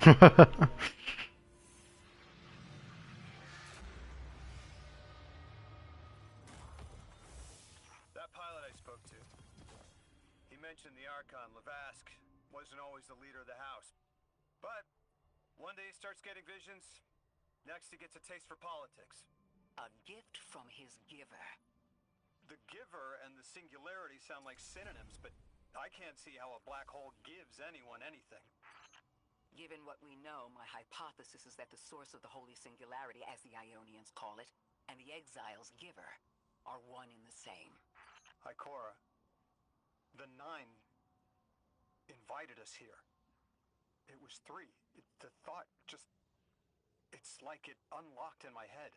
That pilot I spoke to, he mentioned the Archon, Lavask, wasn't always the leader of the house. But one day he starts getting visions, next he gets a taste for politics. A gift from his giver. The giver and the singularity sound like synonyms, but I can't see how a black hole gives anyone anything. Given what we know, my hypothesis is that the source of the Holy Singularity, as the Ionians call it, and the Exile's giver are one and the same. Ikora, the Nine invited us here. It was three. The thought just... It's like it unlocked in my head.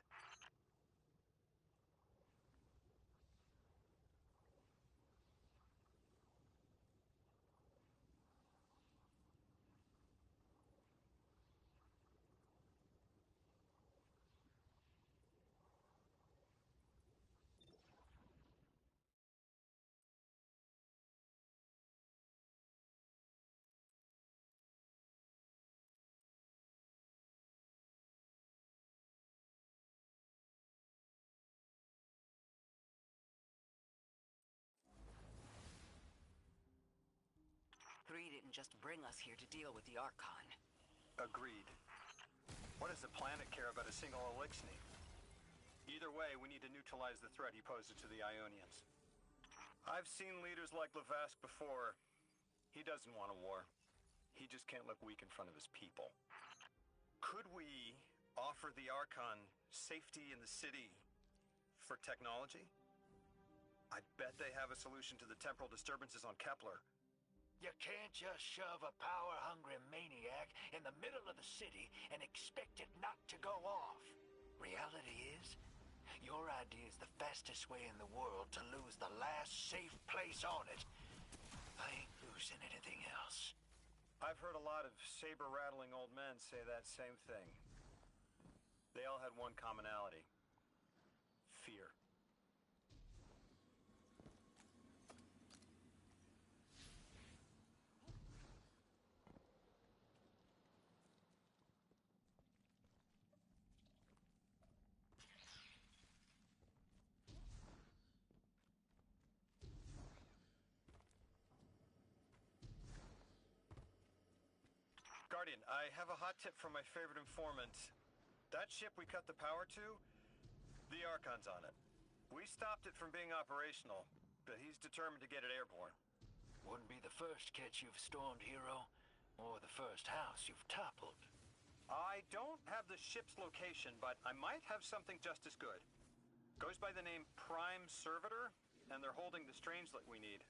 Three didn't just bring us here to deal with the Archon. Agreed. What does the planet care about a single Elixni? Either way, we need to neutralize the threat he poses to the Ionians. I've seen leaders like Lavask before. He doesn't want a war. He just can't look weak in front of his people. Could we offer the Archon safety in the city for technology? I bet they have a solution to the temporal disturbances on Kepler. You can't just shove a power-hungry maniac in the middle of the city and expect it not to go off. Reality is, your idea is the fastest way in the world to lose the last safe place on it. I ain't losing anything else. I've heard a lot of saber-rattling old men say that same thing. They all had one commonality. Fear. Guardian, I have a hot tip from my favorite informant. That ship we cut the power to, the Archon's on it. We stopped it from being operational, but he's determined to get it airborne. Wouldn't be the first catch you've stormed, hero, or the first house you've toppled. I don't have the ship's location, but I might have something just as good. Goes by the name Prime Servitor, and they're holding the Strangelet we need.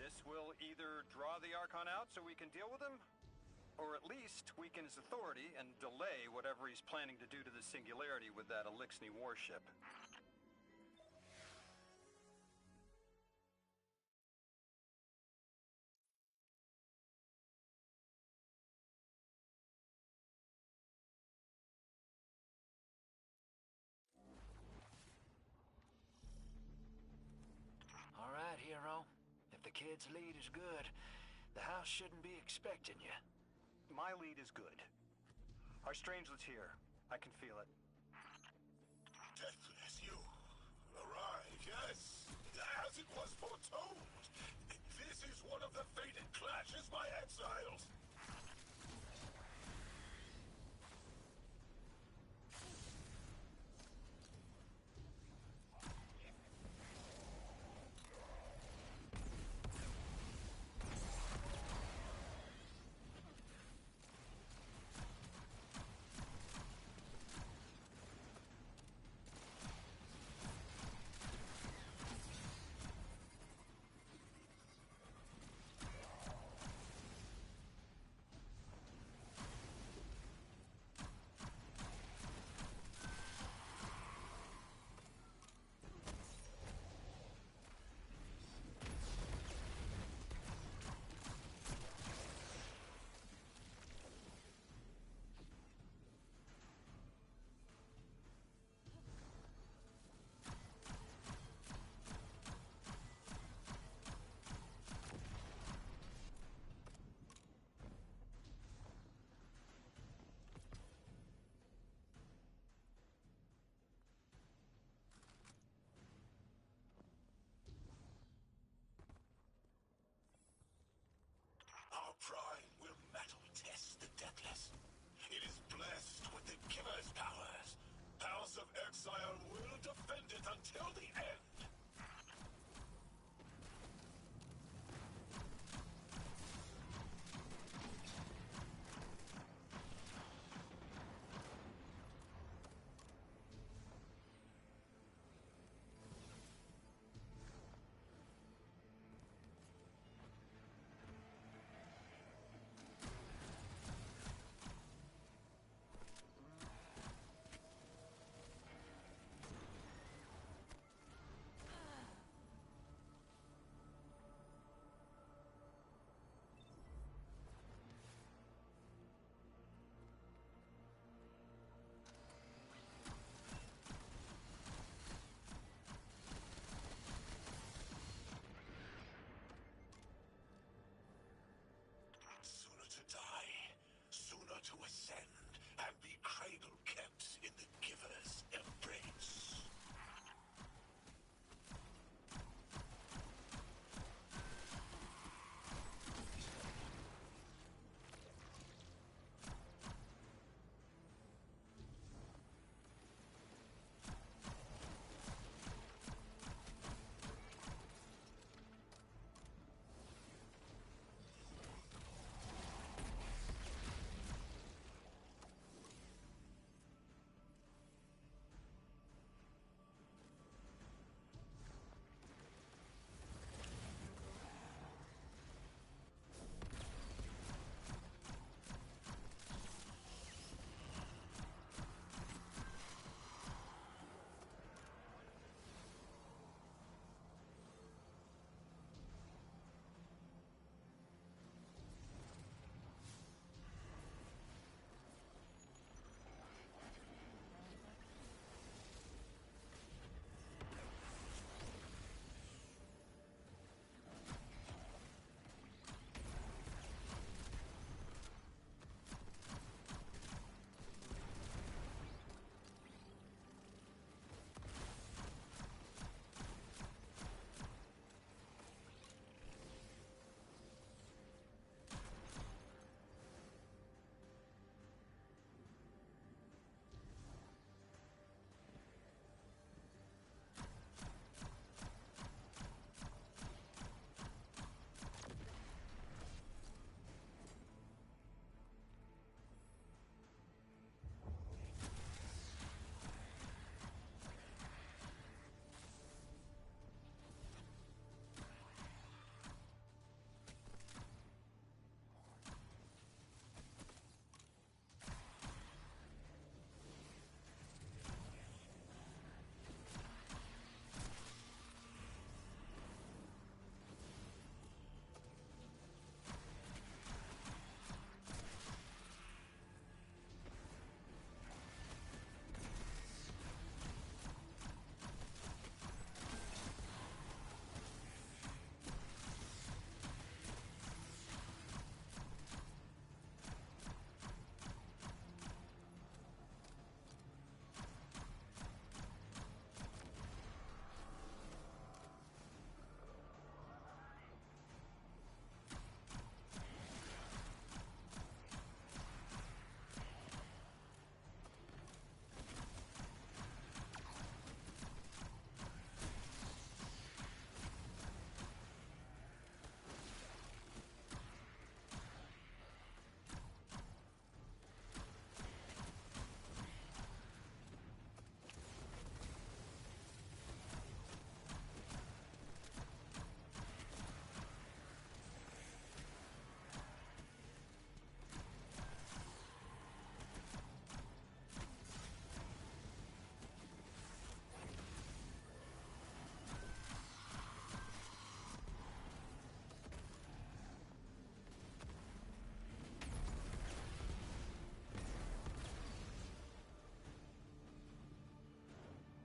This will either draw the Archon out so we can deal with him, or at least weaken his authority and delay whatever he's planning to do to the Singularity with that Elixni warship. All right, hero. If the kid's lead is good, the house shouldn't be expecting you. My lead is good. Our strangelet's here. I can feel it. Deathless, you arrived, yes, as it was foretold. This is one of the fated clashes, my exiles. Our pride will metal test the deathless. It is blessed with the giver's powers. House of Exile will defend it until the end.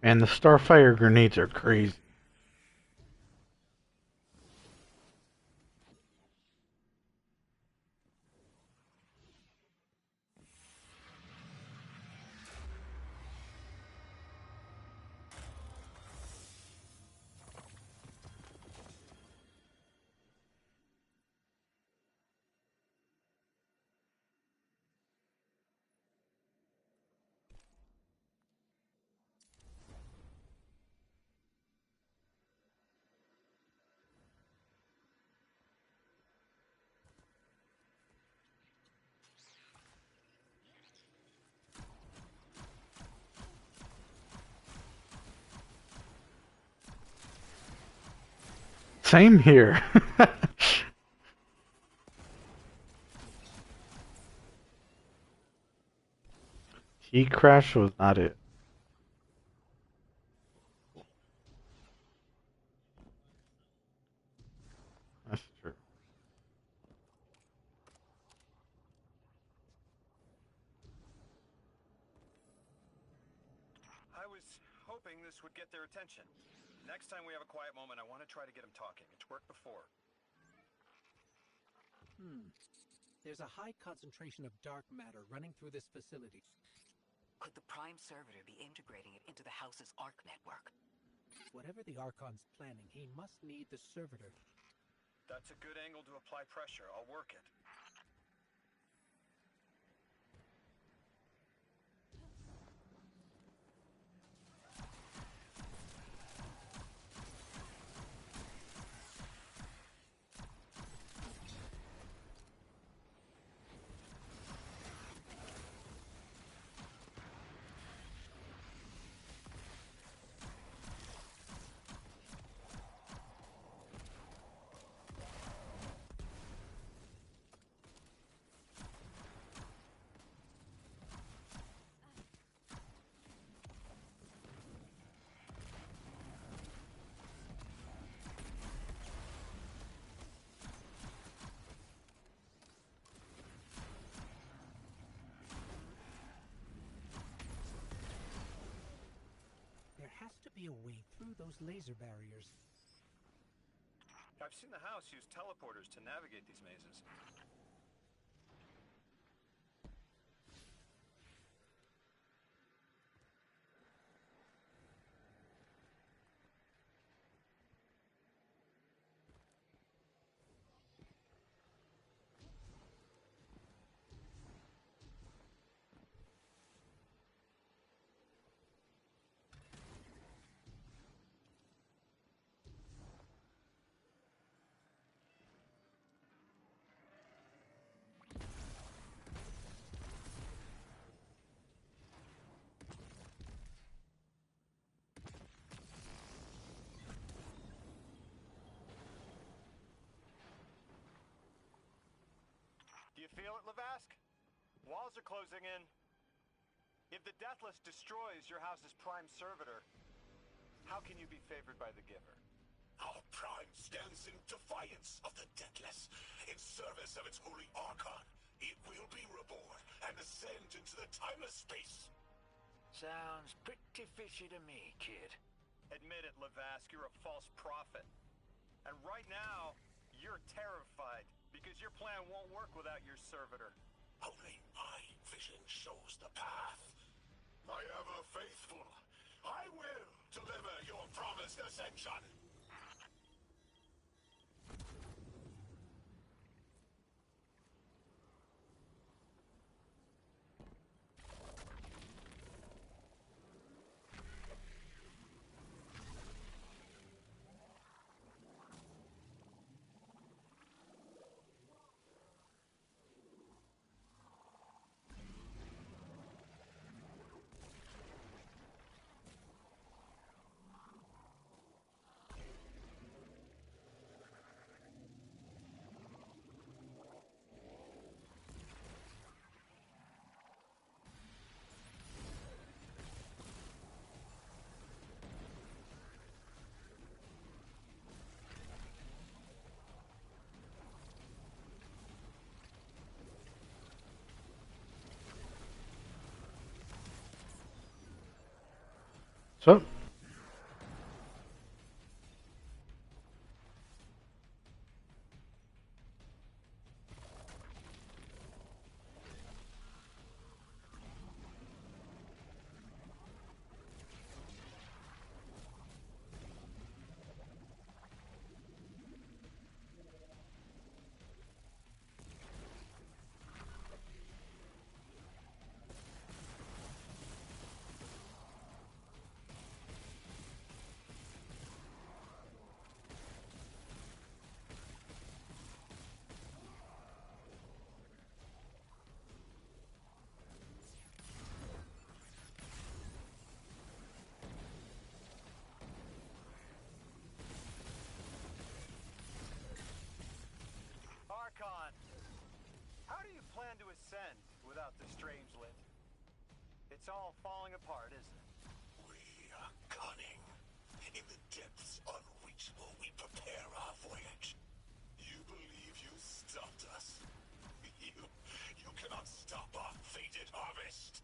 And the Starfire grenades are crazy. Same here. He crash was not it. That's true. I was hoping this would get their attention. Next time we have a quiet moment, I want to try to get them talking. It's worked before. There's a high concentration of dark matter running through this facility. Could the Prime Servitor be integrating it into the House's Arc network? Whatever the Archon's planning, he must need the Servitor. That's a good angle to apply pressure. I'll work it. There has to be a way through those laser barriers. I've seen the house use teleporters to navigate these mazes. Do you feel it, Lavask? Walls are closing in. If the Deathless destroys your house's Prime Servitor, how can you be favored by the Giver? Our Prime stands in defiance of the Deathless. In service of its holy Archon, it will be reborn and ascend into the timeless space. Sounds pretty fishy to me, kid. Admit it, Lavask, you're a false prophet. And right now, you're terrified because your plan won't work without your servitor. Only my vision shows the path. My ever faithful, I will deliver your promised ascension. So plan to ascend without the Strangelet? It's all falling apart, isn't it? We are cunning. In the depths unreachable, we prepare our voyage. You believe you stopped us? You cannot stop our fated harvest.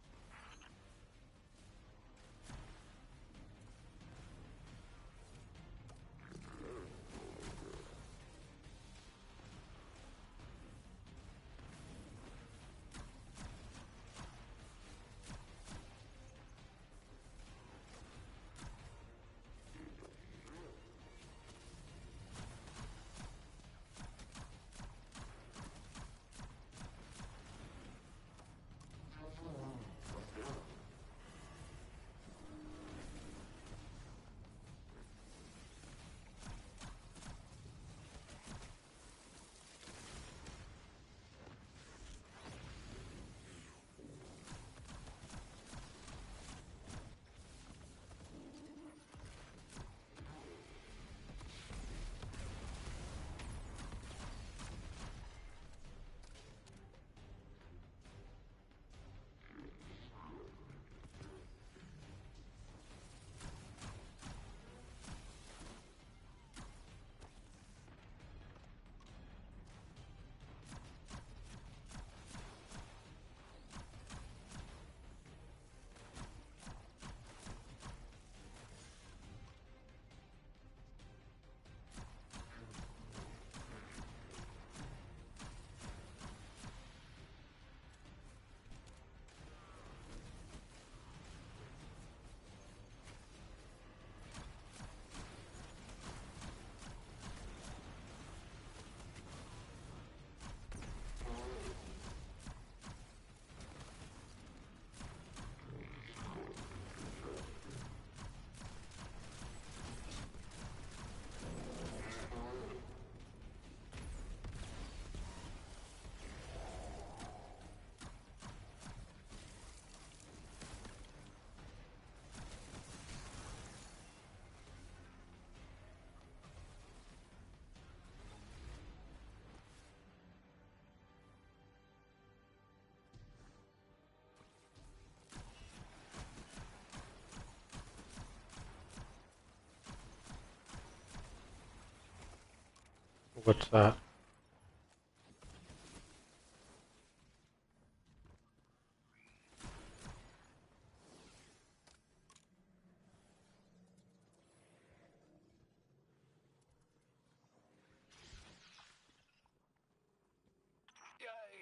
What's that?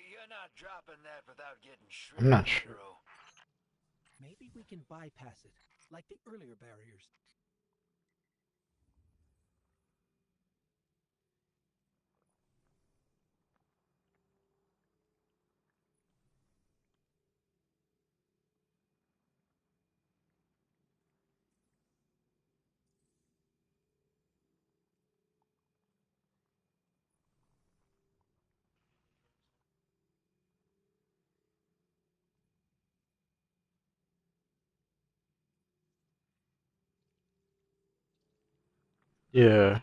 You're not dropping that without getting I'm not shriveled, sure. hero. Maybe we can bypass it, like the earlier barriers. Yeah.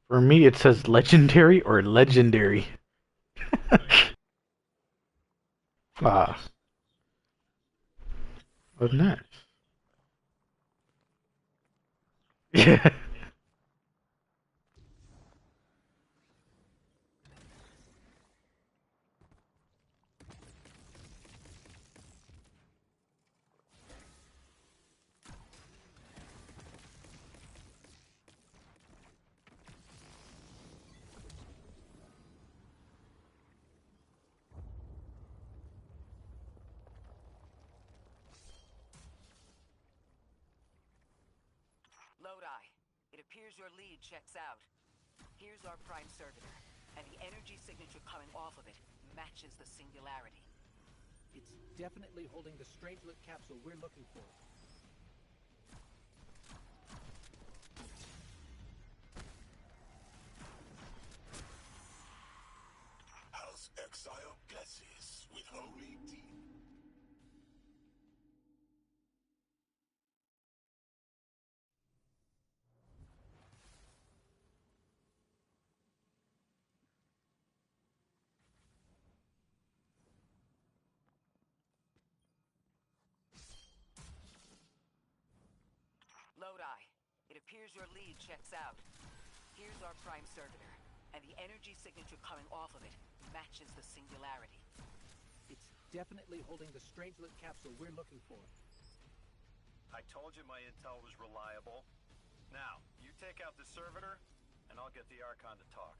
For me, it says legendary or legendary. Ah, oh, nice. Yeah. It appears your lead checks out. Here's our prime servitor, and the energy signature coming off of it matches the singularity. It's definitely holding the Strangelet capsule we're looking for. How's Exile Gessis with Holy Deep? Lodi, it appears your lead checks out. Here's our prime servitor, and the energy signature coming off of it matches the singularity. It's definitely holding the Strangelet capsule we're looking for. I told you my intel was reliable. Now, you take out the servitor, and I'll get the Archon to talk.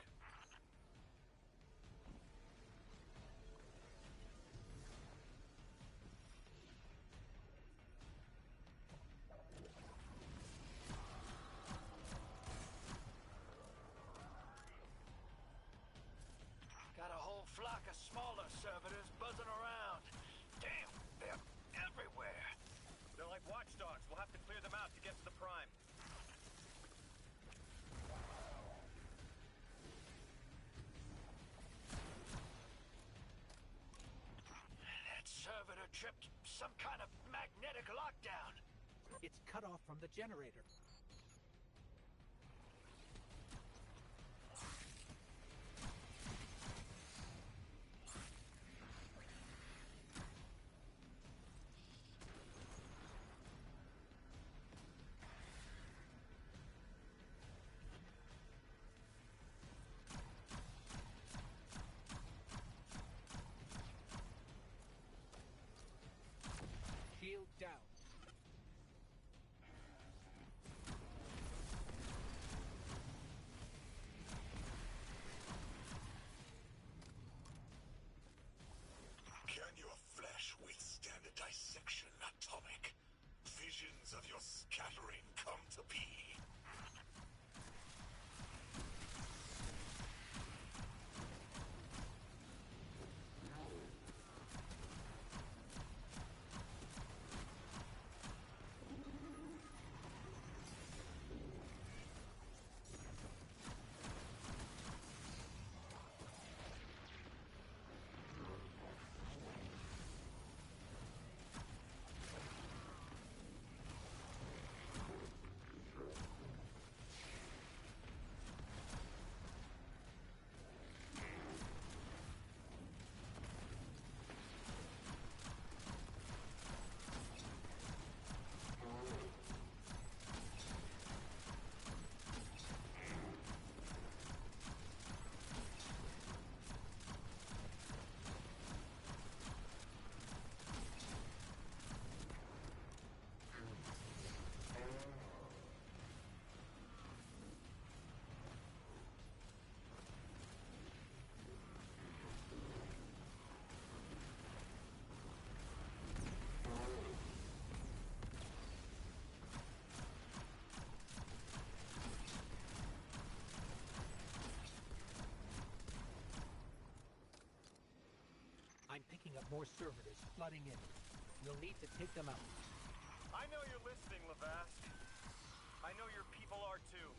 Got a whole flock of smaller servitors buzzing around. Damn, they're everywhere. They're like watchdogs. We'll have to clear them out to get to the Prime. That servitor tripped some kind of magnetic lockdown. It's cut off from the generator. Shield down. Can your flesh withstand a dissection, Atomic? Visions of your scattering come to be. I'm picking up more servitors flooding in. We'll need to take them out. I know you're listening, Lavask. I know your people are too.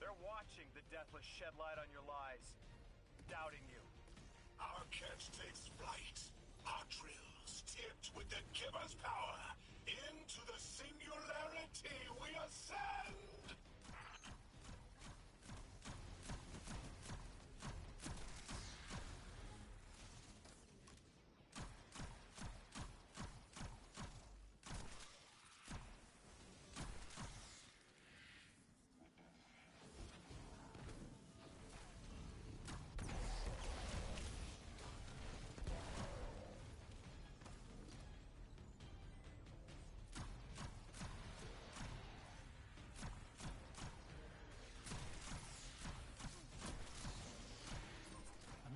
They're watching the Deathless shed light on your lies, doubting you. Our catch takes flight. Our drills tipped with the Giver's power. Into the singularity we ascend!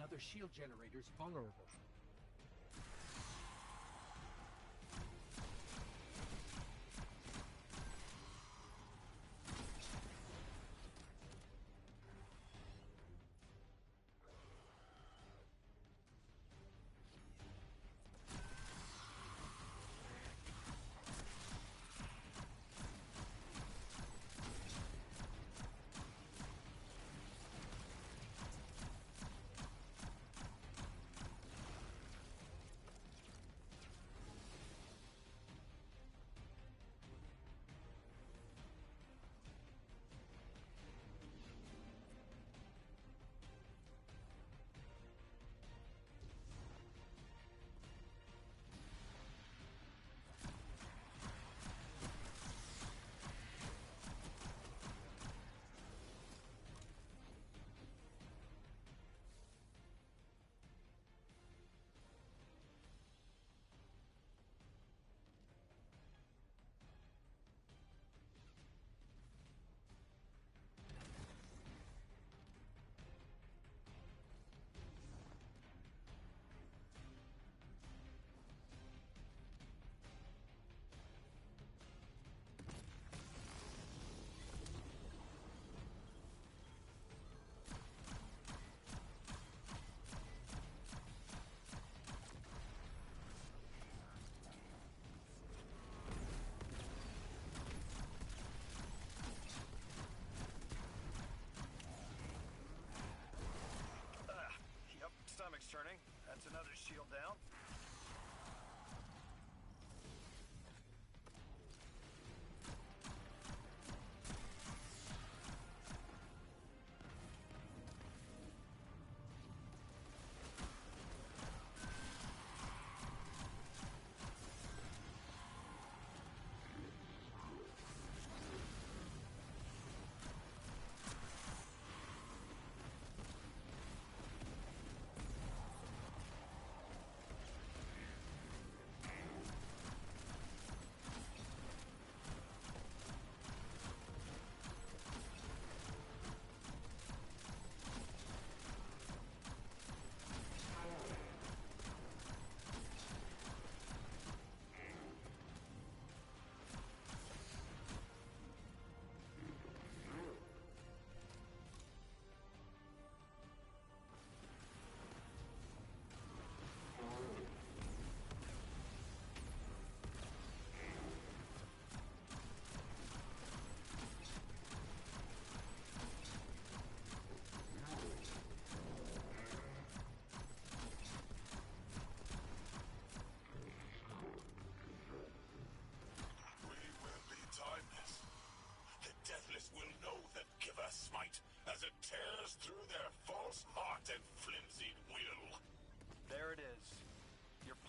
Another shield generator's vulnerable.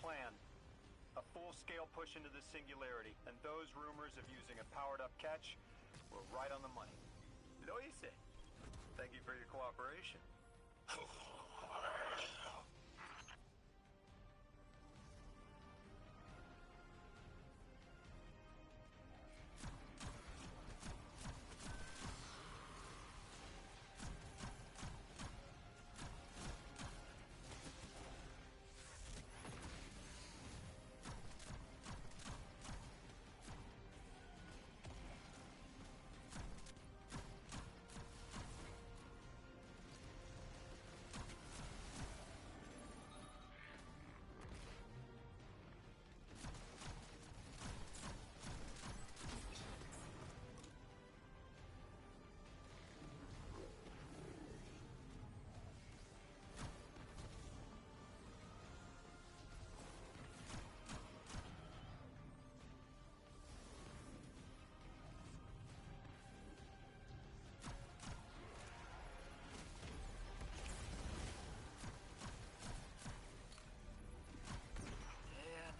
plan. A full-scale push into the singularity, and those rumors of using a powered-up catch were right on the money. Lo hice. Thank you for your cooperation.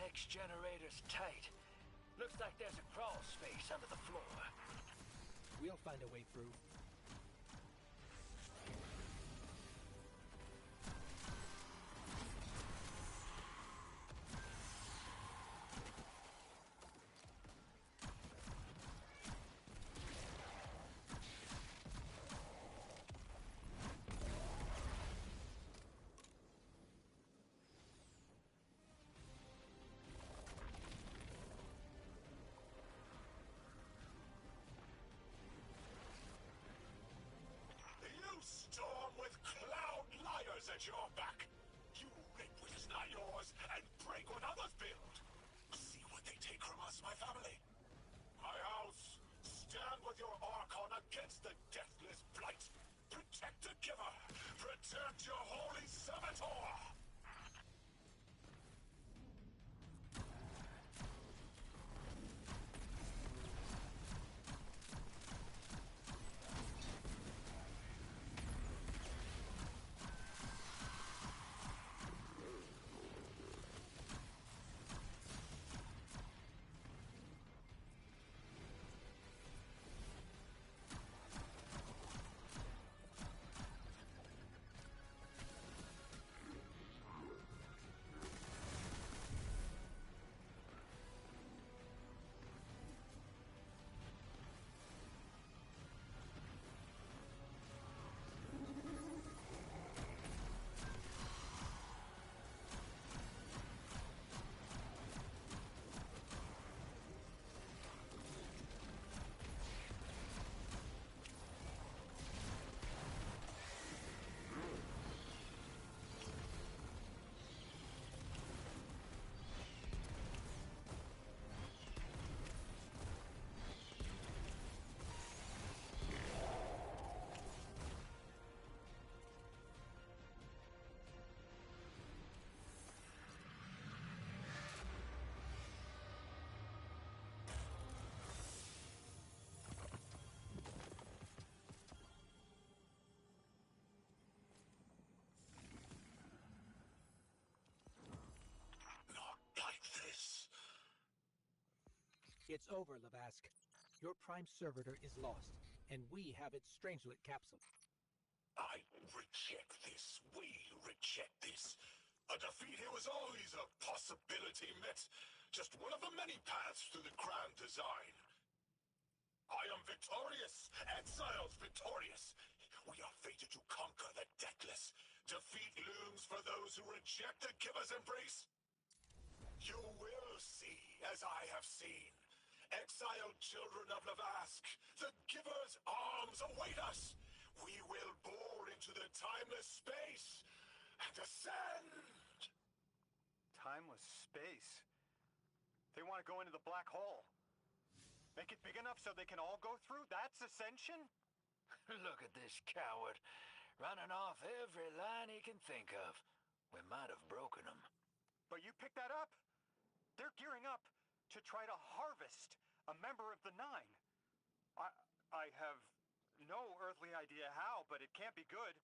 Next generator's tight. Looks like there's a crawl space under the floor. We'll find a way through. Storm with cloud liars at your back. You rip what is not yours and break what others build. See what they take from us, my family. My house, stand with your Archon against the deathless blight. Protect the giver. Protect your holy servitor. It's over, Lavask. Your prime servitor is lost, and we have its Strangelet capsule. I reject this. We reject this. A defeat here was always a possibility met. Just one of the many paths to the grand design. I am victorious. Exiles victorious. We are fated to conquer the deathless. Defeat looms for those who reject the giver's embrace. You will see, as I have seen. Exiled children of Lavask, the giver's arms await us. We will bore into the timeless space and ascend. Timeless space? They want to go into the black hole. Make it big enough so they can all go through? That's ascension? Look at this coward, running off every line he can think of. We might have broken him. But you picked that up. They're gearing up to try to harvest a member of the Nine. I have no earthly idea how, but it can't be good.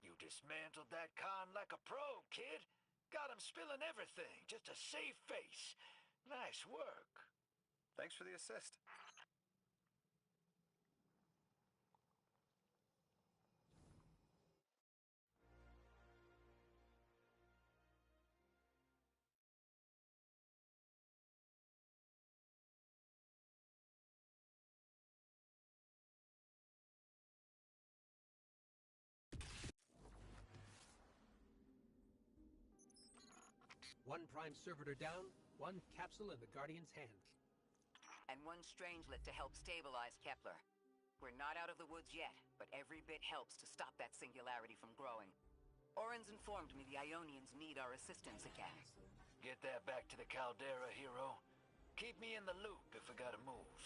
You dismantled that con like a pro, kid. Got him spilling everything, just to save face. Nice work. Thanks for the assist. One prime servitor down, one capsule in the Guardian's hand. And one strangelet to help stabilize Kepler. We're not out of the woods yet, but every bit helps to stop that singularity from growing. Orin's informed me the Ionians need our assistance again. Get that back to the Caldera, hero. Keep me in the loop if we gotta move.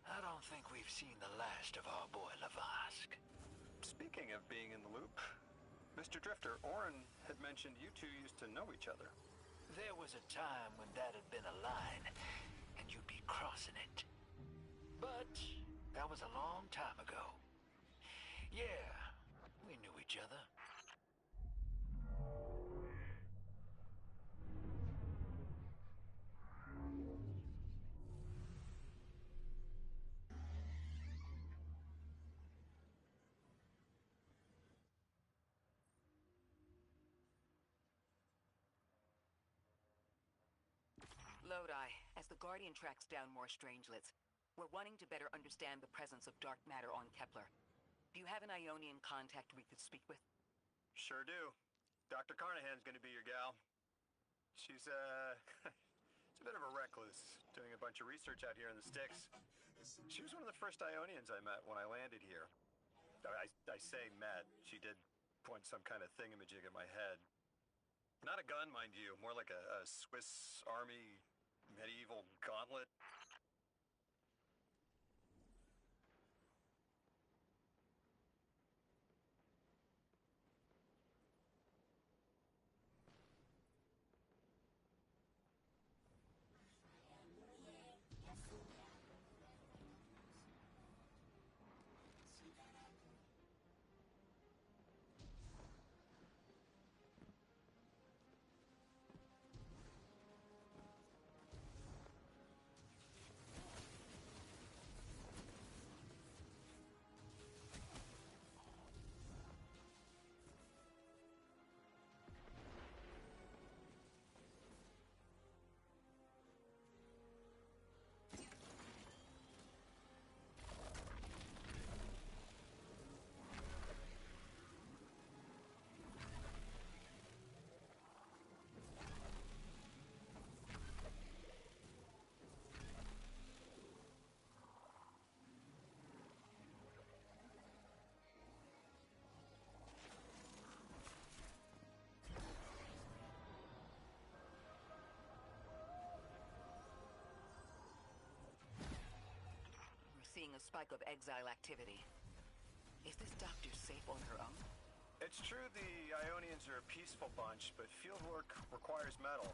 I don't think we've seen the last of our boy Lavask. Speaking of being in the loop, Mr. Drifter, Orin had mentioned you two used to know each other. There was a time when that had been a line, and you'd be crossing it. But that was a long time ago. Yeah, we knew each other. Lodi, as the Guardian tracks down more strangelets, we're wanting to better understand the presence of dark matter on Kepler. Do you have an Ionian contact we could speak with? Sure do. Dr. Carnahan's gonna be your gal. She's, she's a bit of a recluse, doing a bunch of research out here in the sticks. She was one of the first Ionians I met when I landed here. I say met. She did point some kind of thingamajig at my head. Not a gun, mind you, more like a Swiss Army medieval gauntlet. Seeing a spike of exile activity. Is this doctor safe on her own? It's true the Ionians are a peaceful bunch, but fieldwork requires metal.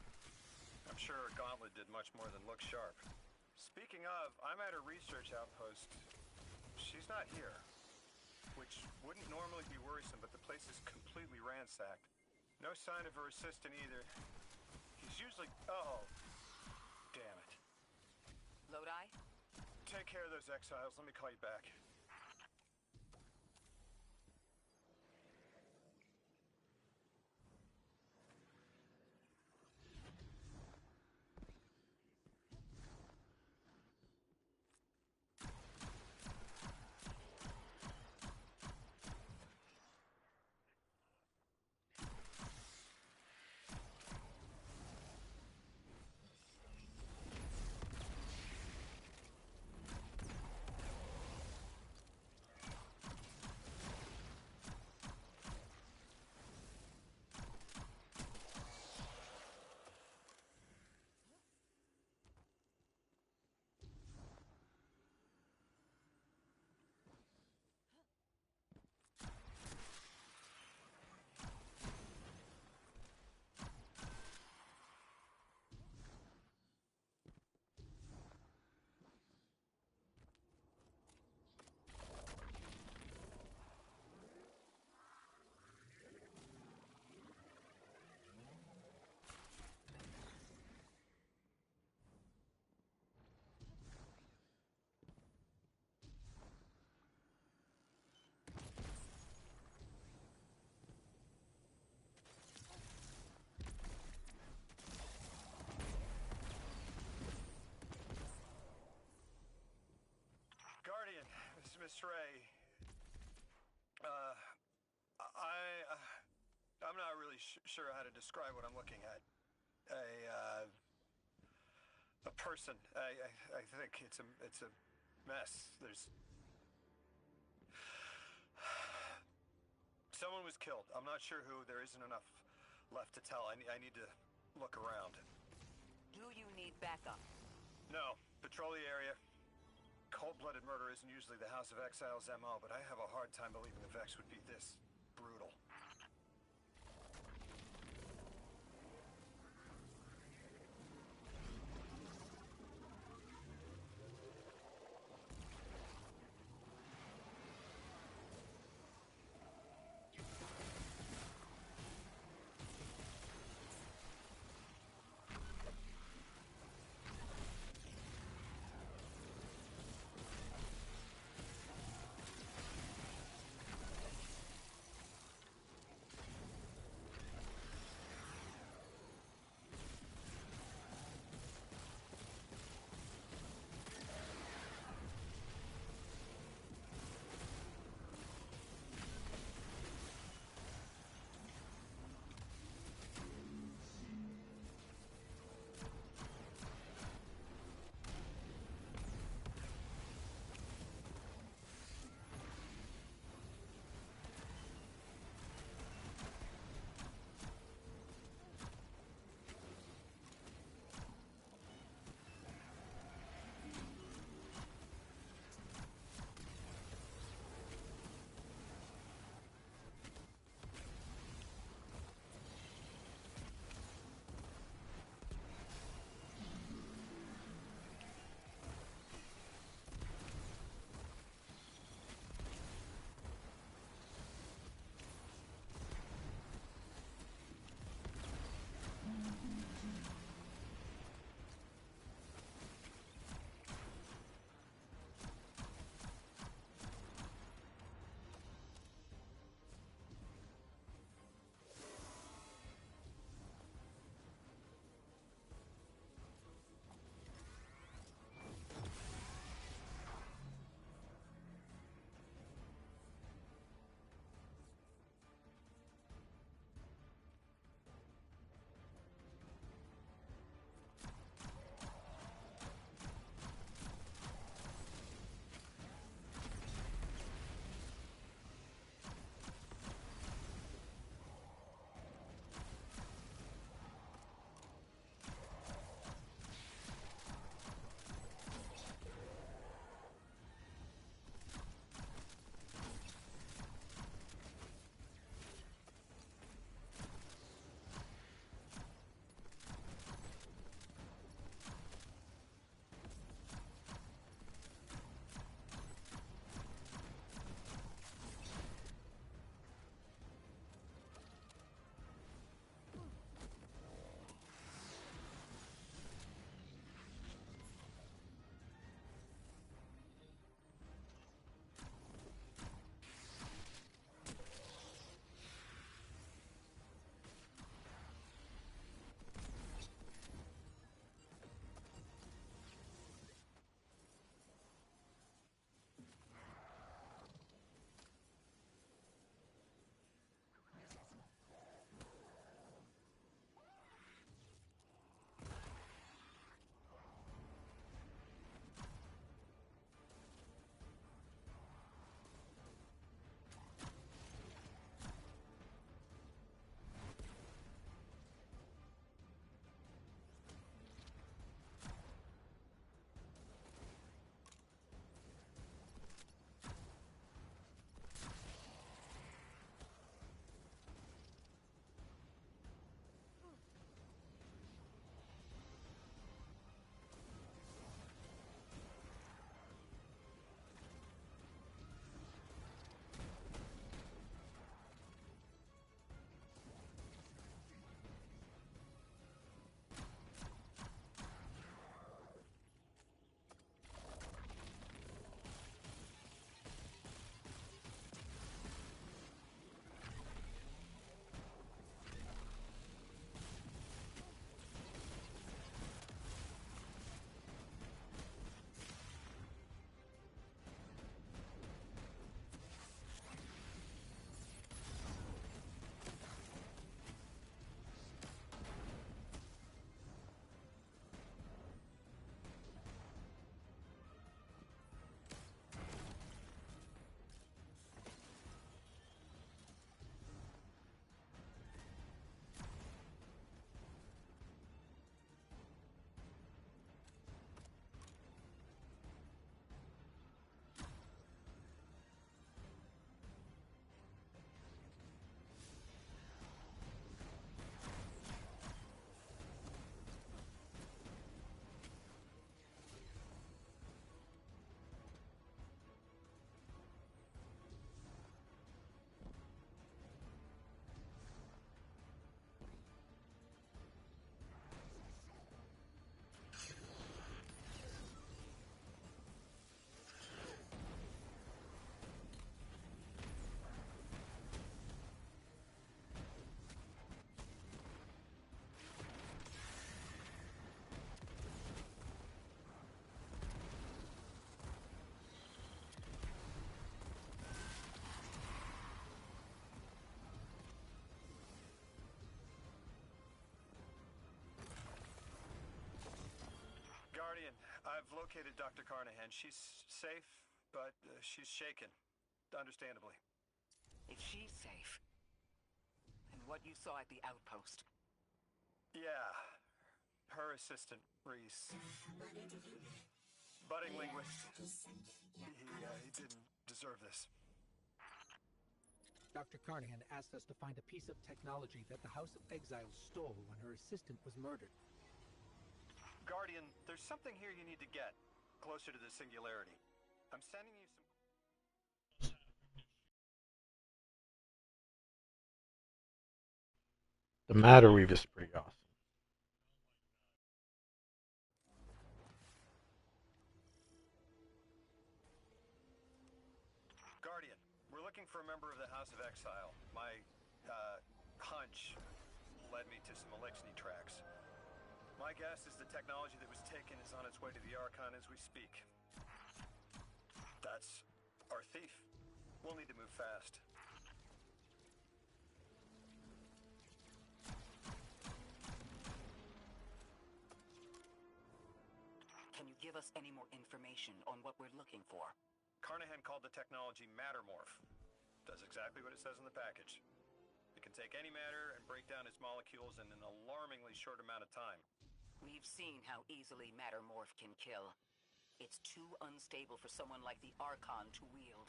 I'm sure Gauntlet did much more than look sharp. Speaking of, I'm at her research outpost. She's not here. Which wouldn't normally be worrisome, but the place is completely ransacked. No sign of her assistant either. He's usually... Oh, damn it. Lodi? Take care of those exiles. Let me call you back. Miss Ray. I'm not really sure how to describe what I'm looking at. A person. I think it's a mess. There's someone was killed. I'm not sure who. There isn't enough left to tell. I need to look around. Do you need backup? No. Patrol the area. Cold-blooded murder isn't usually the House of Exile's MO, but I have a hard time believing the Vex would be this brutal. located Dr. Carnahan. She's safe, but she's shaken. Understandably. If she's safe, and what you saw at the outpost. Yeah. Her assistant, Reese. Budding linguist. He didn't deserve this. Dr. Carnahan asked us to find a piece of technology that the House of Exiles stole when her assistant was murdered. Guardian, there's something here you need to get closer to the singularity. I'm sending you some... The Matter Weave is pretty awesome. Guardian, we're looking for a member of the House of Exile. My, hunch led me to some Elixni tracks. My guess is the technology that was taken is on its way to the Archon as we speak. That's our thief. We'll need to move fast. Can you give us any more information on what we're looking for? Carnahan called the technology Mattermorph. Does exactly what it says in the package. It can take any matter and break down its molecules in an alarmingly short amount of time. We've seen how easily Mattermorph can kill. It's too unstable for someone like the Archon to wield.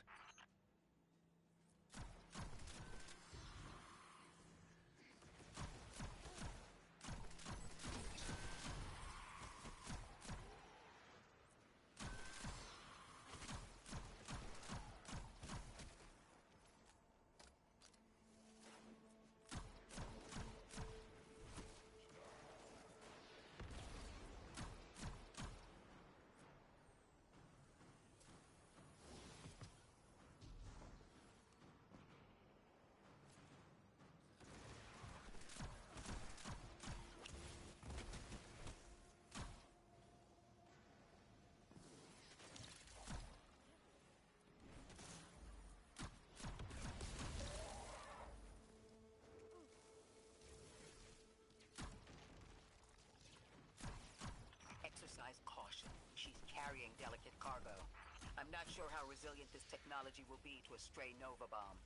Exercise caution. She's carrying delicate cargo. I'm not sure how resilient this technology will be to a stray Nova bomb.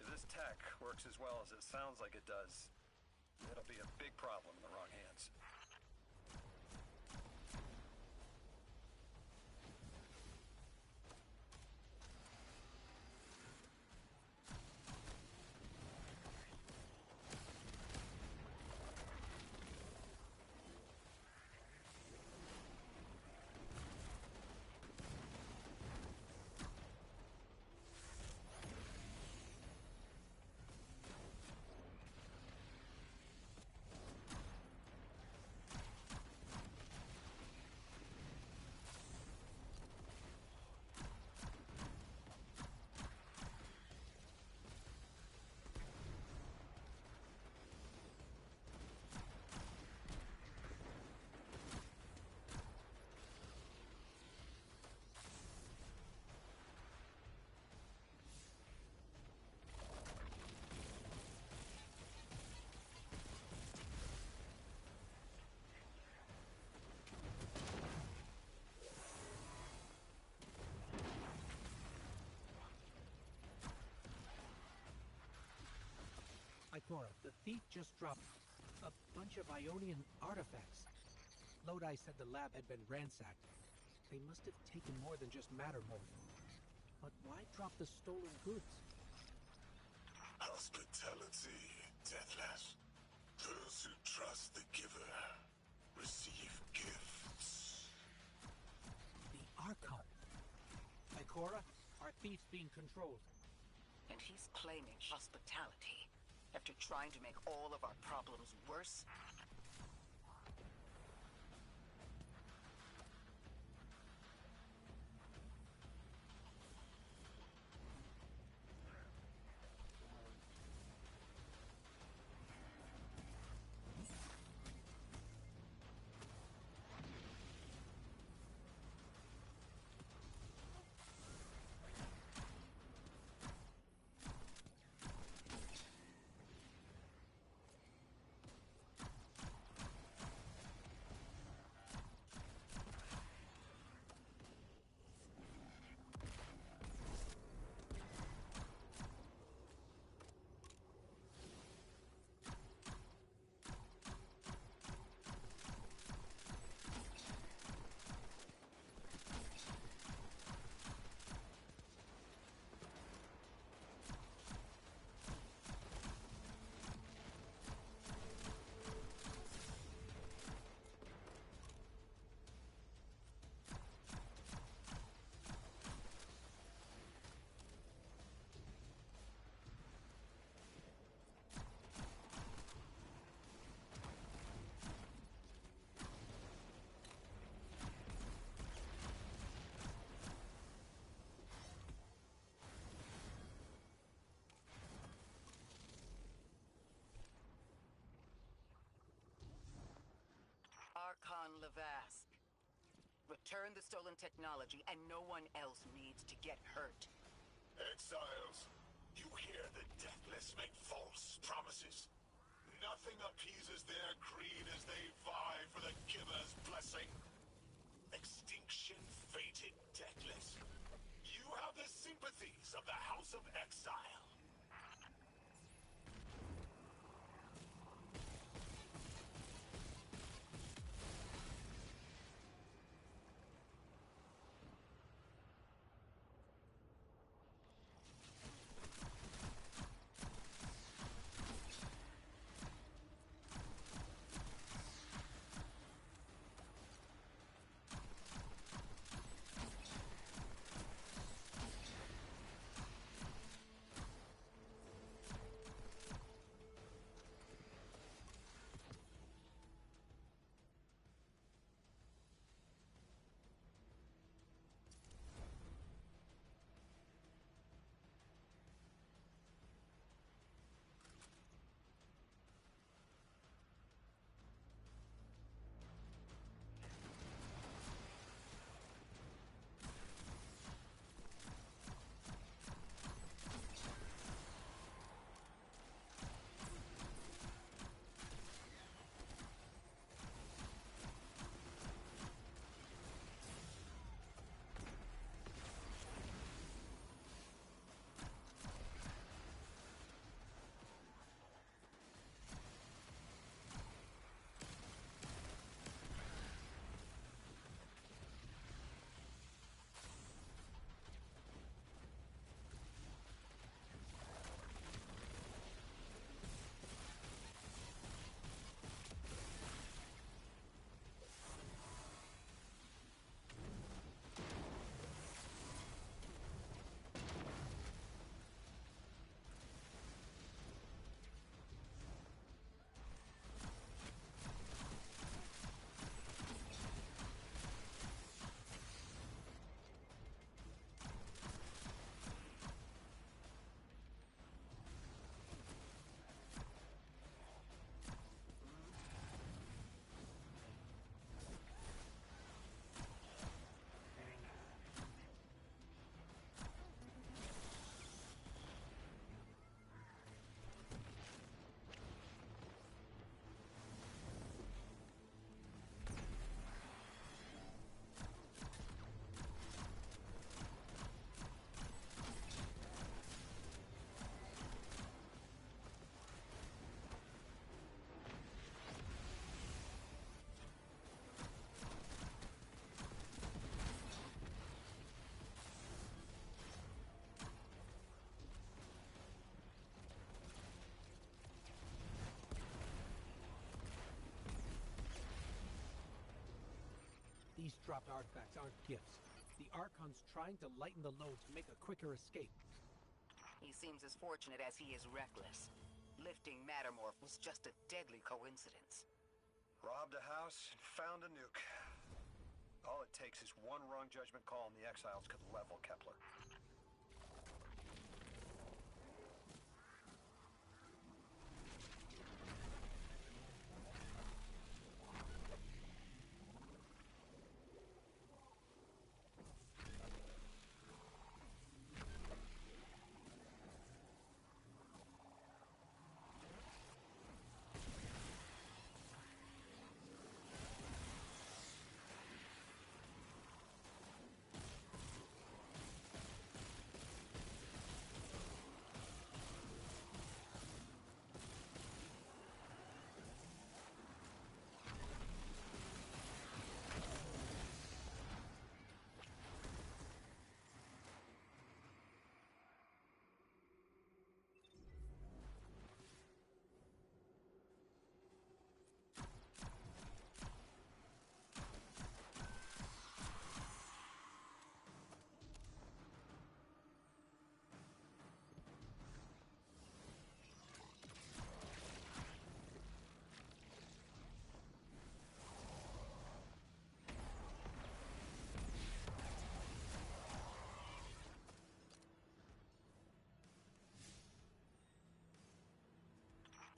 If this tech works as well as it sounds like it does, it'll be a big problem in the wrong hands. Ikora, the thief just dropped a bunch of Ionian artifacts. Lodi said the lab had been ransacked. They must have taken more than just Mattermorph. But why drop the stolen goods? Hospitality, Deathless. Those who trust the giver receive gifts. The Archon. Ikora, our thief's being controlled. And he's claiming hospitality after trying to make all of our problems worse? Return the stolen technology, and no one else needs to get hurt. Exiles, you hear the Deathless make false promises. Nothing appeases their greed as they vie for the Giver's blessing. Extinction fated Deathless. You have the sympathies of the House of Exile. These dropped artifacts aren't gifts. The Archon's trying to lighten the load to make a quicker escape. He seems as fortunate as he is reckless. Lifting Mattermorph was just a deadly coincidence. Robbed a house and found a nuke. All it takes is one wrong judgment call and the Exiles could level Kepler.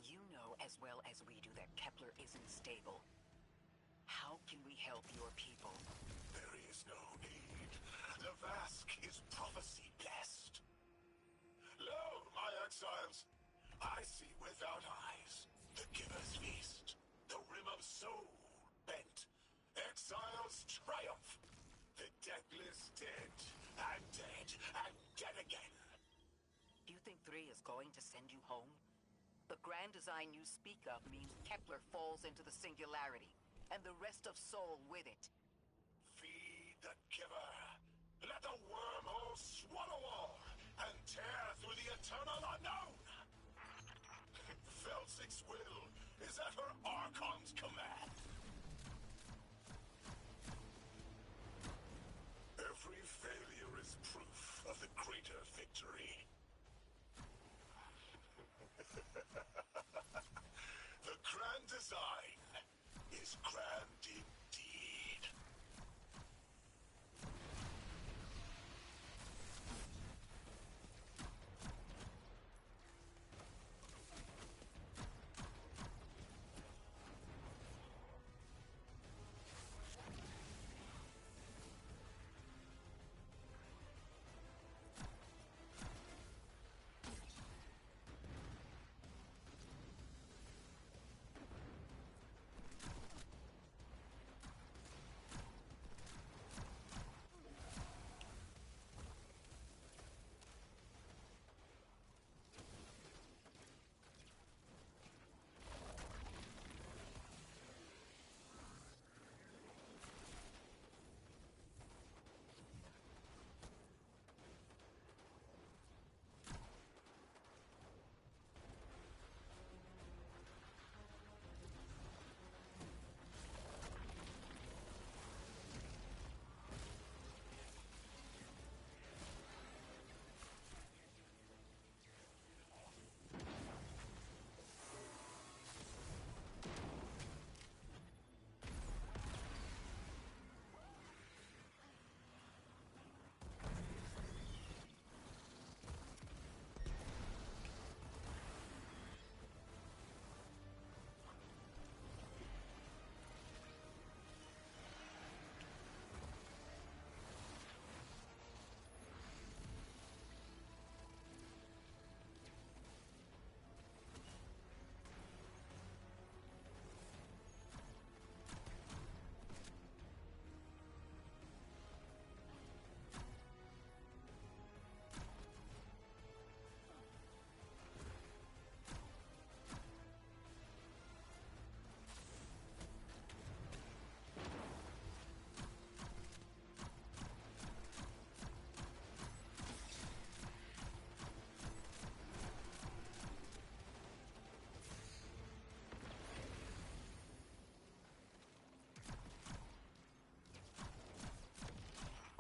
You know as well as we do that Kepler isn't stable. How How can we help your people? There is no need. Lavask is prophecy blessed. Lo, my exiles, I see without eyes. The Giver's Feast. The Rim of Soul bent. Exiles triumph. The deathless dead, and dead, and dead again. You think 3 is going to send you home? The grand design you speak of means Kepler falls into the singularity, and the rest of Soul with it. Feed the Giver. Let the wormhole swallow all, and tear through the eternal unknown. Felsik's will is at her Archon's command. Every failure is proof of the greater victory. The grand design is grand indeed.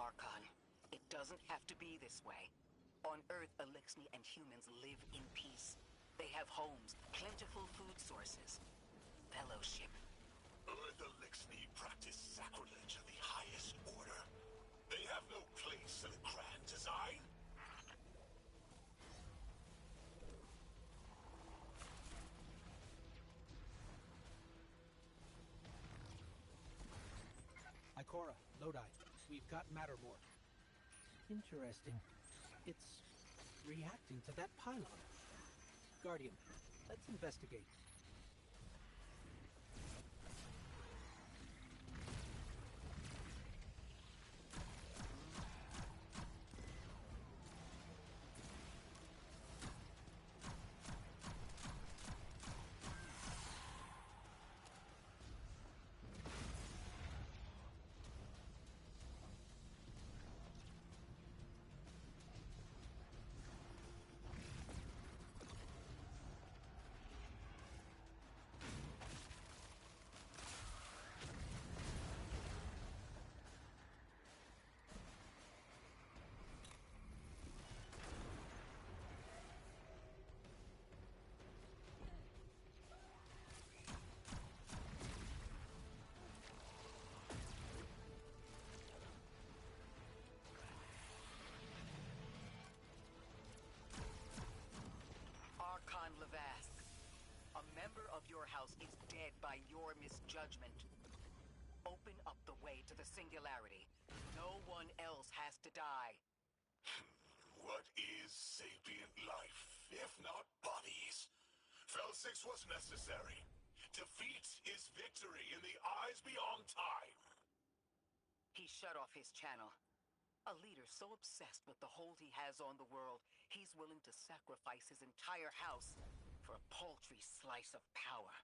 Archon, it doesn't have to be this way. On Earth, Elixni and humans live in peace. They have homes, plentiful food sources, fellowship. Earth Elixni practice sacrilege of the highest order. They have no place in the grand design. Ikora, Lodi, we've got Mattermore. Interesting. It's reacting to that pylon. Guardian, let's investigate. Archon Lavask, a member of your house is dead by your misjudgment. the Singularity. No one else has to die. What is sapient life, if not bodies? Fel 6 was necessary. Defeat is victory in the eyes beyond time. He shut off his channel. A leader so obsessed with the hold he has on the world, he's willing to sacrifice his entire house for a paltry slice of power.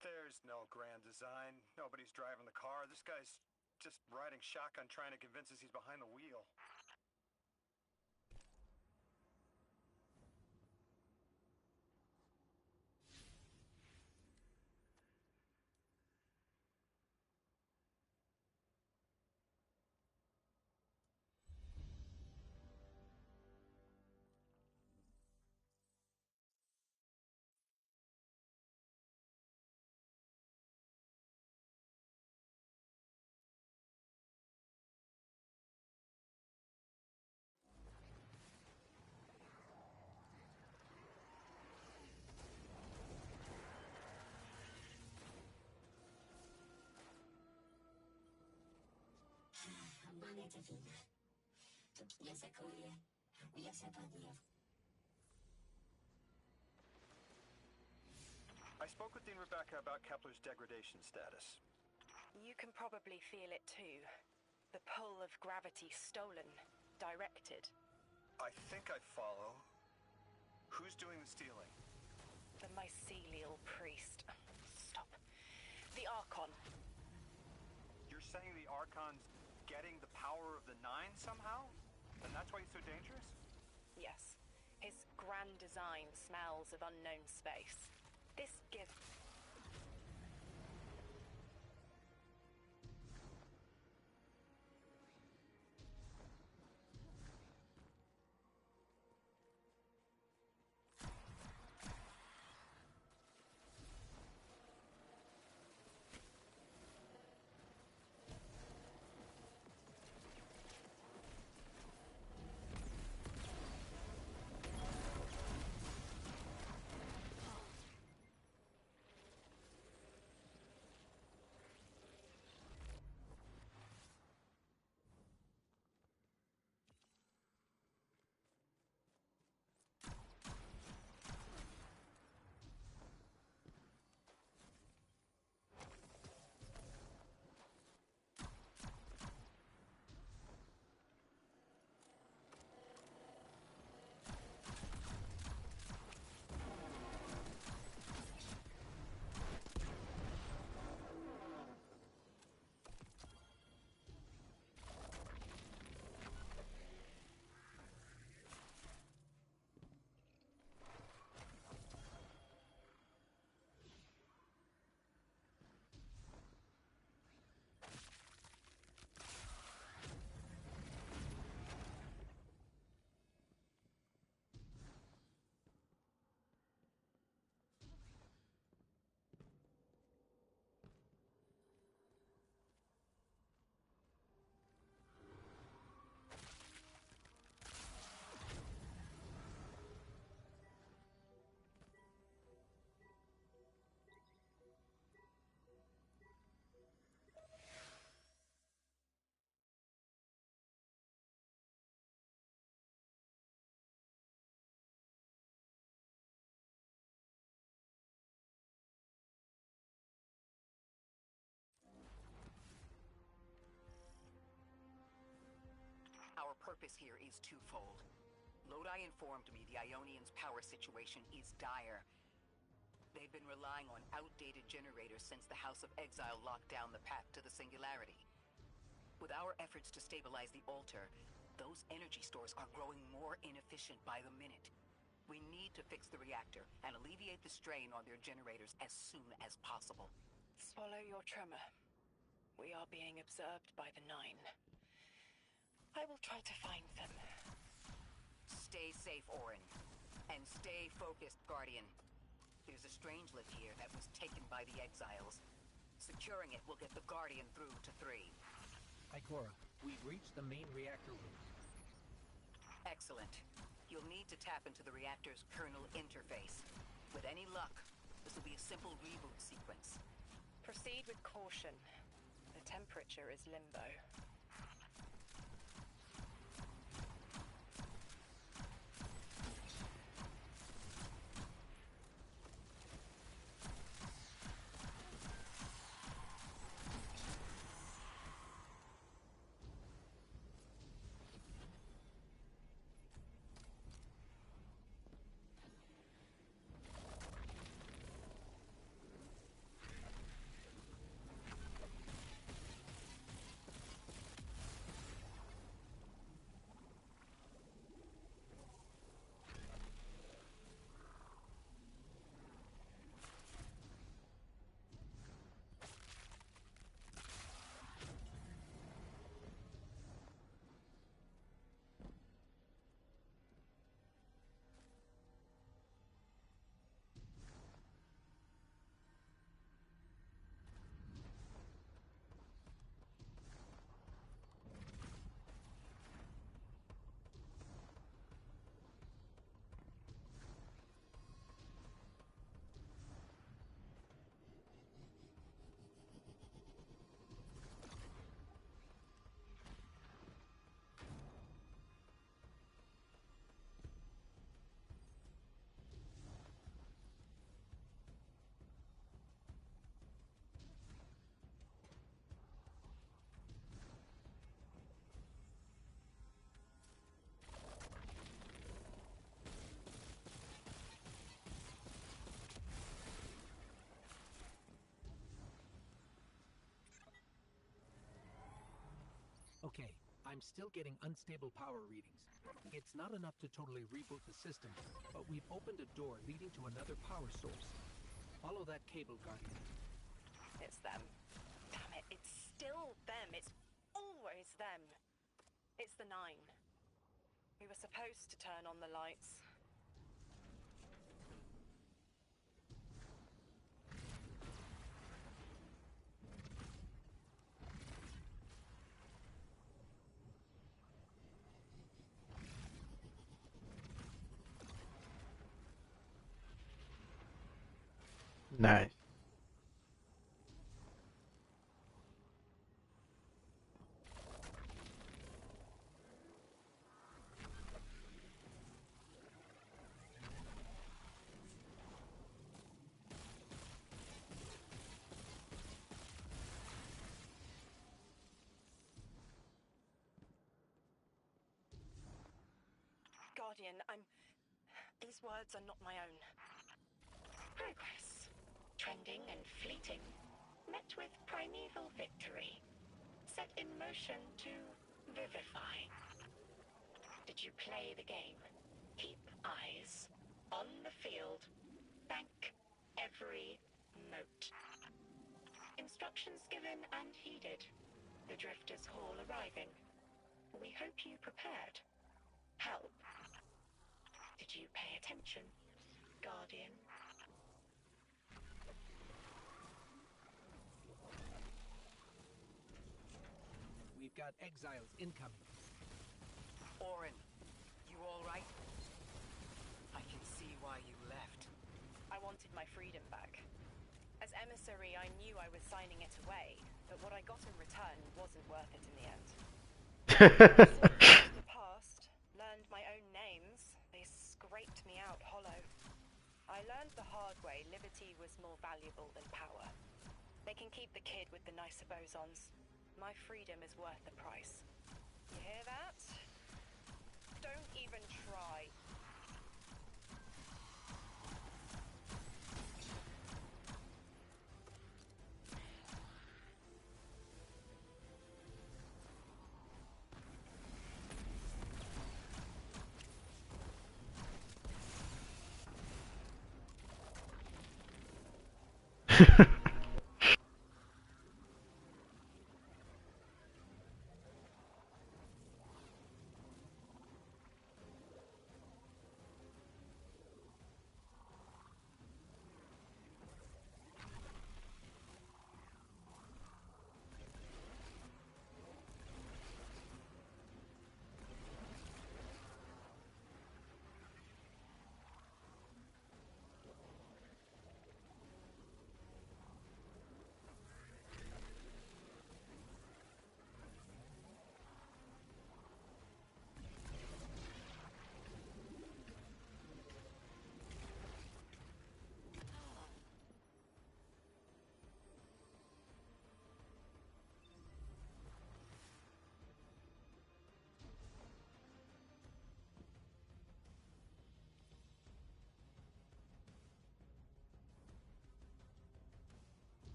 There's no grand design. Nobody's driving the car. This guy's just riding shotgun trying to convince us he's behind the wheel. I spoke with Dean Rebecca about Kepler's degradation status. You can probably feel it too. The pull of gravity stolen, directed. I think I follow. Who's doing the stealing? The mycelial priest. Stop. The Archon. You're saying the Archon's getting the power of the Nine somehow? And that's why he's so dangerous? Yes. His grand design smells of unknown space. This gives... Our purpose here is twofold. Lodi informed me the Ionians' power situation is dire. They've been relying on outdated generators since the House of Exile locked down the path to the Singularity. With our efforts to stabilize the altar, those energy stores are growing more inefficient by the minute. We need to fix the reactor and alleviate the strain on their generators as soon as possible. Swallow your tremor. We are being observed by the Nine. I will try to find them. Stay safe, Orin. And stay focused, Guardian. There's a strangelet here that was taken by the Exiles. Securing it will get the Guardian through to 3. Ikora, we've reached the main reactor room. Excellent. You'll need to tap into the reactor's kernel interface. With any luck, this will be a simple reboot sequence. Proceed with caution. The temperature is limbo. Okay, I'm still getting unstable power readings. It's not enough to totally reboot the system, but we've opened a door leading to another power source. Follow that cable, Guardian. It's them. Damn it, it's still them. It's always them. It's the 9. We were supposed to turn on the lights. Nice. Guardian, these words are not my own. Progress. Trending and fleeting. Met with primeval victory. Set in motion to vivify. Did you play the game? Keep eyes on the field. Bank every note. Instructions given and heeded. The Drifter's Hall arriving. We hope you prepared. Help. Did you pay attention, Guardian? We've got exiles incoming. Orin, you all right? I can see why you left. I wanted my freedom back. As emissary, I knew I was signing it away, but what I got in return wasn't worth it in the end. The past, learned my own names, they scraped me out hollow. I learned the hard way liberty was more valuable than power. They can keep the kid with the nicer bosons. My freedom is worth the price. You hear that? Don't even try.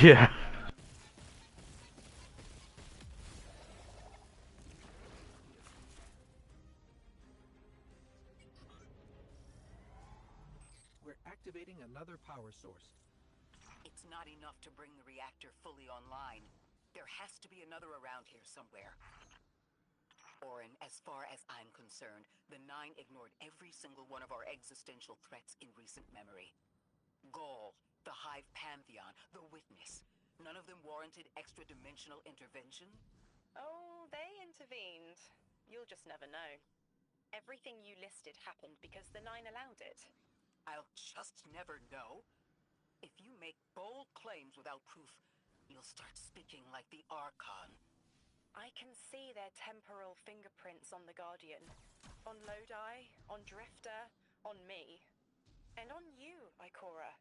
Yeah. We're activating another power source. It's not enough to bring the reactor fully online. There has to be another around here somewhere. Orin, as far as I'm concerned, the Nine ignored every single one of our existential threats in recent memory. Gaul, the Hive Pantheon, the Witness. None of them warranted extra-dimensional intervention? Oh, they intervened. You'll just never know. Everything you listed happened because the Nine allowed it. I'll just never know. If you make bold claims without proof, you'll start speaking like the Archon. I can see their temporal fingerprints on the Guardian. On Lodi, on Drifter, on me. And on you, Ikora.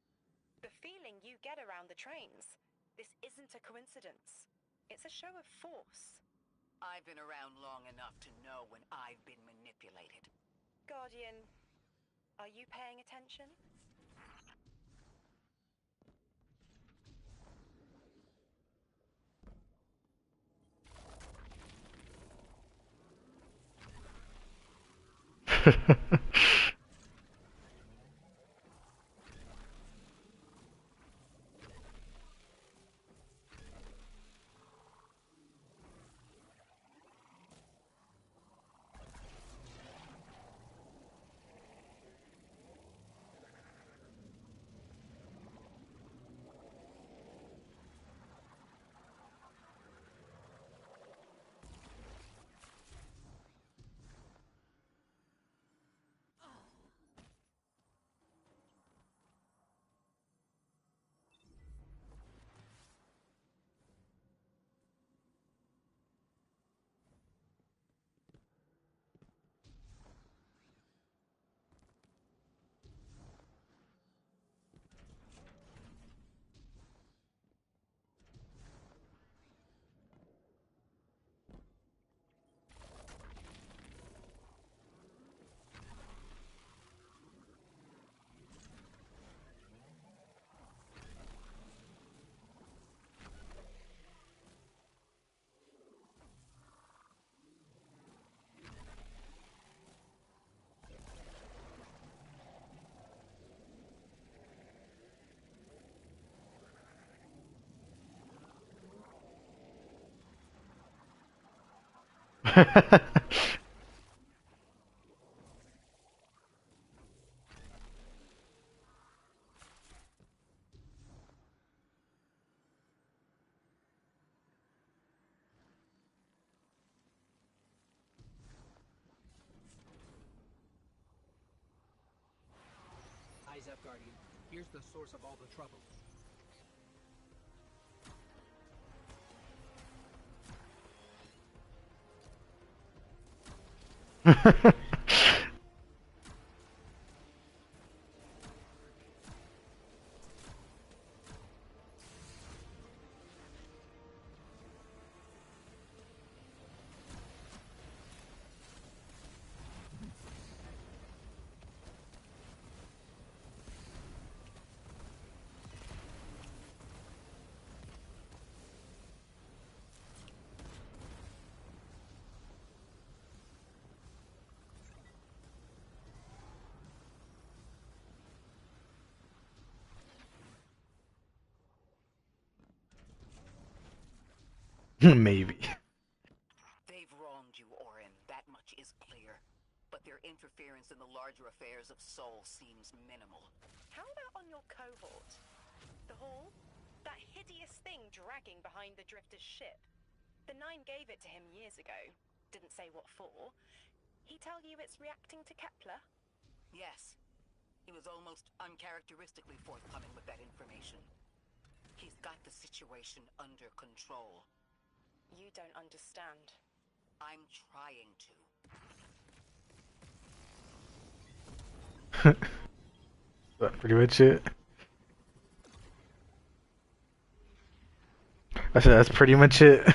The feeling you get around the trains. This isn't a coincidence. It's a show of force. I've been around long enough to know when I've been manipulated. Guardian, are you paying attention? Eyes up, Guardian. Here's the source of all the trouble. Maybe. They've wronged you, Orin. That much is clear. But their interference in the larger affairs of Sol seems minimal. How about on your cohort? The Hall? That hideous thing dragging behind the Drifter's ship. The Nine gave it to him years ago. Didn't say what for. He tell you it's reacting to Kepler? Yes. He was almost uncharacteristically forthcoming with that information. He's got the situation under control. You don't understand. I'm trying to. That's pretty much it. I said that's pretty much it.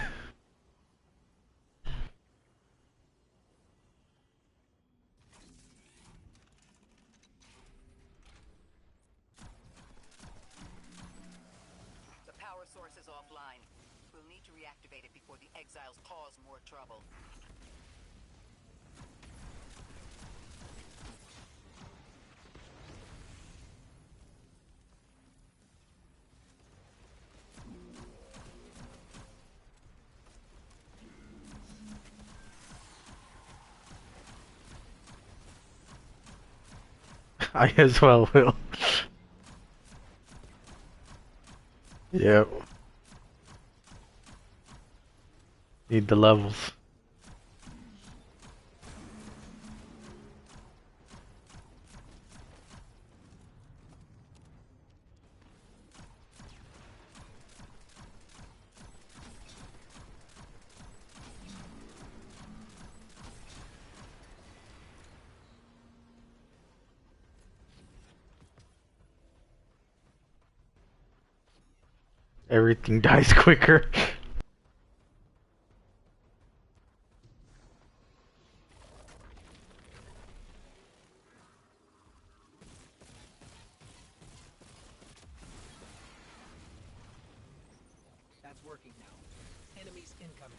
The power source is offline. We'll need to reactivate it before the exiles cause more trouble. I as well will. Yep. Need the levels. Everything dies quicker. That's working now. Enemies incoming.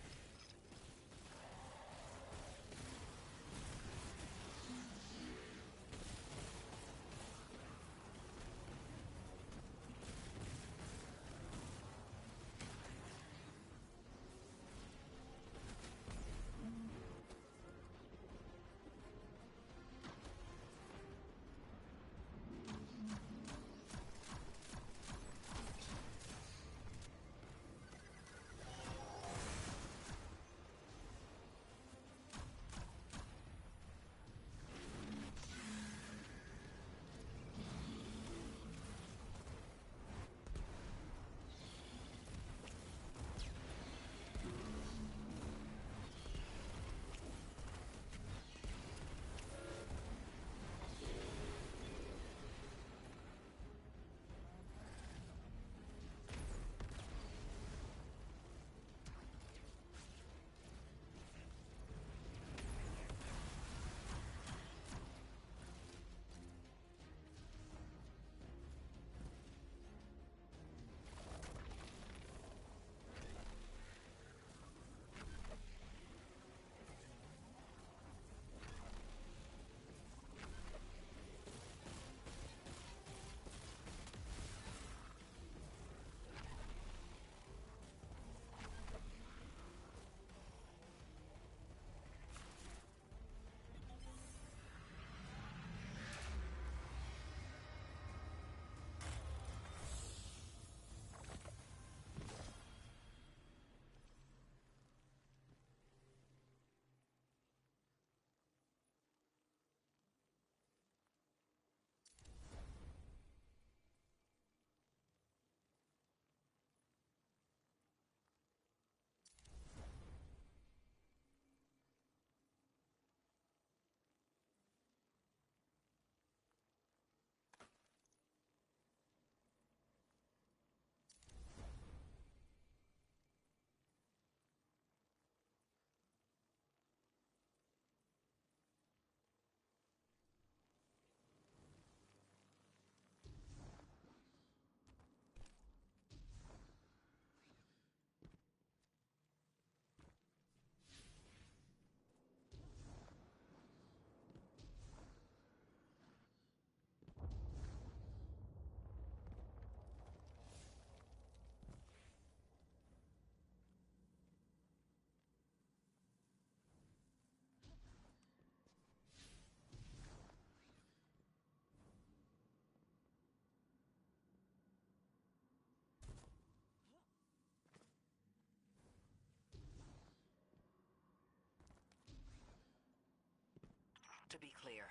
To be clear,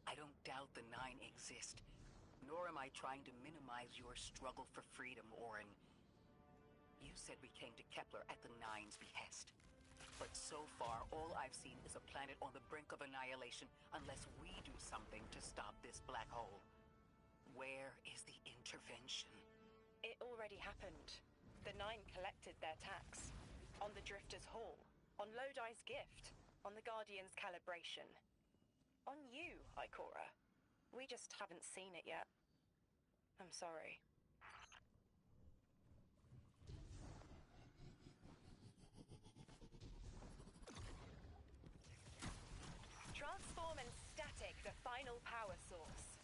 I don't doubt the Nine exist, nor am I trying to minimize your struggle for freedom, Orin. You said we came to Kepler at the Nine's behest. But so far, all I've seen is a planet on the brink of annihilation unless we do something to stop this black hole. Where is the intervention? It already happened. The Nine collected their tax. On the Drifter's Hall. On Lodi's gift. On the Guardian's calibration. On you, Ikora. We just haven't seen it yet. I'm sorry. Transform and static the final power source.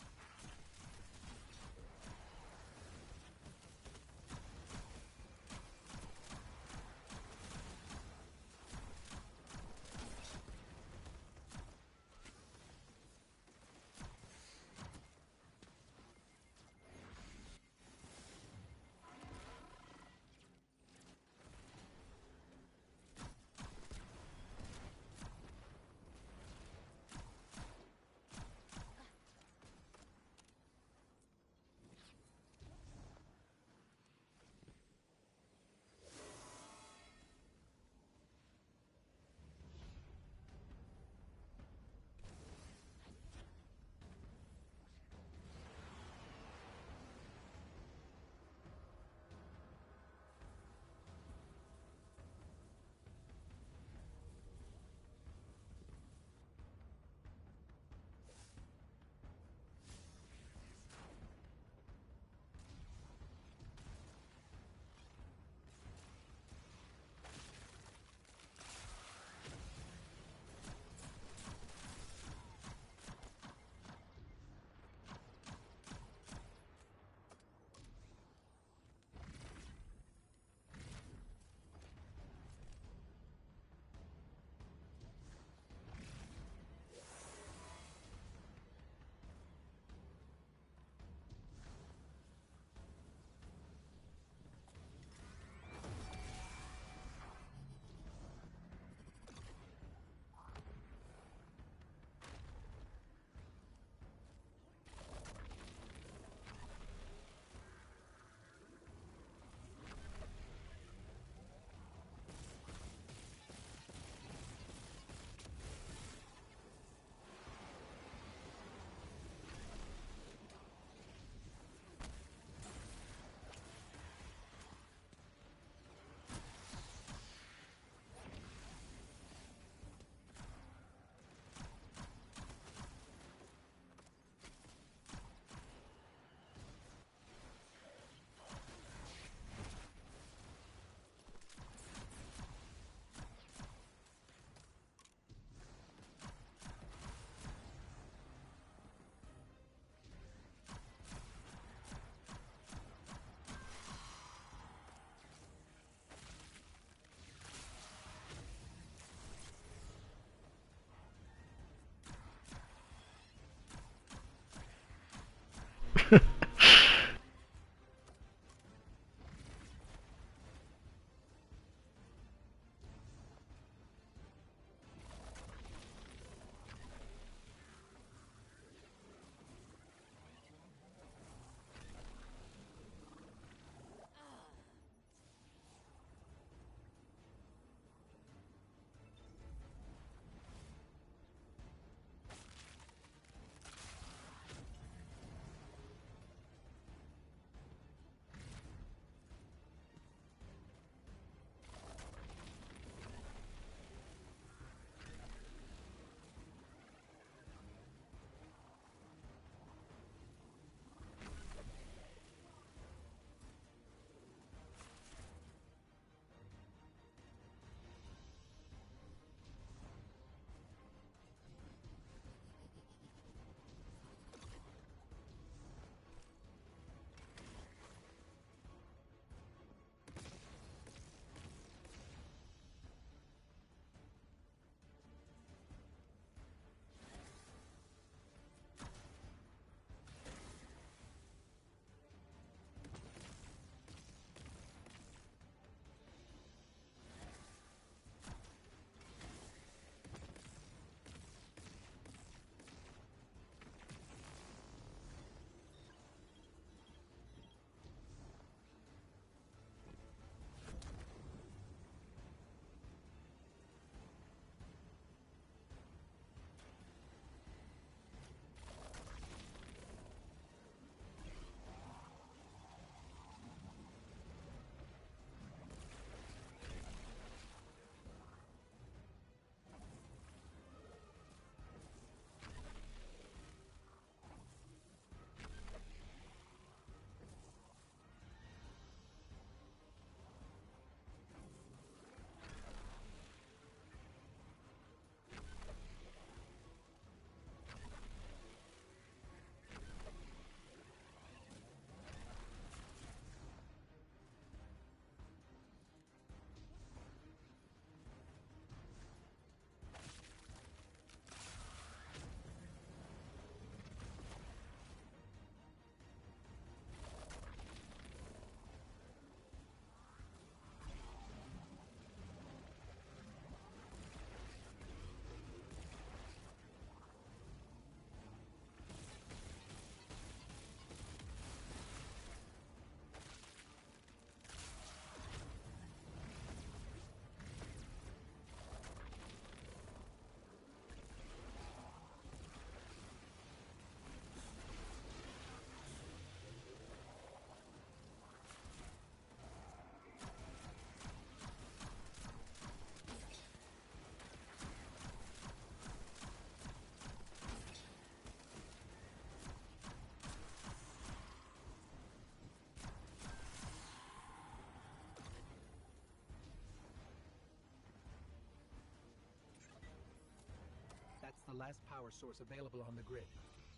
last power source available on the grid.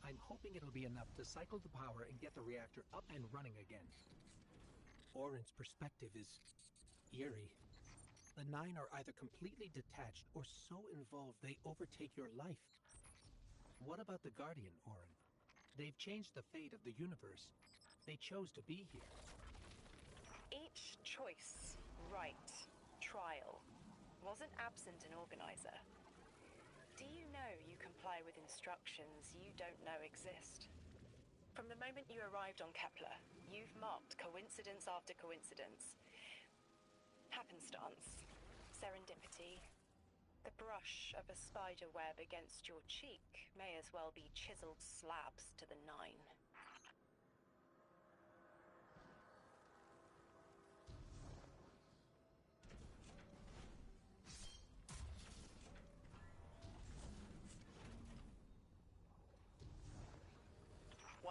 I'm hoping it'll be enough to cycle the power and get the reactor up and running again. Orin's perspective is eerie. The Nine are either completely detached or so involved they overtake your life. What about the Guardian, Orin? They've changed the fate of the universe. They chose to be here. Each choice, right, trial, wasn't absent an organizer. Do you know you comply with instructions you don't know exist? From the moment you arrived on Kepler, you've marked coincidence after coincidence. Happenstance, serendipity. The brush of a spider web against your cheek may as well be chiseled slabs to the Nine.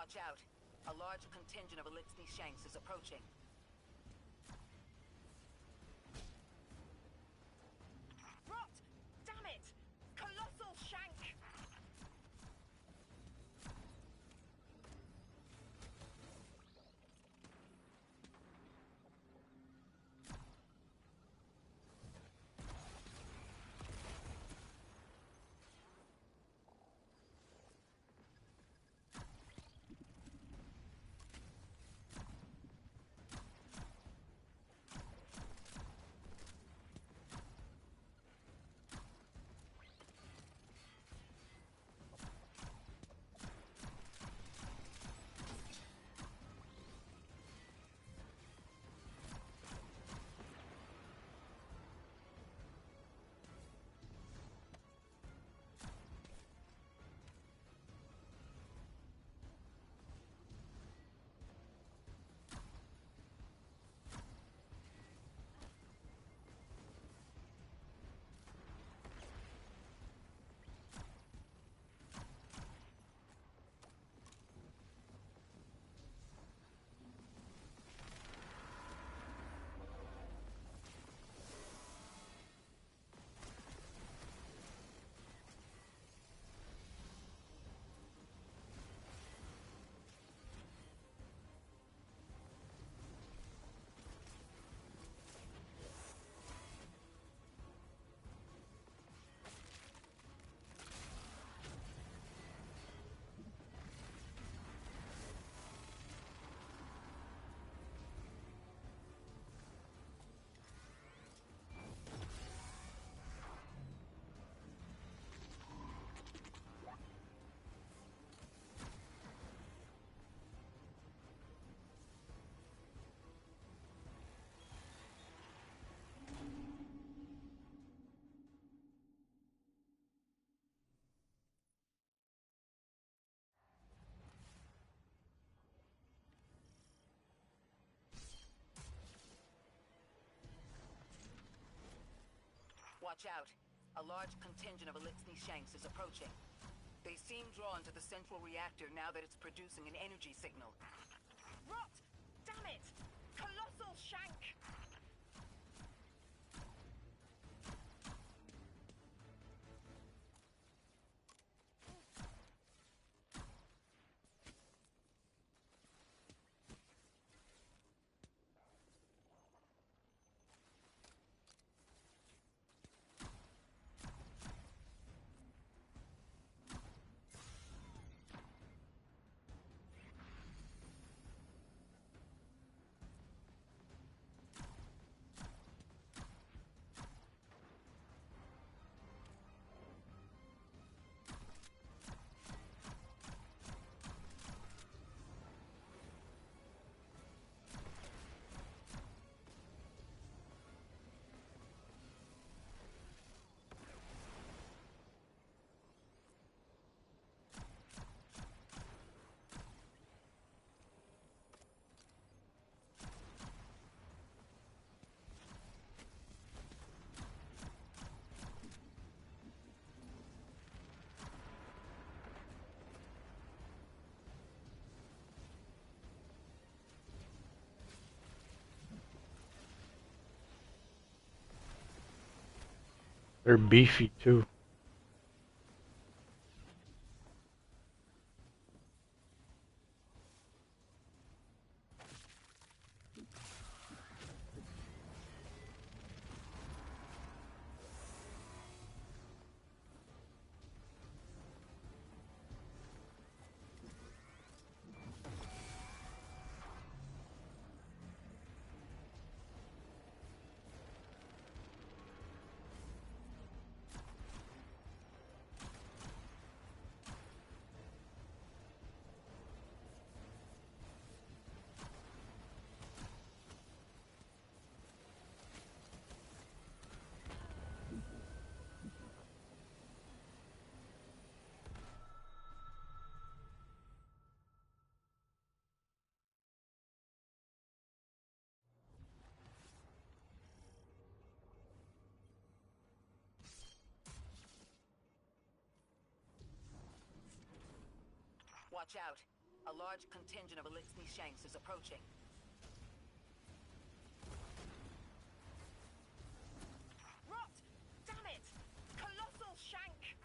Watch out. A large contingent of Elixni Shanks is approaching. Rot! Damn it! Colossal Shank! Watch out. A large contingent of Elixni Shanks is approaching. They seem drawn to the central reactor now that it's producing an energy signal. Rot! Damn it! Colossal Shank! They're beefy too. Watch out. A large contingent of Elixni Shanks is approaching. Rot! Damn it! Colossal Shank!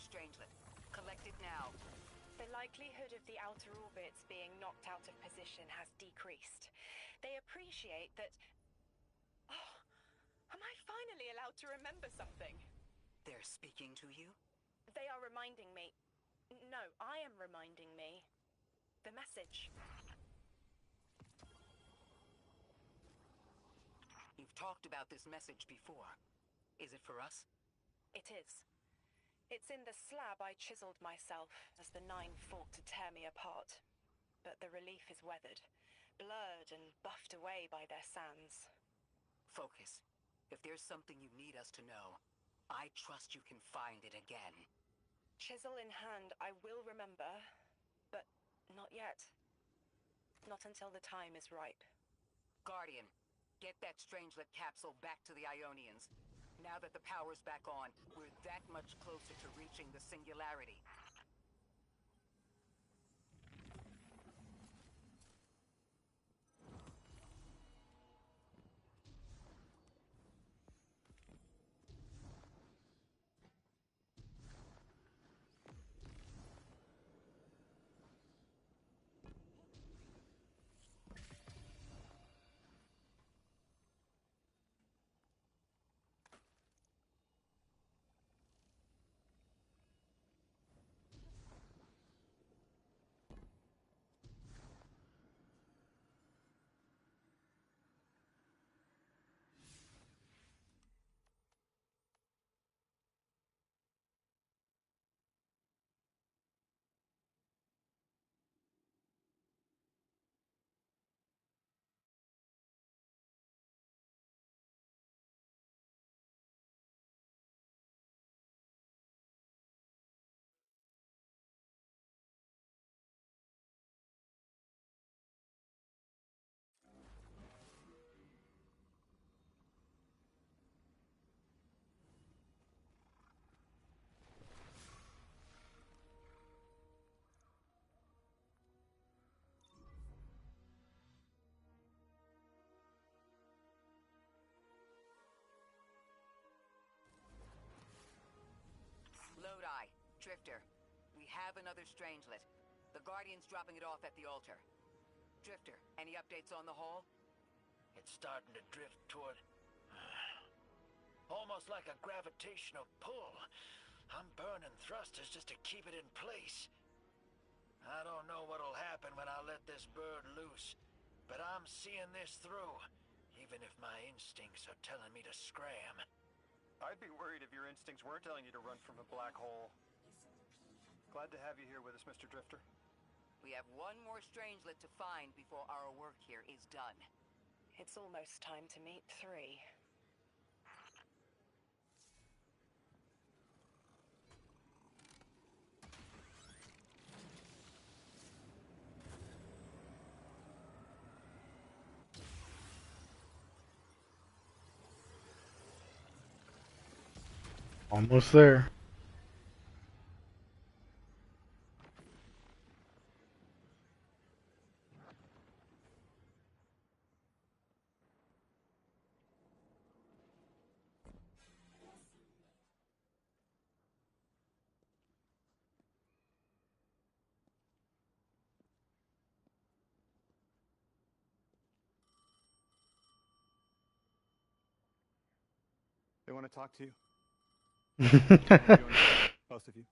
strangelet. Collect it now. The likelihood of the outer orbits being knocked out of position has decreased. They appreciate that... Oh, am I finally allowed to remember something? They're speaking to you? They are reminding me... No, I am reminding me. The message. You've talked about this message before. Is it for us? It is. It's in the slab I chiseled myself as the Nine fought to tear me apart. But the relief is weathered, blurred and buffed away by their sands. Focus. If there's something you need us to know, I trust you can find it again. Chisel in hand, I will remember, but not yet. Not until the time is ripe. Guardian, get that strangelet capsule back to the Ionians. Now that the power's back on, we're that much closer to reaching the singularity. Lodi, Drifter, we have another strangelet. The Guardian's dropping it off at the altar. Drifter, any updates on the hall? It's starting to drift toward... almost like a gravitational pull. I'm burning thrusters just to keep it in place. I don't know what'll happen when I let this bird loose, but I'm seeing this through, even if my instincts are telling me to scram. I'd be worried if your instincts weren't telling you to run from a black hole. Glad to have you here with us, Mr. Drifter. We have one more strangelet to find before our work here is done. It's almost time to meet 3. Almost there. They want to talk to you. Both of you.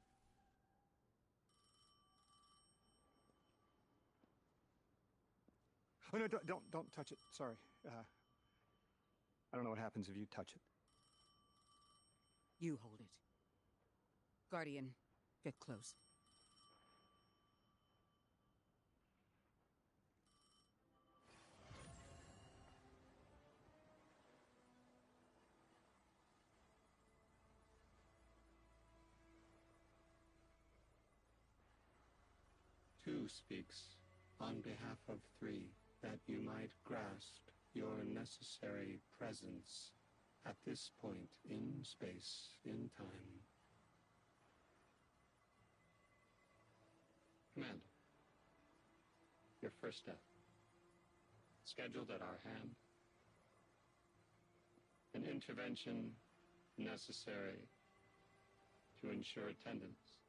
Oh no! Don't touch it. Sorry. I don't know what happens if you touch it. You hold it. Guardian, get close. Two speaks on behalf of 3, that you might grasp your necessary presence at this point in space, in time. Commander, your first step, scheduled at our hand. An intervention necessary to ensure attendance.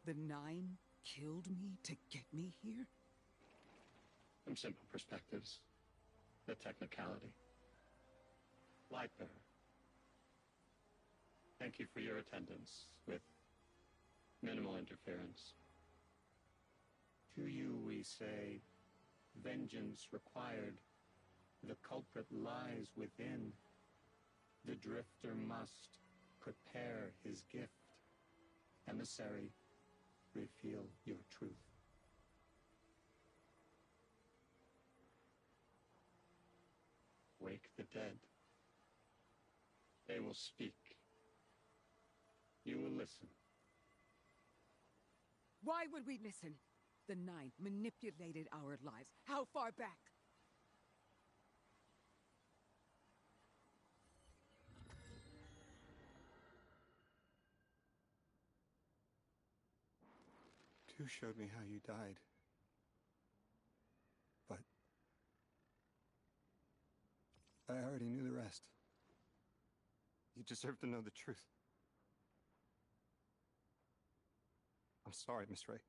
The Nine killed me to get me here? From simple perspectives, the technicality. Lightbearer, thank you for your attendance with minimal interference. To you we say, vengeance required. The culprit lies within. The drifter must prepare his gift. Emissary, reveal your truth. Wake the dead. They will speak. You will listen. Why would we listen? The Nine manipulated our lives. How far back? You showed me how you died. But I already knew the rest. You deserve to know the truth. I'm sorry, Miss Ray.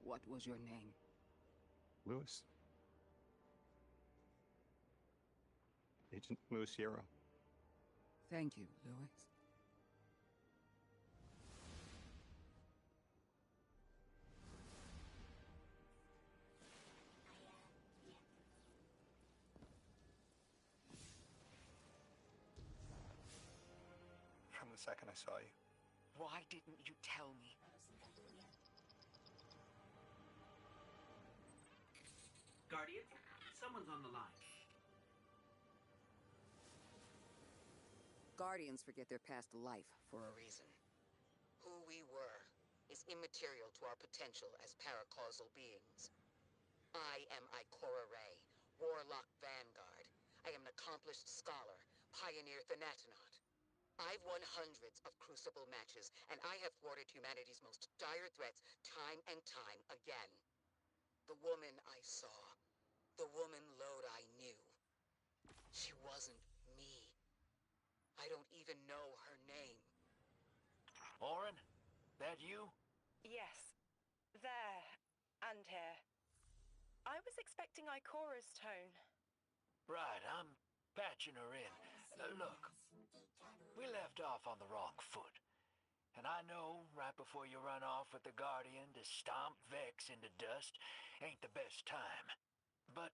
What was your name? Lewis. Agent Lewis Yarrow. Thank you, Lewis. From the second I saw you, Why didn't you tell me? Guardian, someone's on the line. Guardians forget their past life for a reason. Who we were is immaterial to our potential as paracausal beings. I am Ikora Ray, Warlock Vanguard. I am an accomplished scholar, pioneer Thanatonaut. I've won hundreds of Crucible matches, and I have thwarted humanity's most dire threats time and time again. The woman I saw, the woman Lode I knew, she wasn't me. I don't even know her name. Orin, that you? Yes. There. And here. I was expecting Ikora's tone. Right, I'm patching her in. Look, we left off on the wrong foot. And I know right before you run off with the Guardian to stomp Vex into dust ain't the best time. But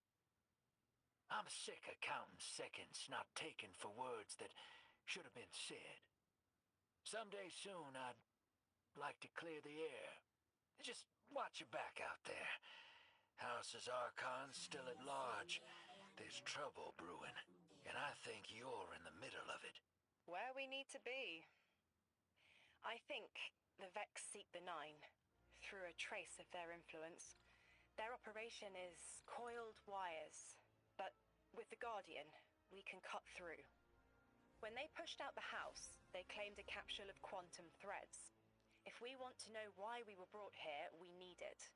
I'm sick of counting seconds not taken for words that should have been said. Someday soon I'd like to clear the air. Just watch your back out there. House's Archon's still at large. There's trouble brewing, and I think you're in the middle of it. Where we need to be. I think the Vex seek the Nine, through a trace of their influence. Their operation is coiled wires, but with the Guardian, we can cut through. When they pushed out the house, they claimed a capsule of quantum threads. If we want to know why we were brought here, we need it.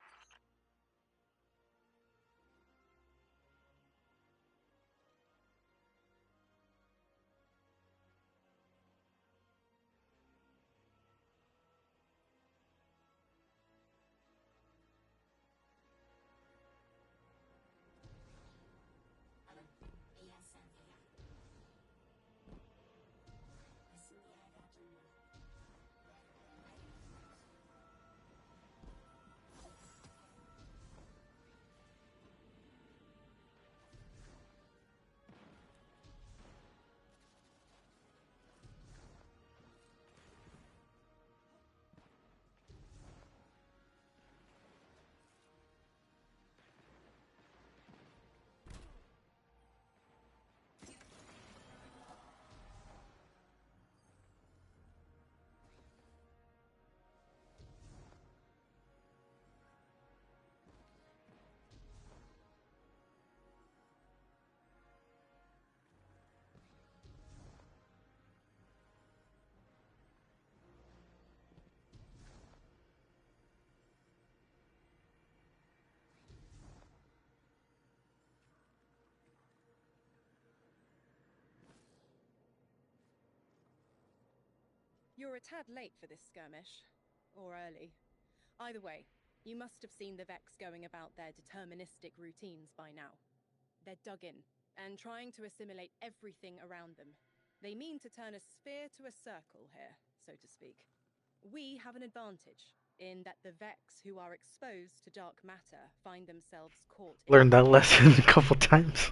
You're a tad late for this skirmish. Or early. Either way, you must have seen the Vex going about their deterministic routines by now. They're dug in, and trying to assimilate everything around them. They mean to turn a sphere to a circle here, so to speak. We have an advantage, in that the Vex who are exposed to dark matter find themselves caught in... Learned that lesson a couple times.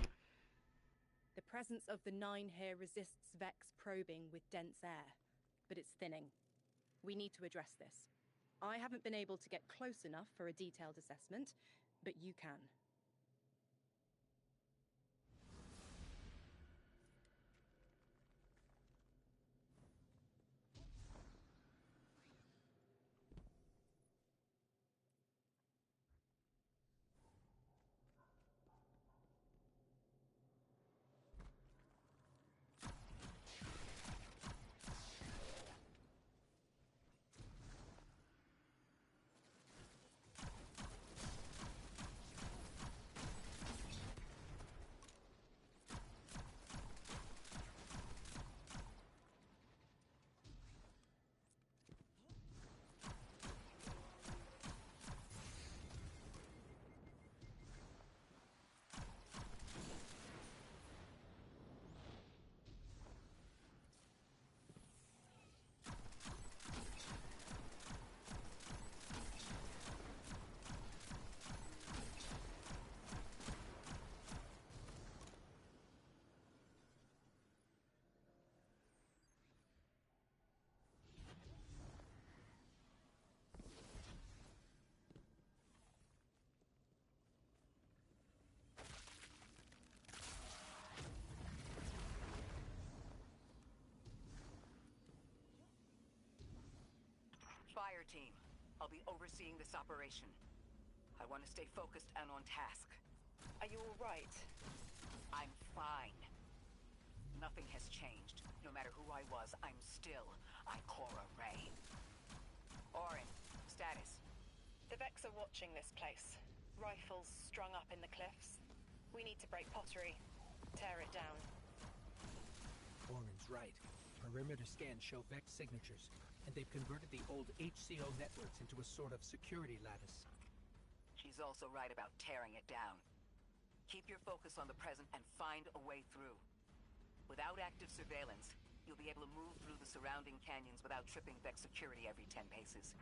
The presence of the Nine here resists Vex probing with dense air, but it's thinning. We need to address this. I haven't been able to get close enough for a detailed assessment, but you can. team. I'll be overseeing this operation. I want to stay focused and on task. Are you all right? I'm fine. Nothing has changed. No matter who I was, I'm still Ikora Ray. Orin, status. The Vex are watching this place. Rifles strung up in the cliffs. We need to break pottery. Tear it down. Orin's right. Perimeter scans show Vex signatures, and they've converted the old HCO networks into a sort of security lattice. She's also right about tearing it down. Keep your focus on the present and find a way through. Without active surveillance, you'll be able to move through the surrounding canyons without tripping Vex security every 10 paces.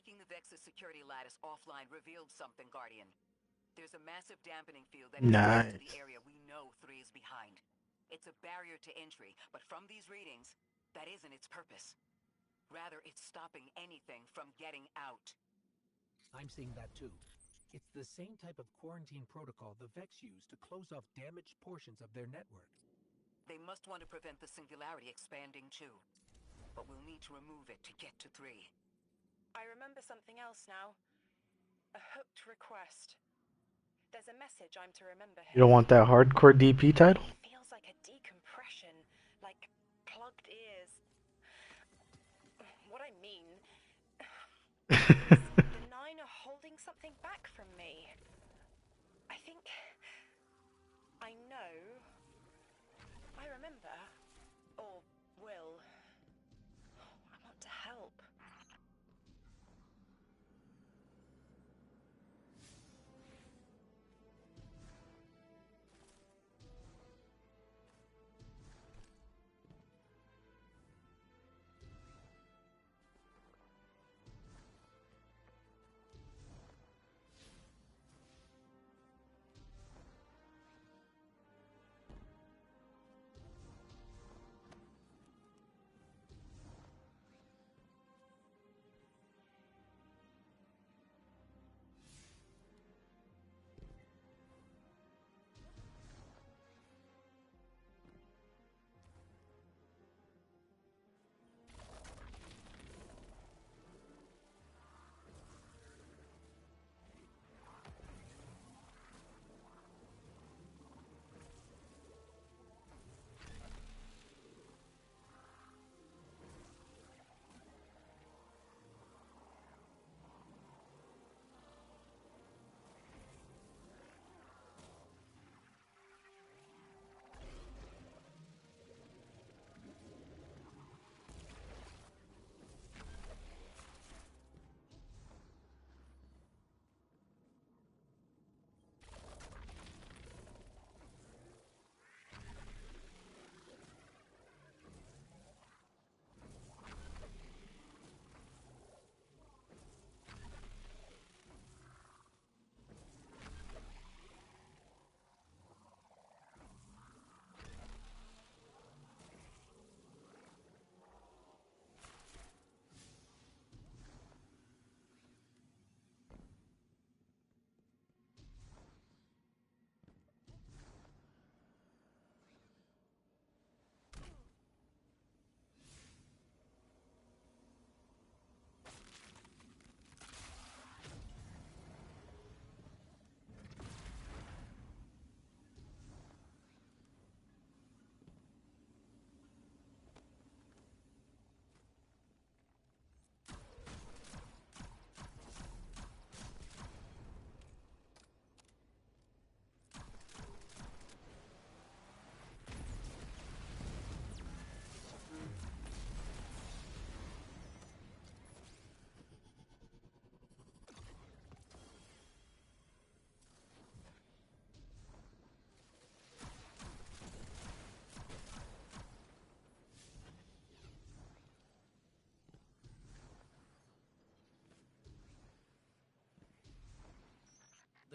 Breaking the Vex's security lattice offline revealed something, Guardian. There's a massive dampening field that extends to the Nice. area we know 3 is behind. It's a barrier to entry, but from these readings, that isn't its purpose. Rather, it's stopping anything from getting out. I'm seeing that too. It's the same type of quarantine protocol the Vex use to close off damaged portions of their network. They must want to prevent the singularity expanding too. But we'll need to remove it to get to 3. I remember something else now. A hooked request. There's a message I'm to remember You here. don't want that hardcore DP title? It feels like a decompression, like plugged ears. What I mean is the 9 are holding something back from me. I think I know. I remember. Or will. I want to help.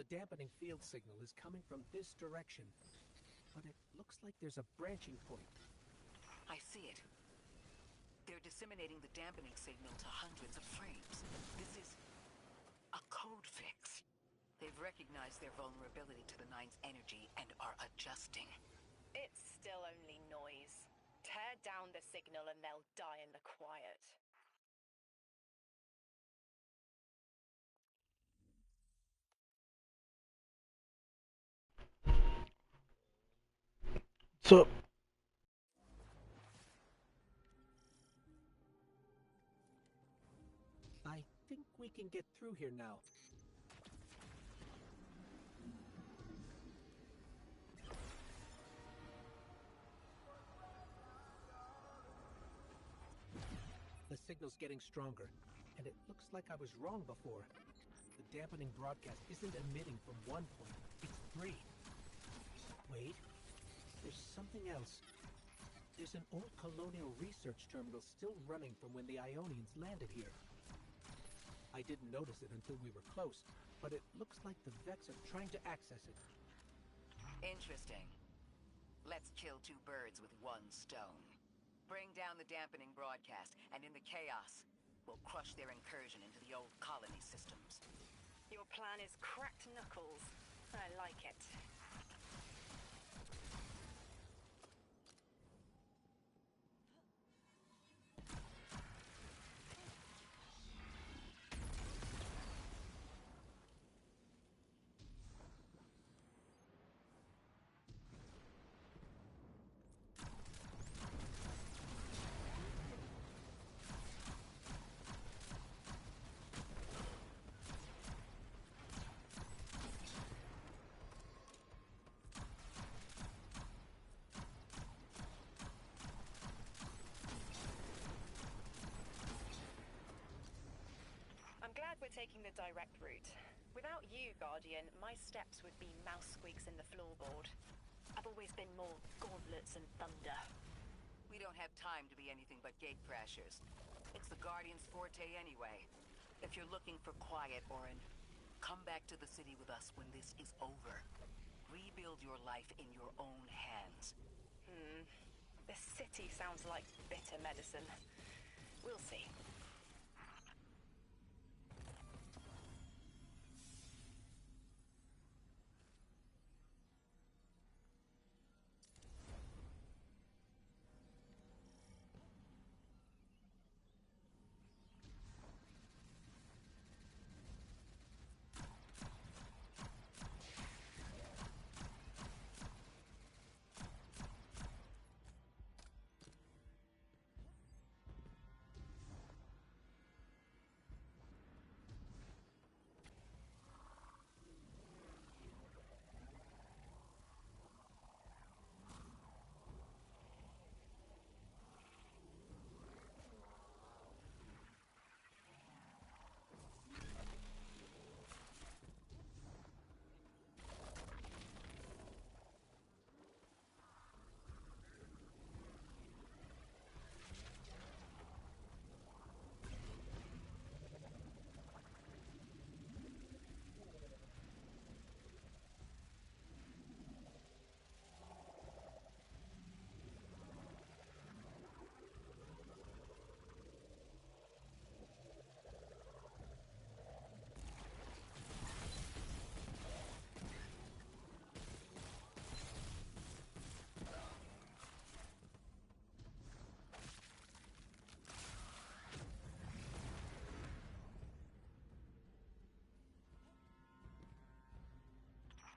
The dampening field signal is coming from this direction, but it looks like there's a branching point. I see it. They're disseminating the dampening signal to hundreds of frames. This is a code fix. They've recognized their vulnerability to the 9's energy and are adjusting. It's still only noise. Tear down the signal and they'll die in the quiet. So, I think we can get through here now. The signal's getting stronger, and it looks like I was wrong before. The dampening broadcast isn't emitting from one point, it's 3. Wait, there's something else. There's an old colonial research terminal still running from when the Ionians landed here. I I didn't notice it until we were close, but it looks like the Vex are trying to access it. Interesting. Let's kill two birds with one stone. Bring down the dampening broadcast, and in the chaos, we'll crush their incursion into the old colony systems. Your plan is cracked knuckles. I like it. I'm glad we're taking the direct route. Without you, Guardian, my steps would be mouse squeaks in the floorboard. I've always been more gauntlets and thunder. We don't have time to be anything but gate crashers. It's the Guardian's forte anyway. If you're looking for quiet, Orin, come back to the city with us when this is over. Rebuild your life in your own hands. The city sounds like bitter medicine. We'll see.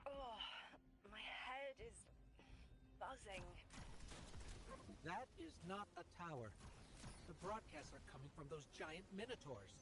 Oh, my head is buzzing. That is not a tower. The broadcasts are coming from those giant minotaurs.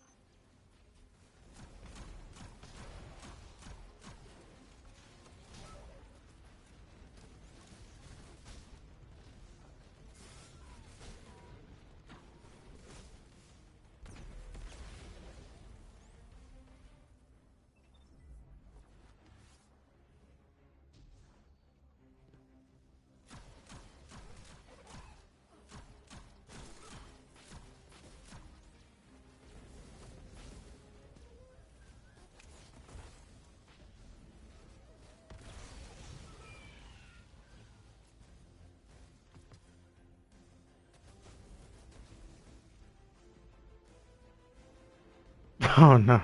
Oh no.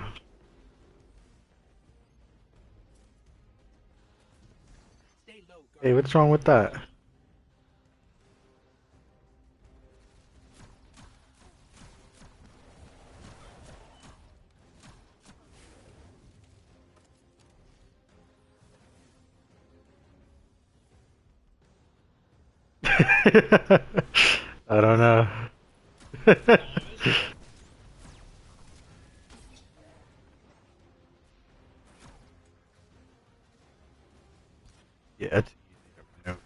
Stay low, Hey, Guardian. what's wrong with that? I don't know. Yeah, it's easy to maneuver.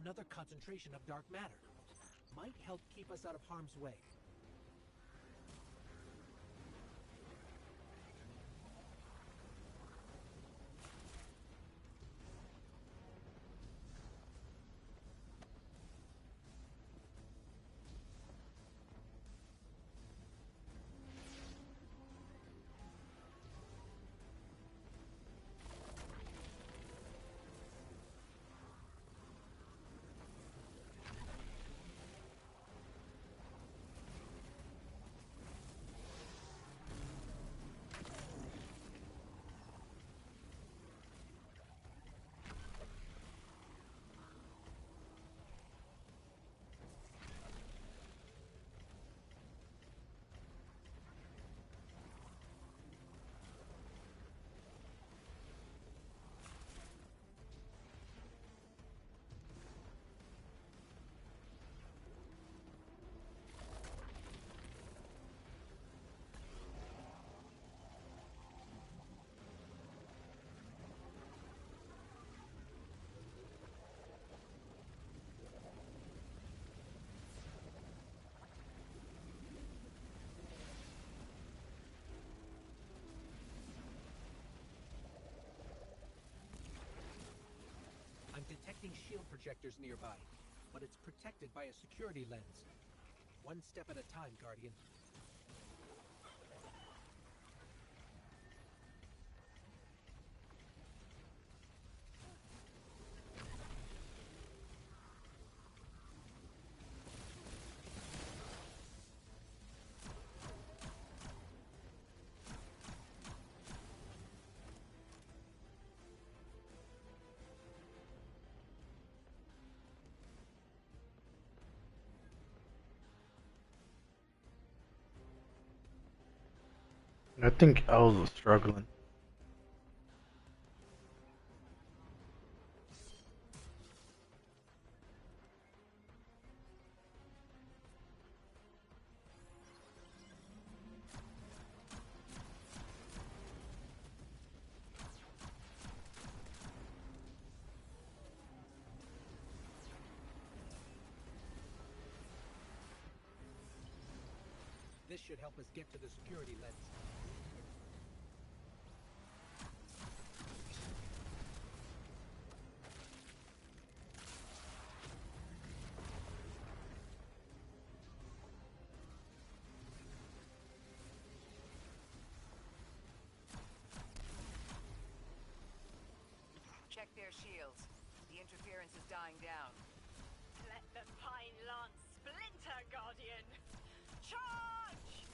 another concentration of dark matter. Might help keep us out of harm's way. I'm detecting shield projectors nearby, but it's protected by a security lens. One step at a time, Guardian. I think El's struggling. This should help us get to the security lens. Check their shields. The interference is dying down. Let the pine lance splinter, Guardian! Charge!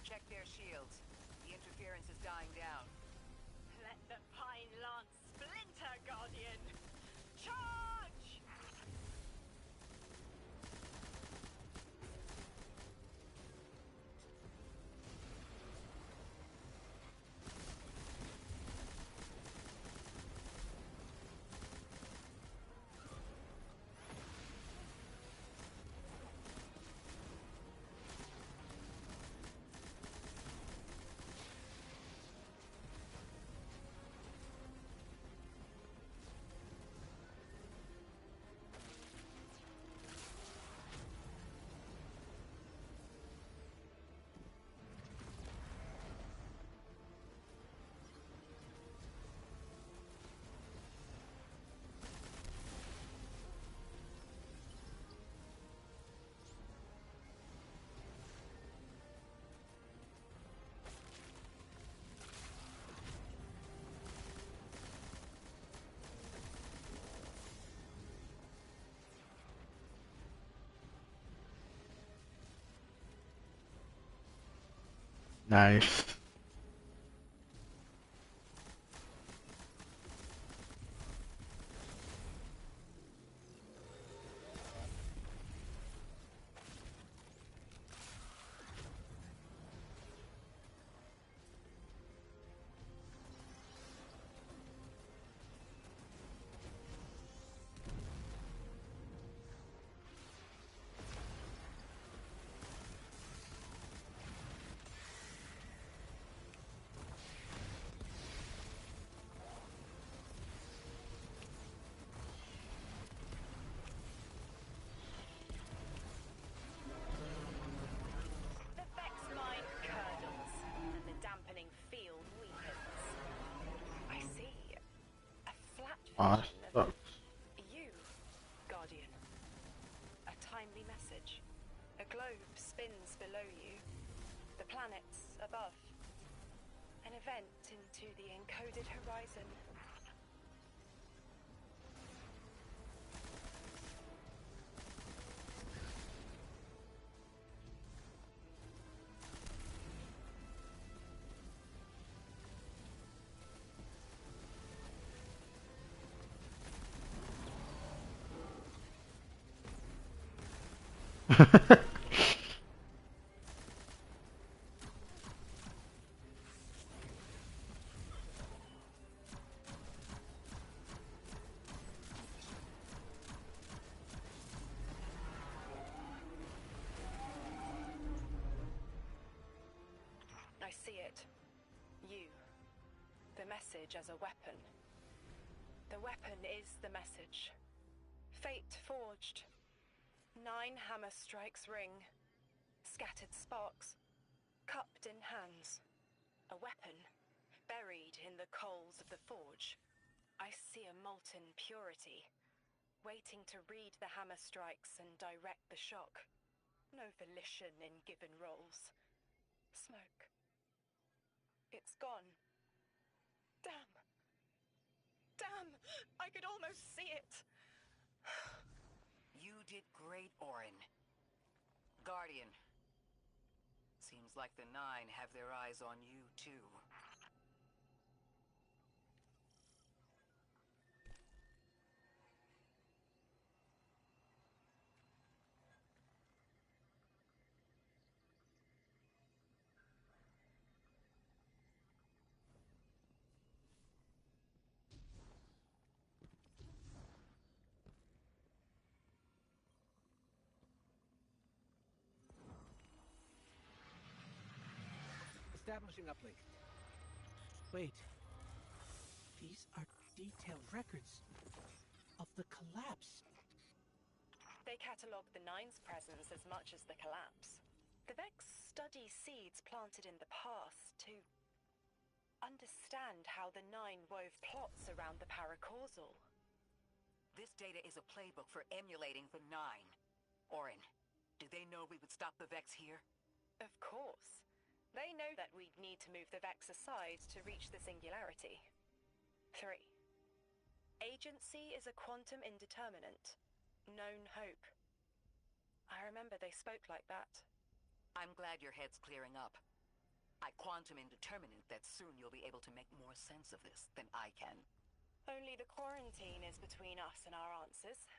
Check their shields. The interference is dying down. Let the pine lance splinter, Guardian! Charge! Nice. The Vex mind curdles, and the dampening field weakens. I see a flat Ah, vision of sucks. you, Guardian. A timely message. A globe spins below you, the planets above. An event into the encoded horizon. I see it. You. The message as a weapon. The weapon is the message. Fate forged. 9 hammer strikes ring. Scattered sparks. Cupped in hands. A weapon. Buried in the coals of the forge. I see a molten purity. Waiting to read the hammer strikes and direct the shock. No volition in given roles. Smoke. It's gone. Damn. Damn! I could almost see it! You did great, Orin. Guardian. Seems like the Nine have their eyes on you, too. Establishing uplink. Wait. These are detailed records of the collapse. They catalogue the Nine's presence as much as the collapse. The Vex study seeds planted in the past to understand how the Nine wove plots around the paracausal. This data is a playbook for emulating the Nine. Orin, do they know we would stop the Vex here? Of course. They know that we'd need to move the Vex aside to reach the singularity. 3. Agency is a quantum indeterminate. Known hope. I remember they spoke like that. I'm glad your head's clearing up. I quantum indeterminate that soon you'll be able to make more sense of this than I can. Only the quarantine is between us and our answers.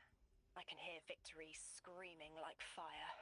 I can hear victory screaming like fire.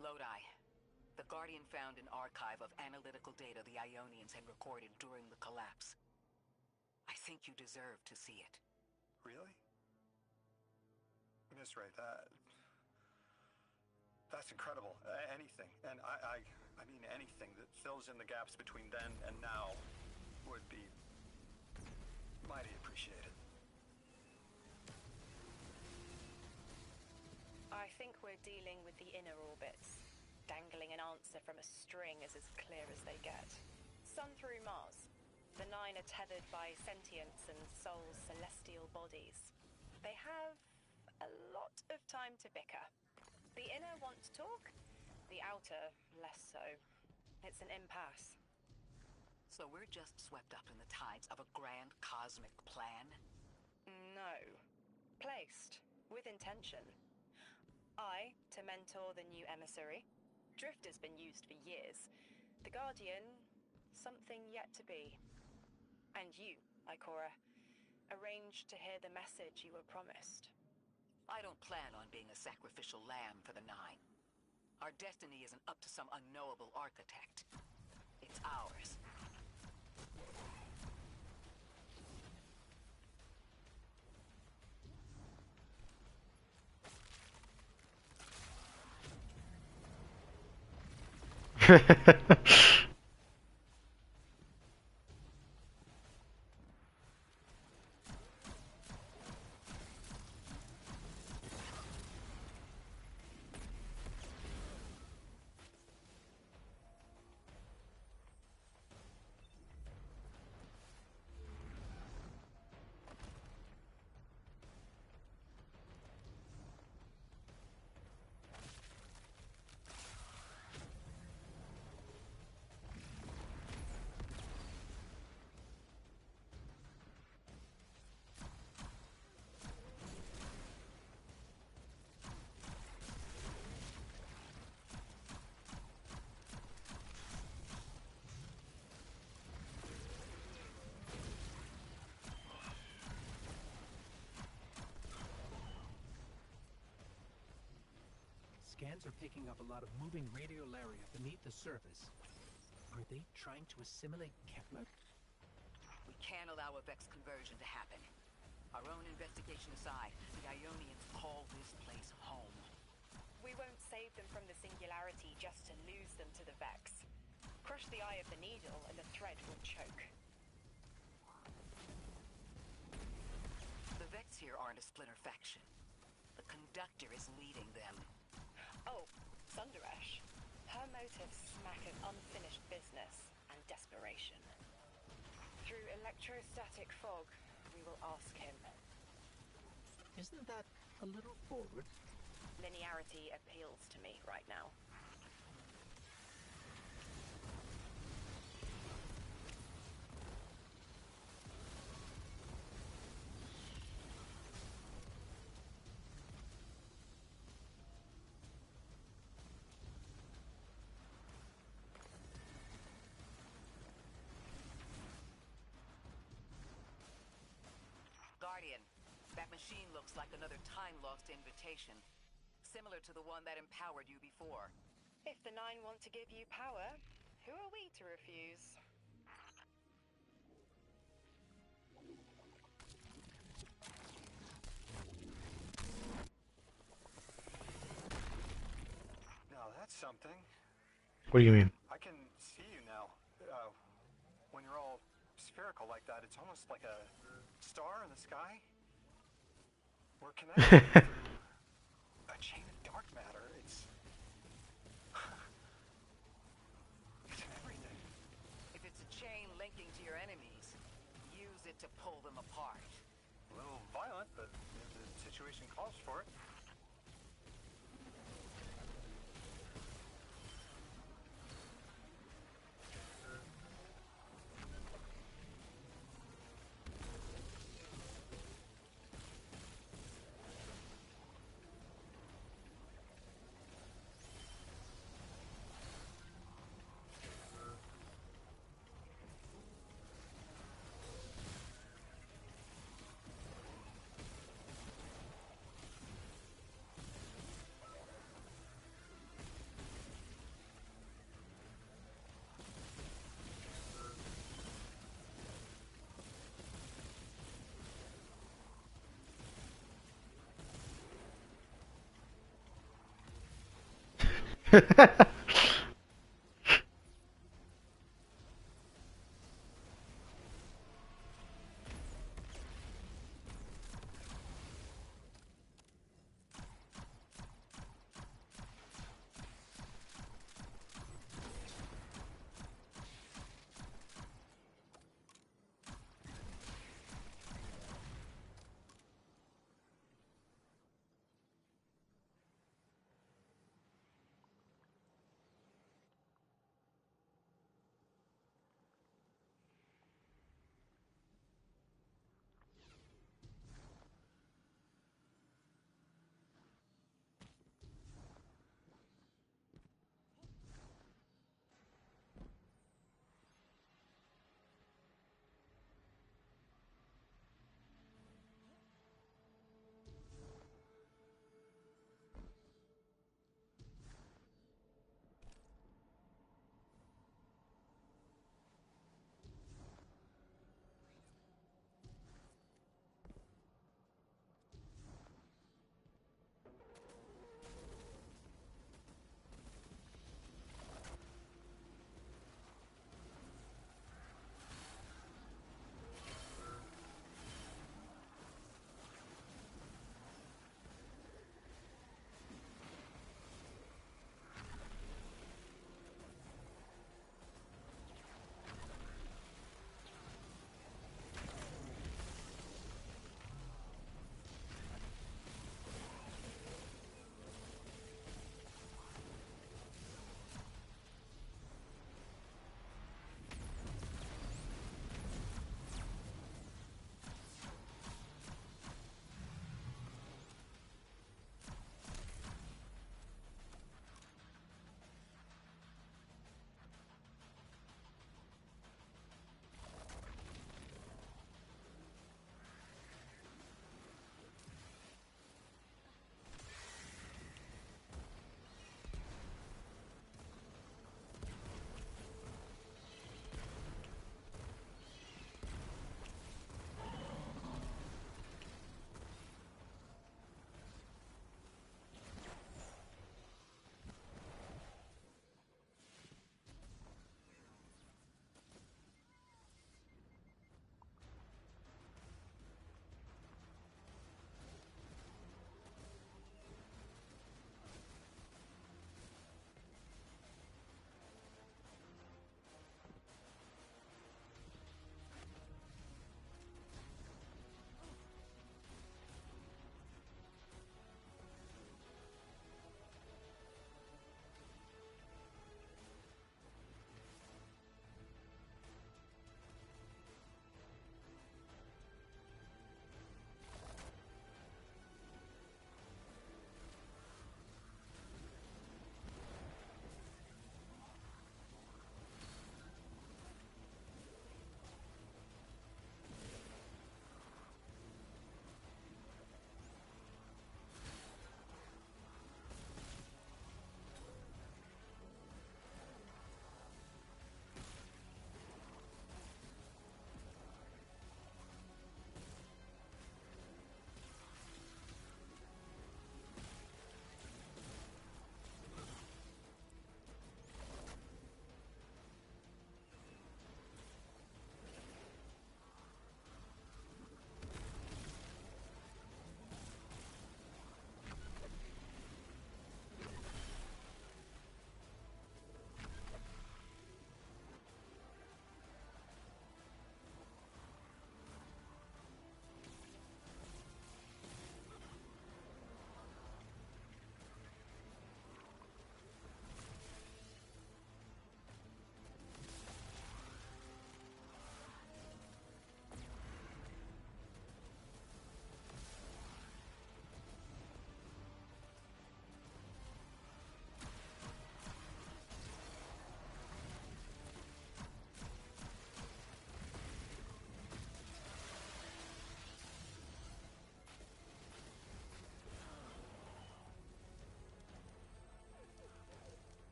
Lodi. The Guardian found an archive of analytical data the Ionians had recorded during the collapse. I think you deserve to see it. Really? Miss Ray, that's incredible. Anything, and I mean anything that fills in the gaps between then and now would be mighty appreciated. I think we're dealing with the inner orbits. Dangling an answer from a string is as clear as they get. Sun through Mars. The nine are tethered by sentience and Sol's celestial bodies. They have a lot of time to bicker. The inner want to talk, the outer less so. It's an impasse. So we're just swept up in the tides of a grand cosmic plan? No. Placed. With intention. I, to mentor the new emissary. Drifter's been used for years. The Guardian, something yet to be. And you, Ikora, arranged to hear the message you were promised. I don't plan on being a sacrificial lamb for the Nine. Our destiny isn't up to some unknowable architect. It's ours. Scans are picking up a lot of moving radiolaria beneath the surface. Are they trying to assimilate Kepler? We can't allow a Vex conversion to happen. Our own investigation aside, the Ionians call this place home. We won't save them from the singularity just to lose them to the Vex. Crush the eye of the needle and the thread will choke. The Vex here aren't a splinter faction. The conductor is leading them. Oh, Sundaresh. Her motives smack of unfinished business and desperation. Through electrostatic fog, we will ask him. Isn't that a little forward? Linearity appeals to me right now. Guardian, that machine looks like another time-lost invitation. Similar to the one that empowered you before. If the Nine want to give you power, who are we to refuse? Now that's something. What do you mean? I can see you now. When you're all spherical like that, it's almost like a star in the sky. We're connected through a chain of dark matter. It's everything. If it's a chain linking to your enemies, use it to pull them apart. A little violent, but the situation calls for it.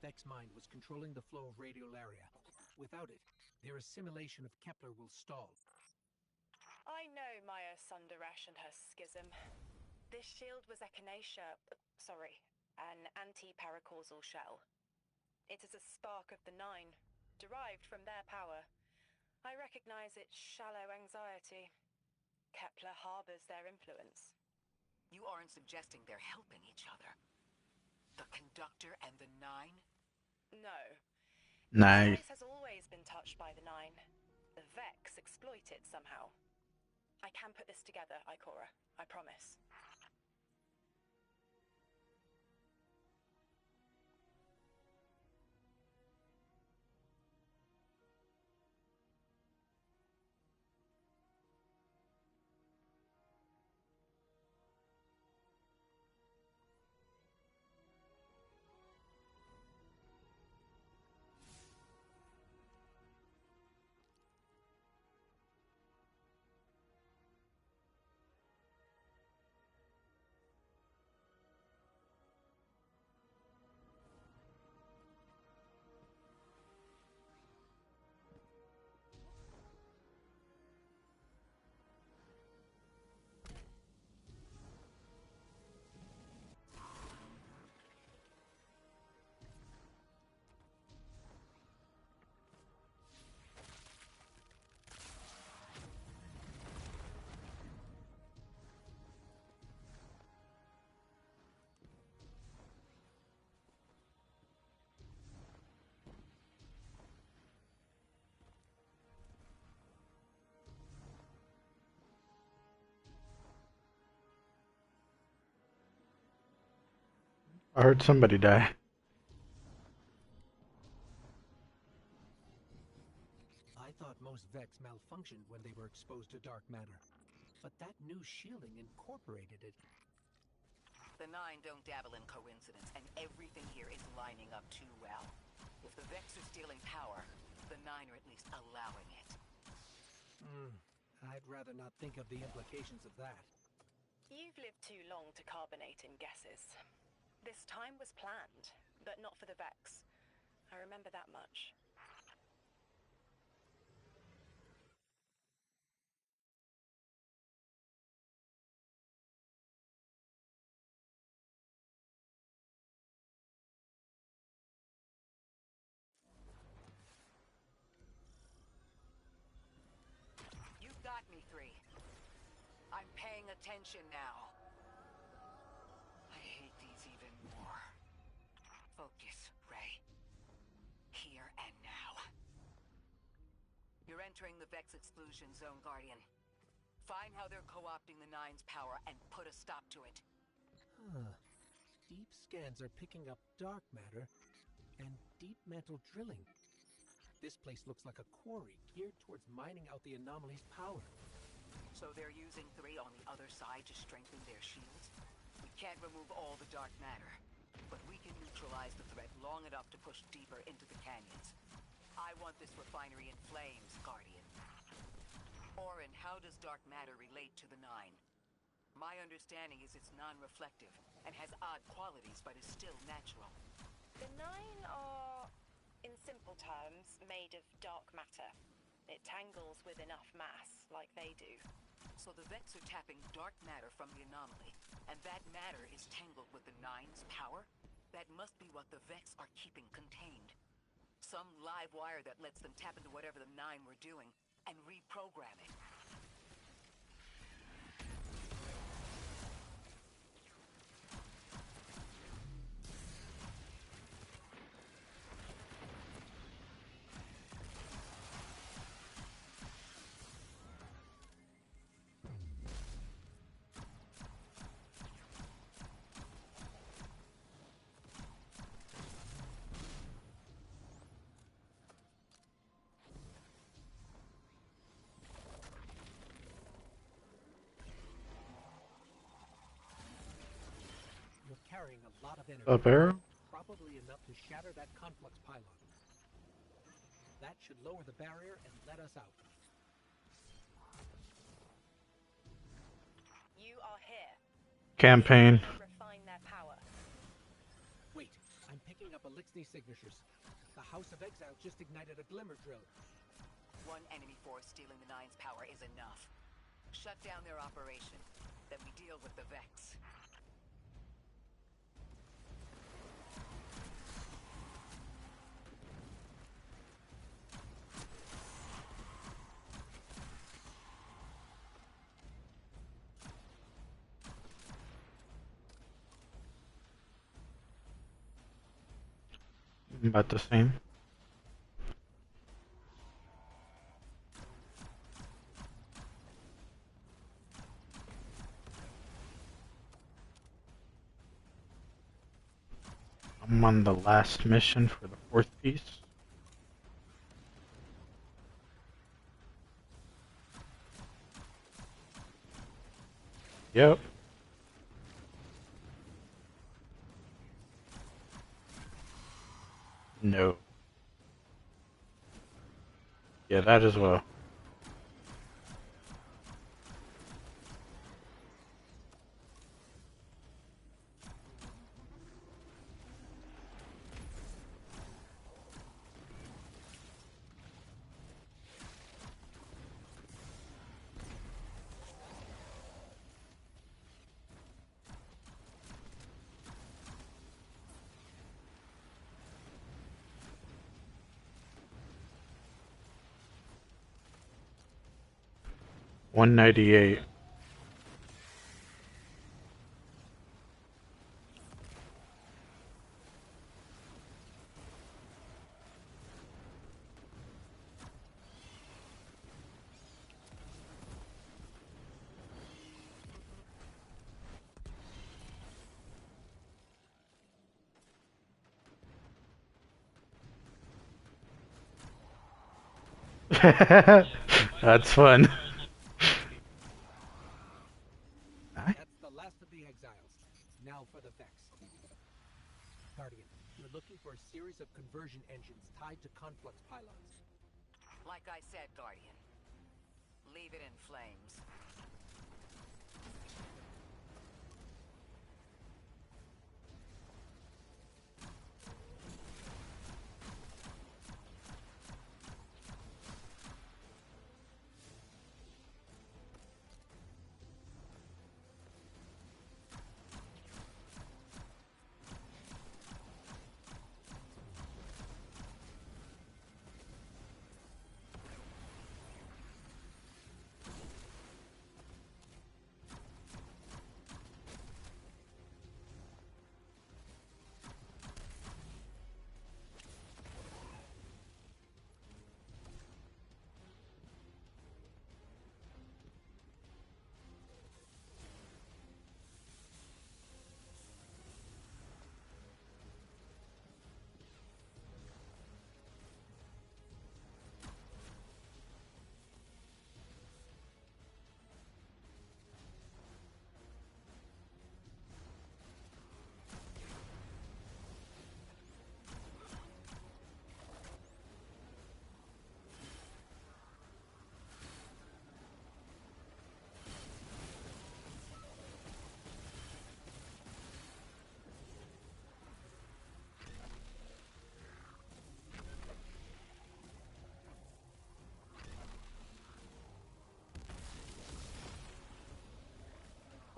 Vex mind was controlling the flow of radiolaria. Without it, their assimilation of Kepler will stall. I know Maya Sundaresh and her schism. This shield was echinacea, an anti-paracausal shell. It is a spark of the Nine, derived from their power. I recognize its shallow anxiety. Kepler harbors their influence. You aren't suggesting they're helping each other? The Conductor and the Nine? No. Nice. Spice has always been touched by the Nine. The Vex exploit it somehow. I can put this together, Ikora. I promise. I heard somebody die. I thought most Vex malfunctioned when they were exposed to dark matter. But that new shielding incorporated it. The Nine don't dabble in coincidence, and everything here is lining up too well. If the Vex are stealing power, the Nine are at least allowing it. I'd rather not think of the implications of that. You've lived too long to carbonate in guesses. This time was planned, but not for the Vex. I remember that much. You've got me, 3. I'm paying attention now. I hate these even more. Focus, Ray. Here and now. You're entering the Vex exclusion zone, Guardian. Find how they're co-opting the Nine's power and put a stop to it. Deep scans are picking up dark matter and deep mantle drilling. This place looks like a quarry geared towards mining out the anomaly's power. So they're using 3 on the other side to strengthen their shields? We can't remove all the dark matter, but we can neutralize the threat long enough to push deeper into the canyons. I want this refinery in flames, Guardian. Orin, how does dark matter relate to the Nine? My understanding is it's non-reflective and has odd qualities, but is still natural. The Nine are, in simple terms, made of dark matter. It tangles with enough mass, like they do. So the Vex are tapping dark matter from the anomaly, and that matter is tangled with the Nine's power? That must be what the Vex are keeping contained. Some live wire that lets them tap into whatever the Nine were doing and reprogram it. Carrying a lot of energy. Up arrow? Probably enough to shatter that conflux pylon. That should lower the barrier and let us out. You are here. Campaign. Refine their power. Wait, I'm picking up a Ilixni signatures. The House of Exile just ignited a glimmer drill. One enemy force stealing the Nine's power is enough. Shut down their operation. Then we deal with the Vex. About the same. I'm on the last mission for the 4th piece. Yep. No. Yeah, that as well. $198. That's fun. That's the last of the exiles. Now for the Vex. Guardian, you're looking for a series of conversion engines tied to conflux pylons. Like I said, Guardian. Leave it in flames.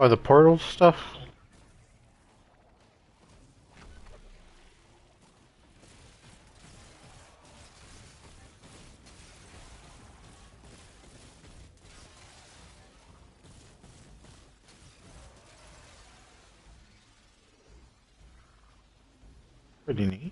Oh, the portal stuff? Pretty neat.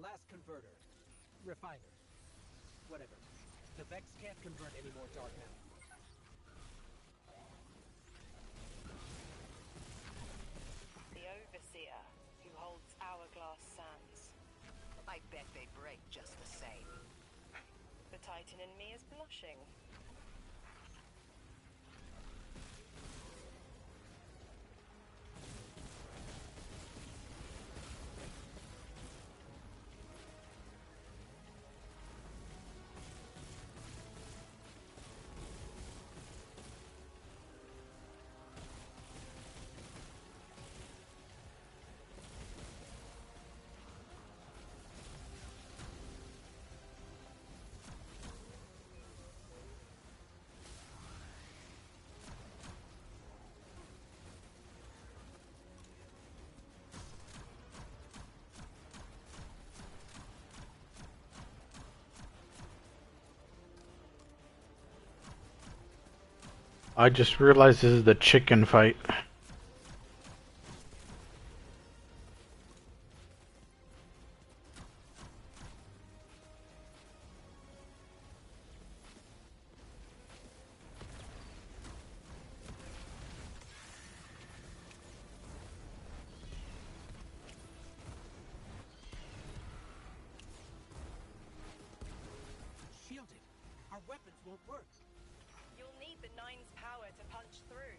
last converter. Refiner. Whatever. The Vex can't convert any more dark matter. The Overseer, who holds Hourglass Sands. I bet they break just the same. The Titan in me is blushing. I just realized this is the chicken fight. Shielded. Our weapons won't work. You'll need the Nine's power to punch through.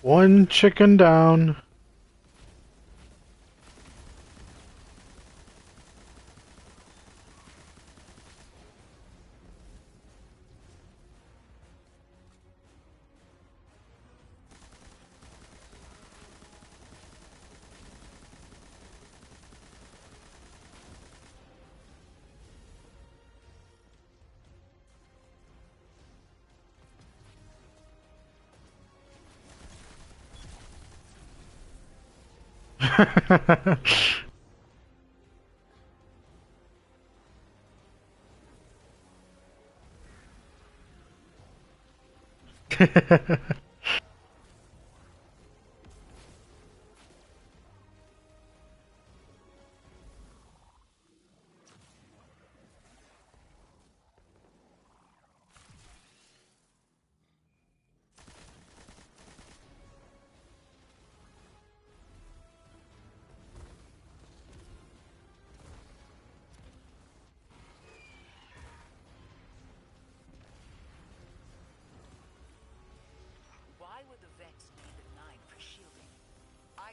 One chicken down.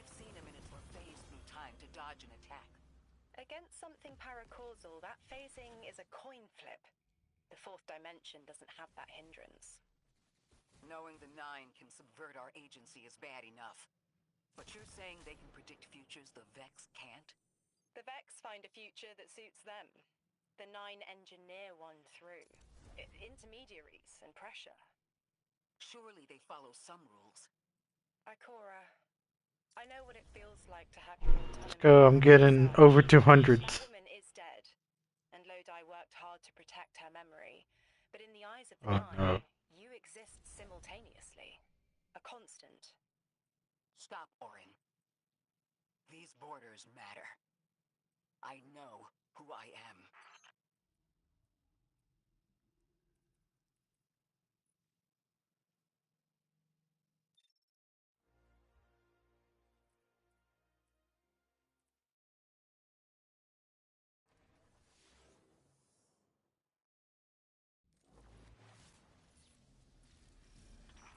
I've seen Eminence were phased through time to dodge an attack. Against something paracausal, that phasing is a coin flip. The fourth dimension doesn't have that hindrance. Knowing the Nine can subvert our agency is bad enough. But you're saying they can predict futures the Vex can't? The Vex find a future that suits them. The Nine engineer one through. Intermediaries and pressure. Surely they follow some rules. Ikora, I know what it feels like to have your autonomy. Let's go, I'm getting over 200s. That woman is dead, and Lodi worked hard to protect her memory. But in the eyes of the Nine, you exist simultaneously. A constant. Stop, Orin. These borders matter. I know who I am.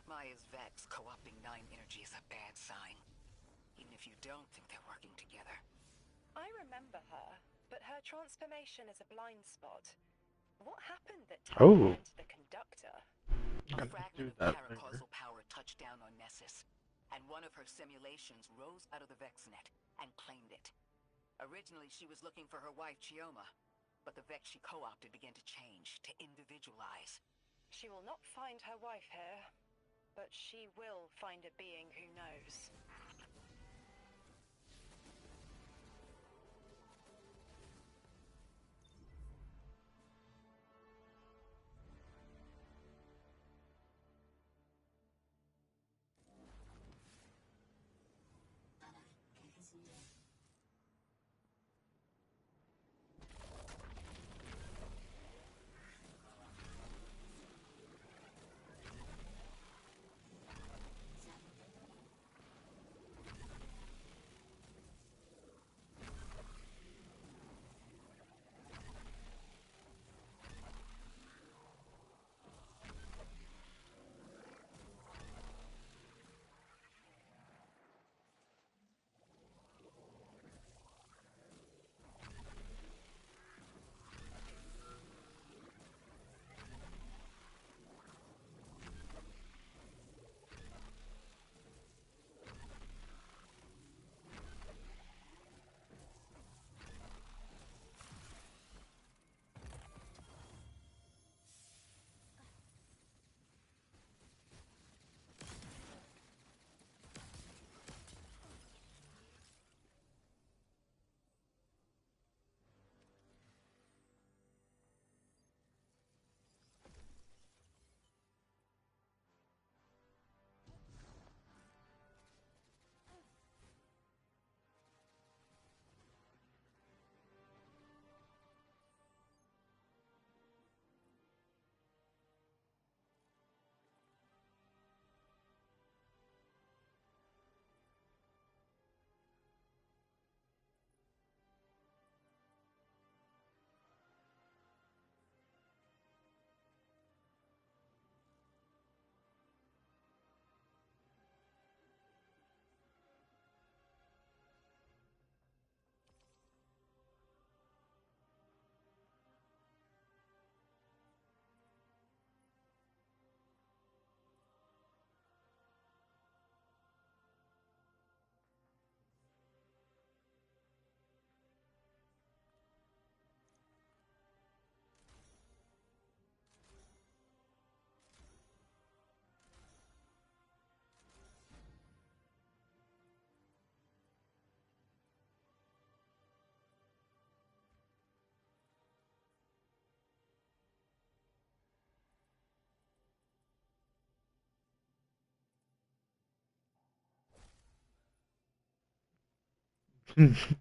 Maya's Vex co-opting Nine energy is a bad sign. Even if you don't think they're working together. I remember her, but her transformation is a blind spot. What happened that turned her into the conductor? A fragment of paracausal power touched down on Nessus, and one of her simulations rose out of the VexNet and claimed it. Originally, she was looking for her wife, Chioma, but the Vex she co-opted began to change, to individualize. She will not find her wife here, but she will find a being who knows.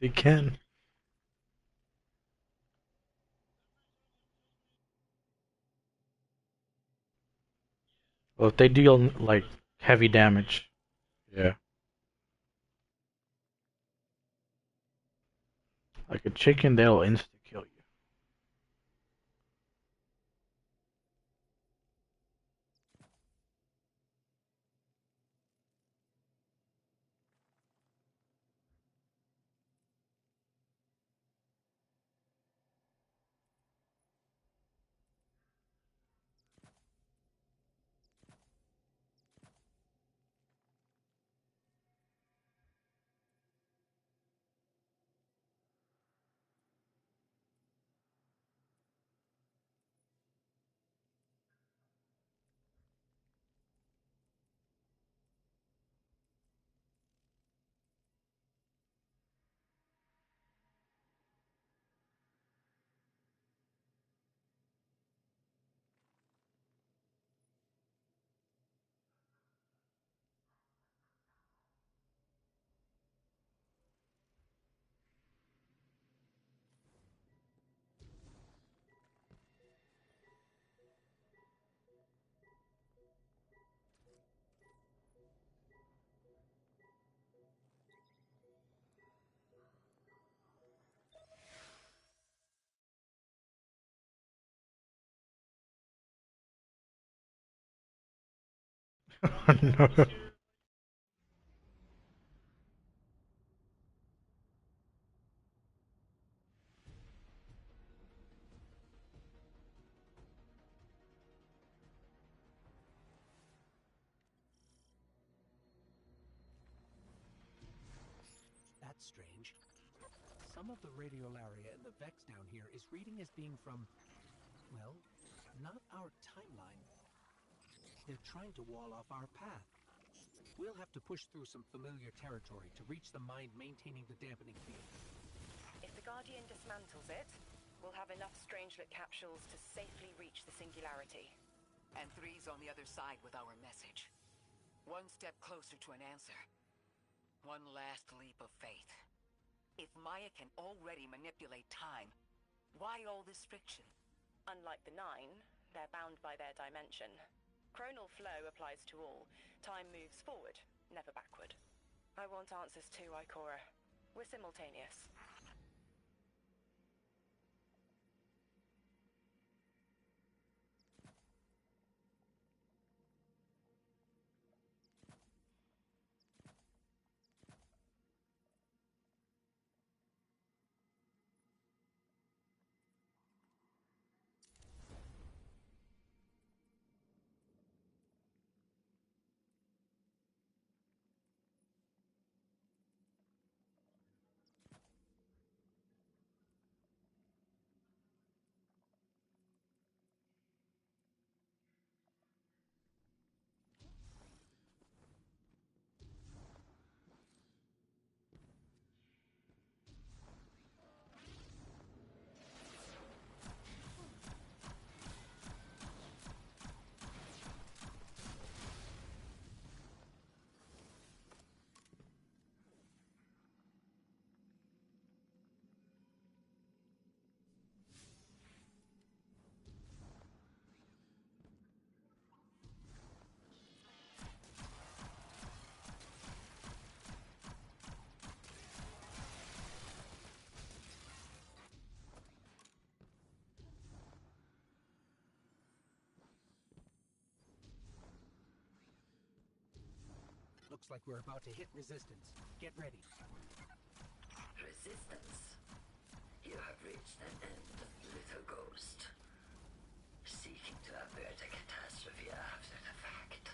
They can. Well, if they deal like heavy damage, yeah. Like a chicken, they'll insta kill you. No. That's strange. Some of the radiolaria in the Vex down here is reading as being from, well, not our timeline. They're trying to wall off our path. We'll have to push through some familiar territory to reach the mine maintaining the dampening field. If the Guardian dismantles it, we'll have enough Strangelet capsules to safely reach the Singularity. And Three's on the other side with our message. One step closer to an answer. One last leap of faith. If Maya can already manipulate time, why all this friction? Unlike the Nine, they're bound by their dimension. Chronal flow applies to all. Time moves forward, never backward. I want answers too, Ikora. We're simultaneous. Looks like we're about to hit resistance. Get ready. Resistance. You have reached an end, little ghost. Seeking to avert a catastrophe after the fact.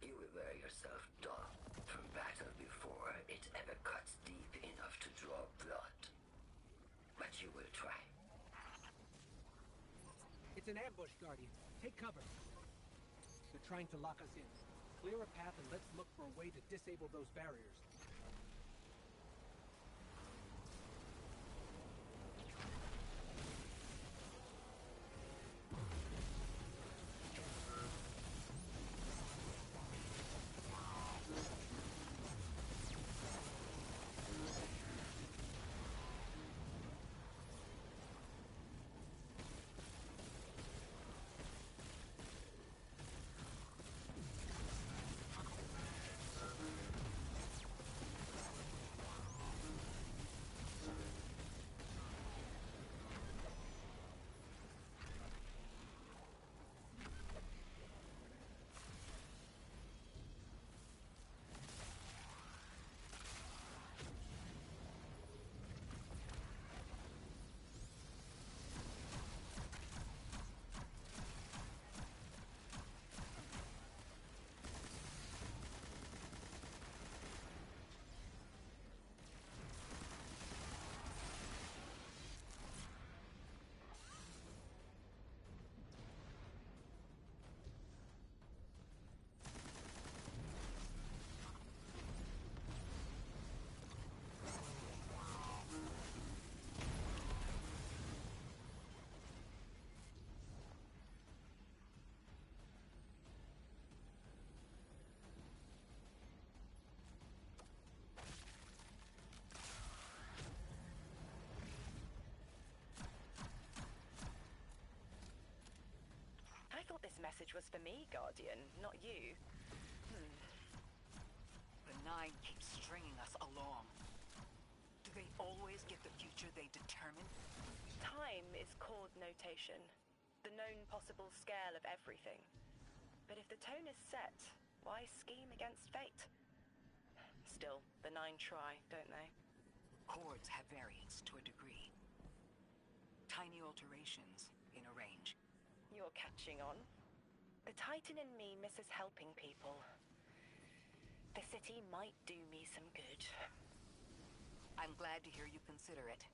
You aware yourself, Dawn, from battle before it ever cuts deep enough to draw blood. But you will try. It's an ambush, Guardian. Take cover. They're trying to lock us in. Clear a path and let's look for a way to disable those barriers. message was for me, Guardian, not you. The Nine keep stringing us along. Do they always get the future they determine? Time is chord notation, the known possible scale of everything. But if the tone is set, why scheme against fate? Still, the Nine try, don't they? Chords have variance to a degree. Tiny alterations in a range. You're catching on. The Titan in me misses helping people. The city might do me some good. I'm glad to hear you consider it.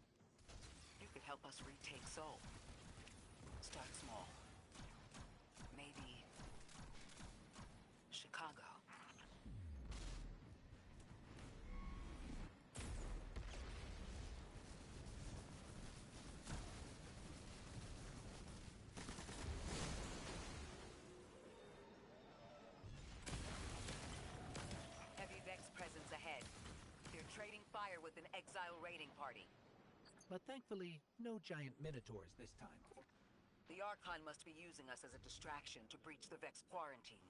You could help us retake Seoul. Start small. Maybe Chicago. Heavy Vex presence ahead. They're trading fire with an exile raiding party. But thankfully, no giant minotaurs this time. The Archon must be using us as a distraction to breach the Vex quarantine.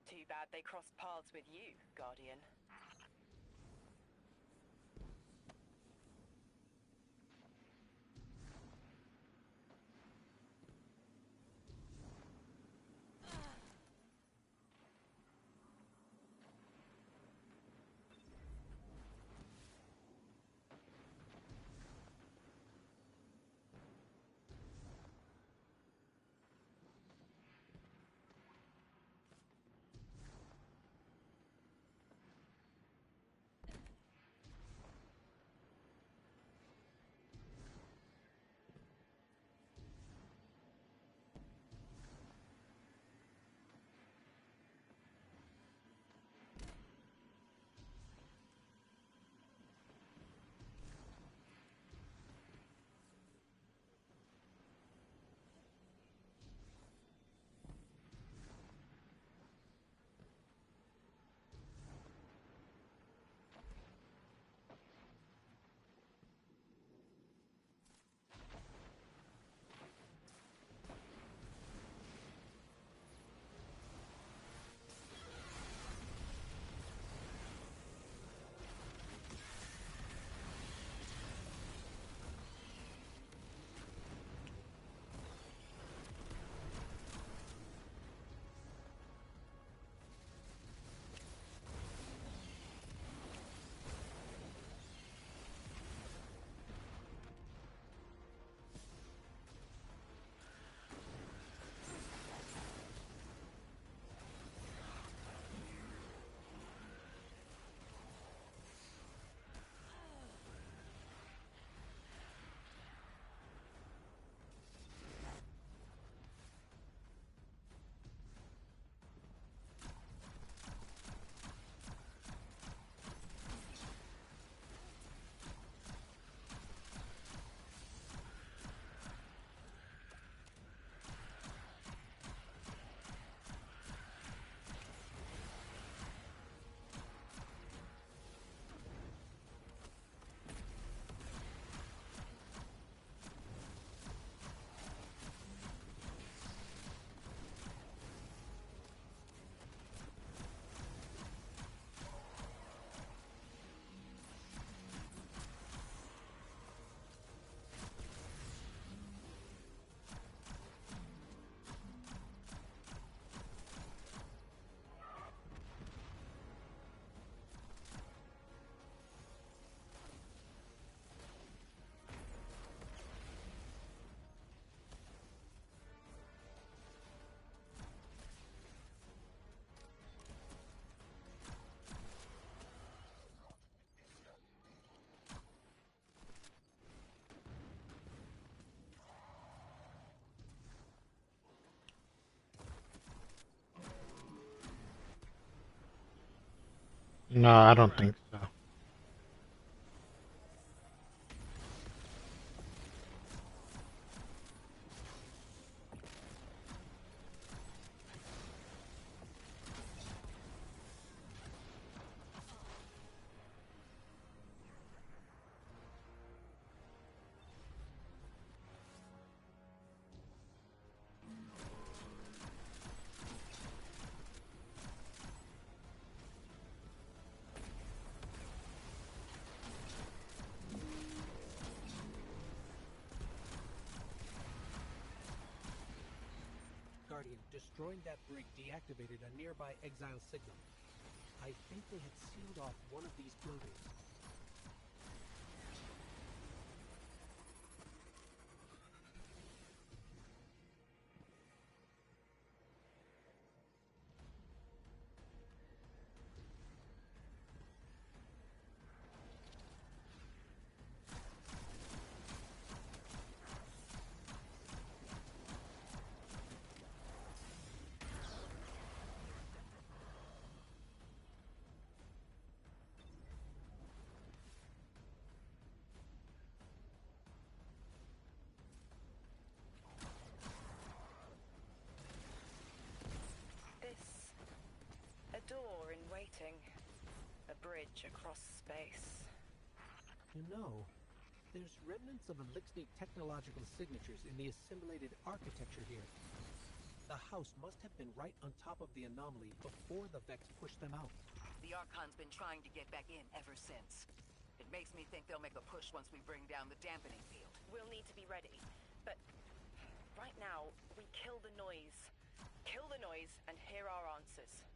Too bad they crossed paths with you, Guardian. No, I don't think so. Guardian destroying that brig deactivated a nearby exile signal. I think they had sealed off one of these buildings. A door in waiting. A bridge across space. You know, there's remnants of Elixir technological signatures in the assimilated architecture here. The house must have been right on top of the anomaly before the Vex pushed them out. The Archon's been trying to get back in ever since. It makes me think they'll make a push once we bring down the dampening field. We'll need to be ready. But right now, we kill the noise. Kill the noise and hear our answers.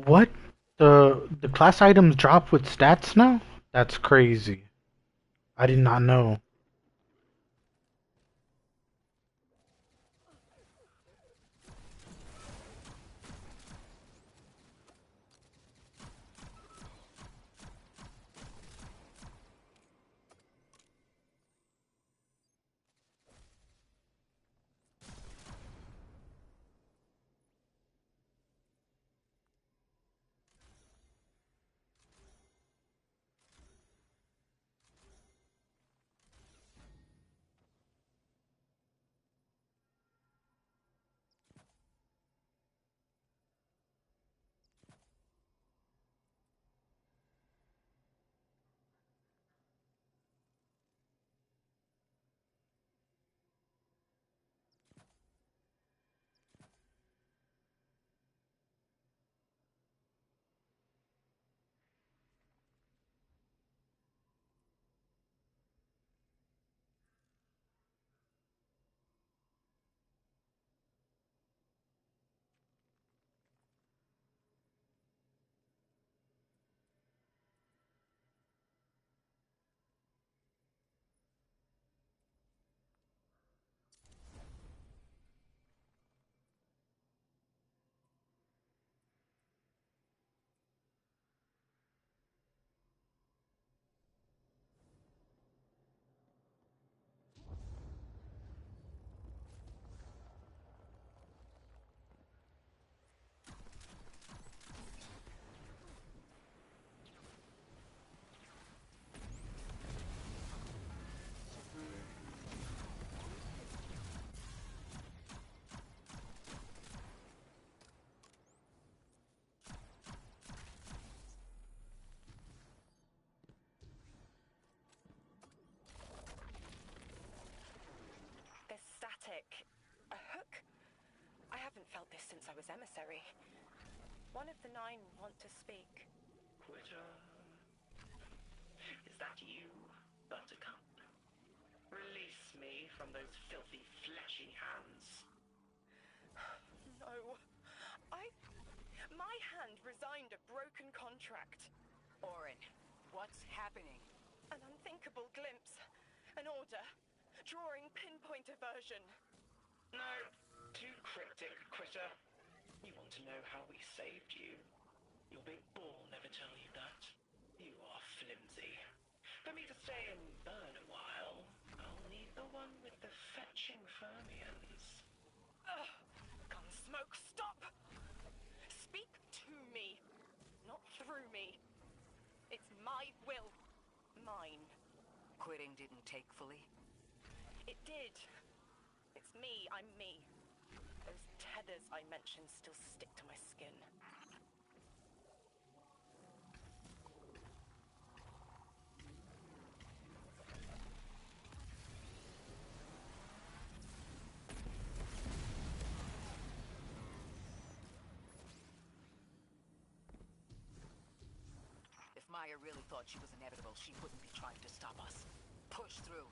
What? The class items drop with stats now? That's crazy. I did not know. A hook? I haven't felt this since I was emissary. One of the 9 want to speak. Quitter. Is that you, Buttercup? Release me from those filthy, fleshy hands. No. My hand resigned a broken contract. Orin, what's happening? An unthinkable glimpse. An order. Drawing pinpoint aversion. No, too cryptic, Critter. You want to know how we saved you? Your big ball never tell you that. You are flimsy. For me to stay and burn a while, I'll need the one with the fetching fermions. Ugh! Gunsmoke, stop! Speak to me, not through me. It's my will. Mine. Quitting didn't take fully? It did. It's me, I'm me. Those tethers I mentioned still stick to my skin. If Maya really thought she was inevitable, she wouldn't be trying to stop us. Push through.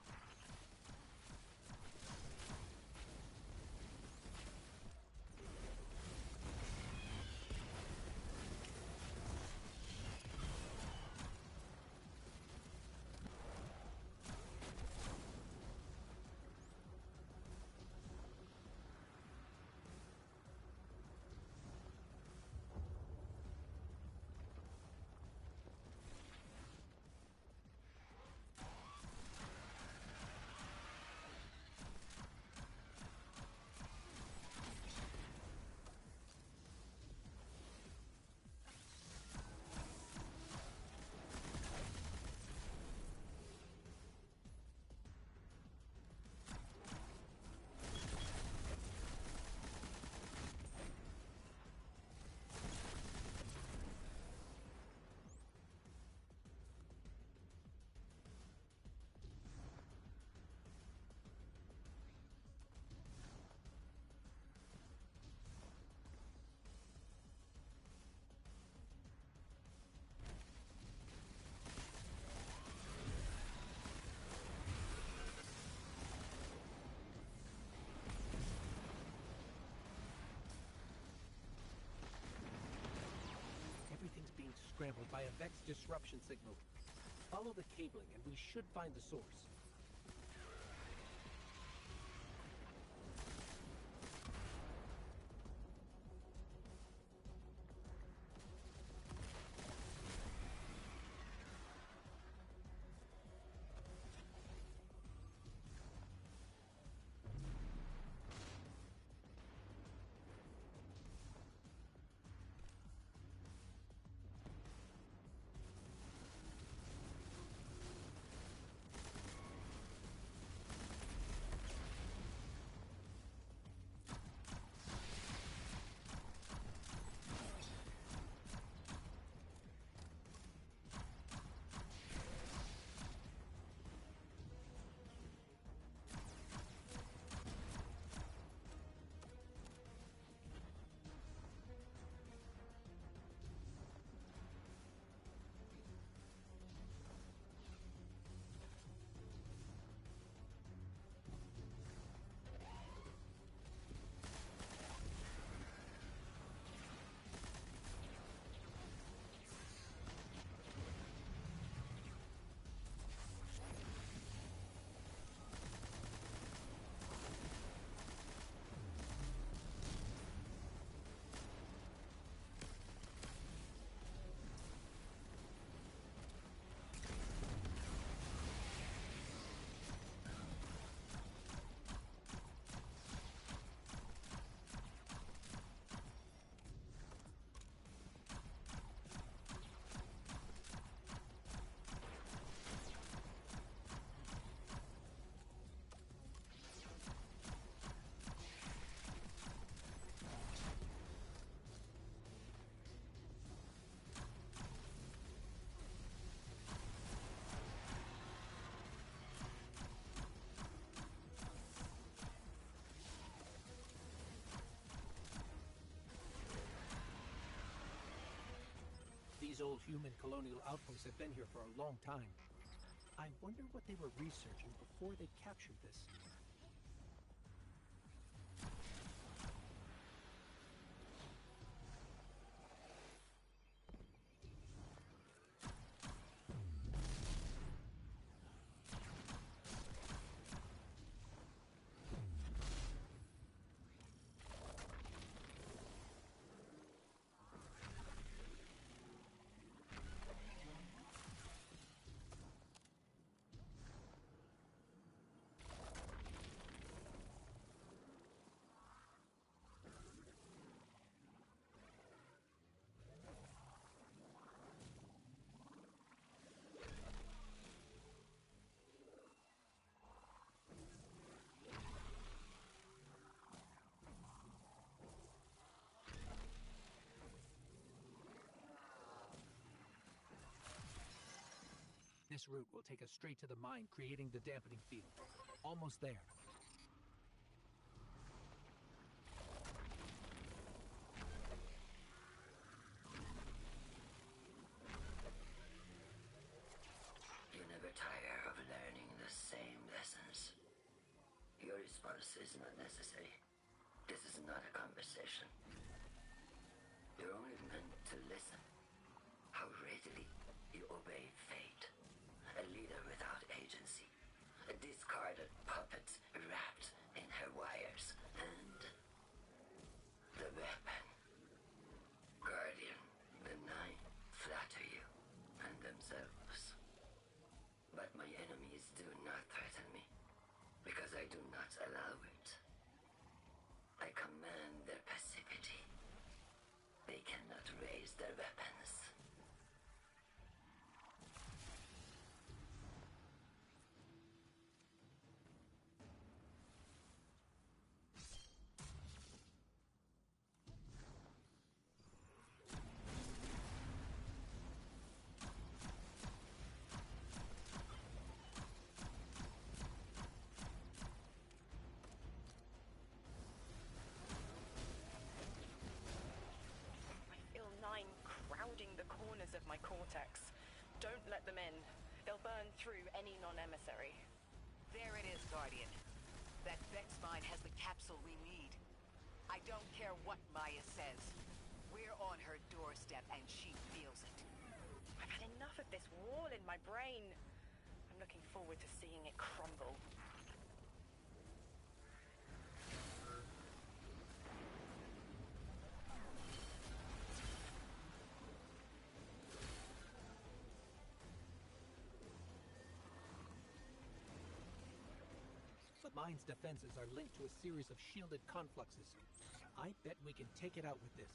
Everything's being scrambled by a Vex disruption signal. Follow the cabling and we should find the source. These old human colonial outposts have been here for a long time. I wonder what they were researching before they captured this. This route will take us straight to the mine, creating the dampening field. Almost there. You never tire of learning the same lessons. Your response is not necessary. This is not a conversation. You're only meant to listen. How readily you obey fate. A leader without agency. A discarded puppet wrapped in her wires. And the weapon. Guardian, the Nine flatter you and themselves. But my enemies do not threaten me, because I do not allow it. I command their passivity. They cannot raise their weapons. Crowding the corners of my cortex. Don't let them in. They'll burn through any non-emissary. There it is, Guardian. That Vex mine has the capsule we need. I don't care what Maya says. We're on her doorstep and she feels it. I've had enough of this wall in my brain. I'm looking forward to seeing it crumble. The mine's defenses are linked to a series of shielded confluxes. I bet we can take it out with this.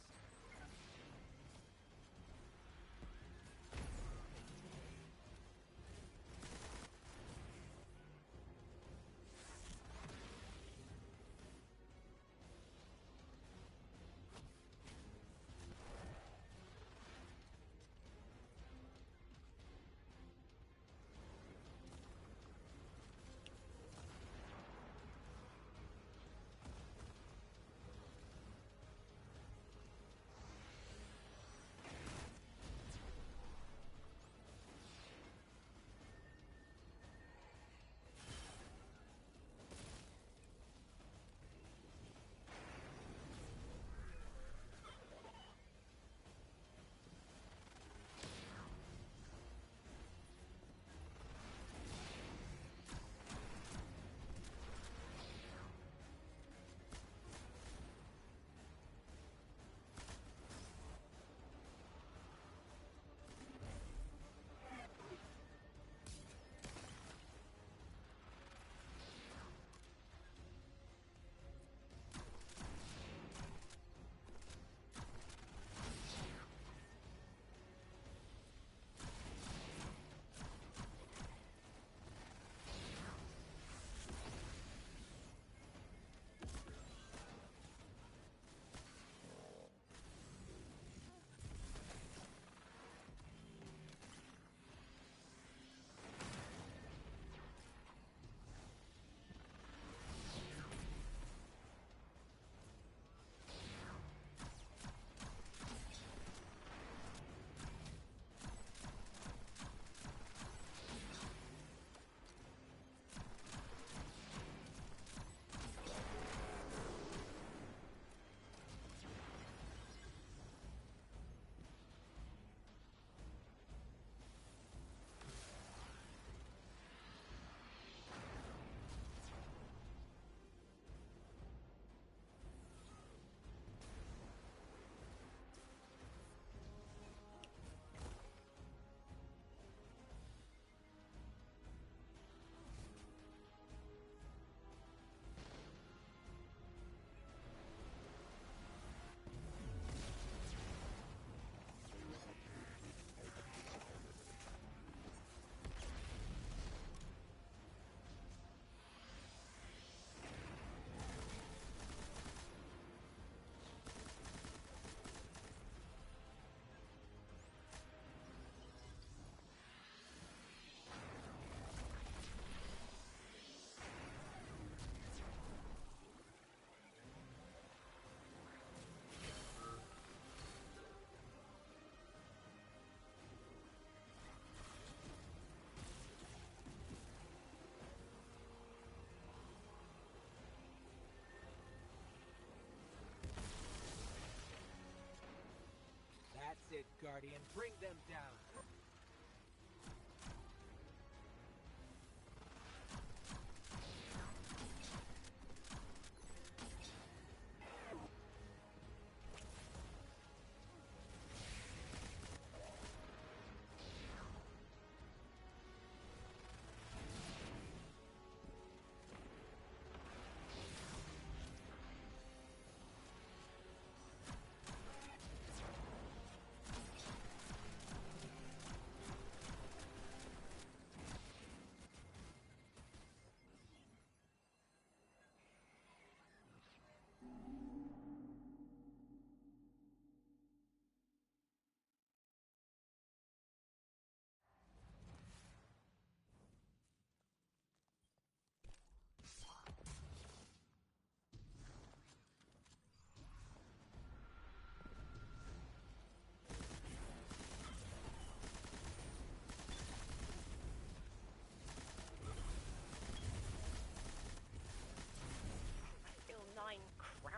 Guardian. Bring them down.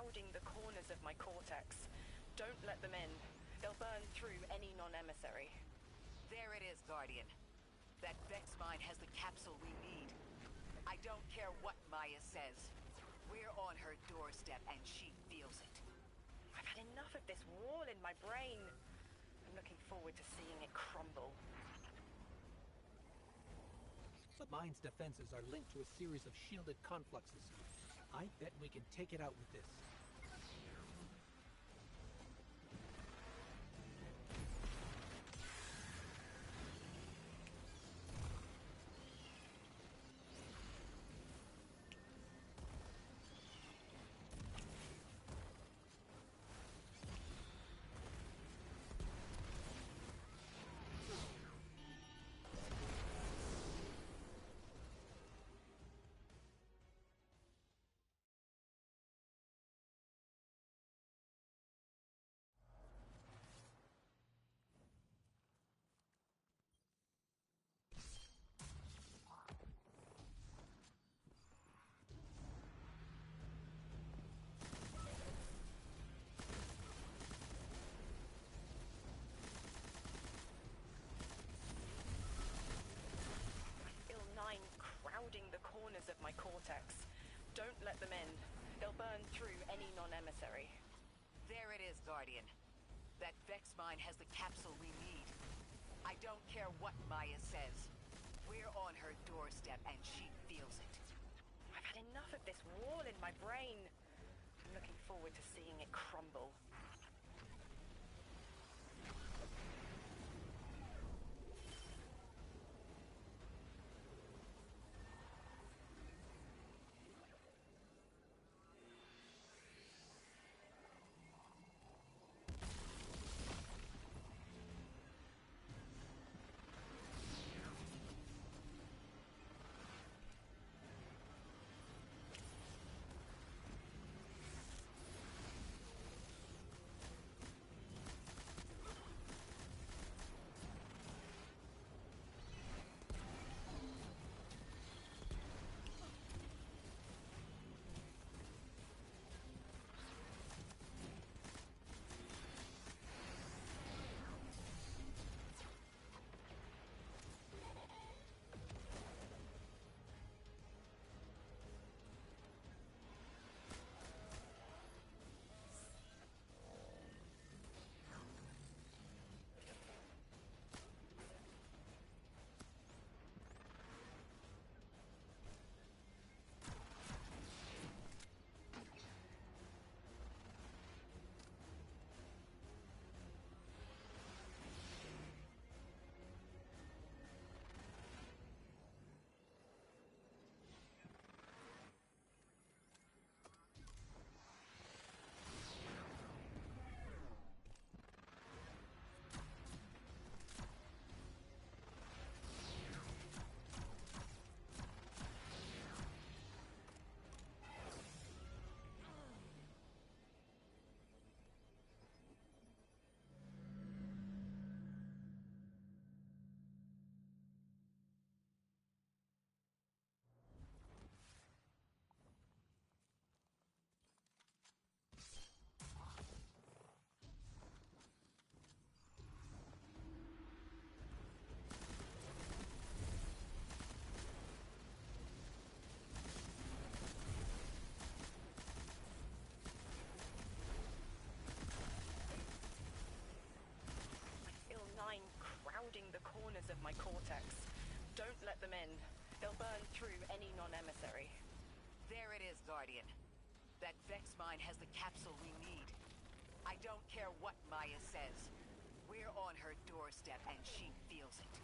Crowding the corners of my cortex. Don't let them in. They'll burn through any non-emissary. There it is, Guardian. That Vex mine has the capsule we need. I don't care what Maya says. We're on her doorstep and she feels it. I've had enough of this wall in my brain. I'm looking forward to seeing it crumble. The mine's defenses are linked to a series of shielded confluxes. I bet we can take it out with this. The corners of my cortex. Don't let them in. They'll burn through any non-emissary. There it is, Guardian. That Vex mine has the capsule we need. I don't care what Maya says. We're on her doorstep and she feels it. I've had enough of this wall in my brain. I'm looking forward to seeing it crumble. cortex. Don't let them in. They'll burn through any non-emissary. There it is, Guardian. That Vex mine has the capsule we need. I don't care what Maya says. We're on her doorstep and she feels it.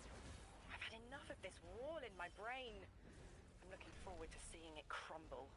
I've had enough of this wall in my brain. I'm looking forward to seeing it crumble.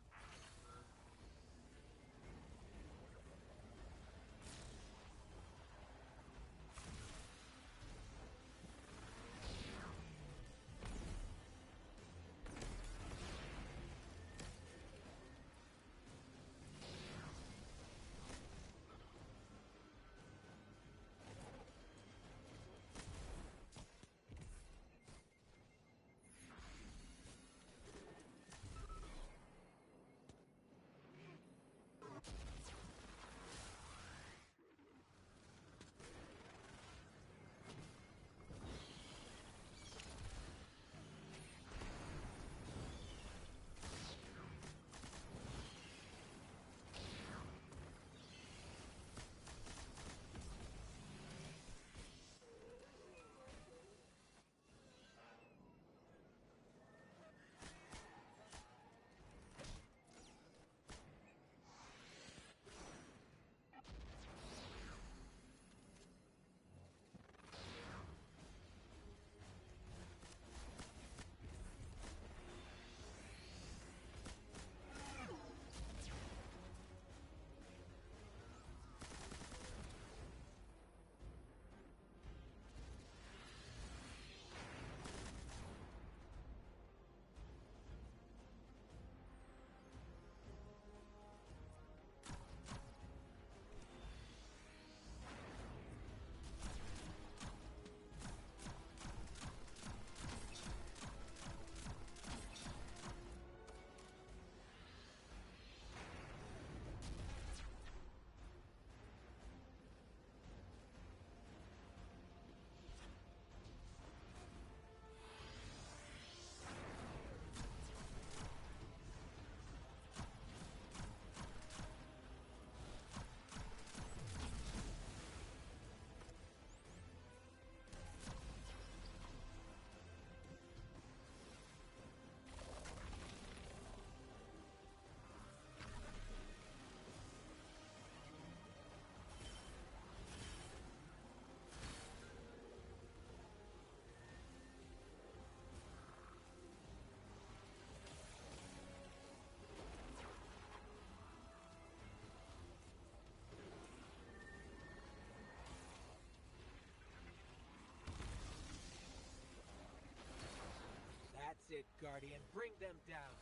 That's it, Guardian. Bring them down.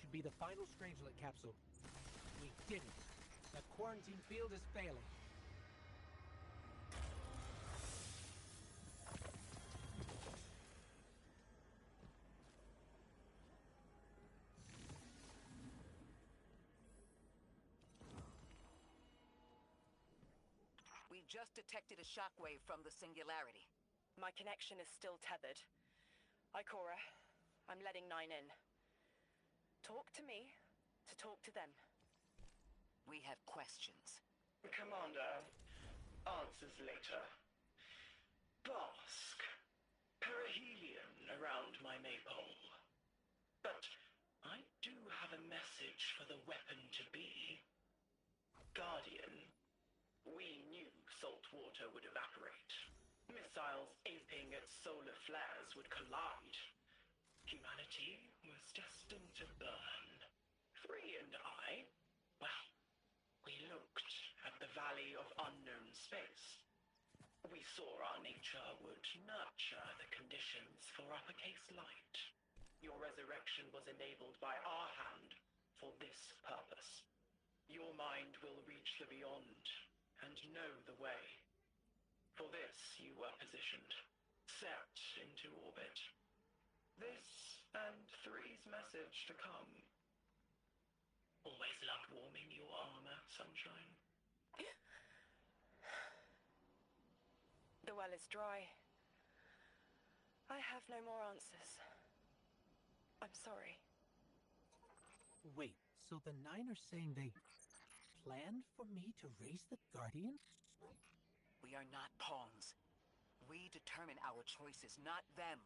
should be the final Strangelet capsule. We did it. The quarantine field is failing. We just detected a shockwave from the singularity. My connection is still tethered. Ikora, I'm letting 9 in. Talk to me to talk to them. We have questions. Commander, answers later. Bask. Perihelion around my maypole. But I do have a message for the weapon-to-be. Guardian, we knew salt water would evaporate. Missiles aping at solar flares would collide. Humanity was destined to burn. 3 and I, well, we looked at the Valley of Unknown Space. We saw our nature would nurture the conditions for uppercase light. Your resurrection was enabled by our hand for this purpose. Your mind will reach the beyond and know the way. For this you were positioned, set into orbit. This and 3's message to come. Always loved warming your armor, Sunshine. The well is dry. I have no more answers. I'm sorry. Wait, so the 9 are saying they planned for me to raise the Guardian? We are not pawns. We determine our choices, not them.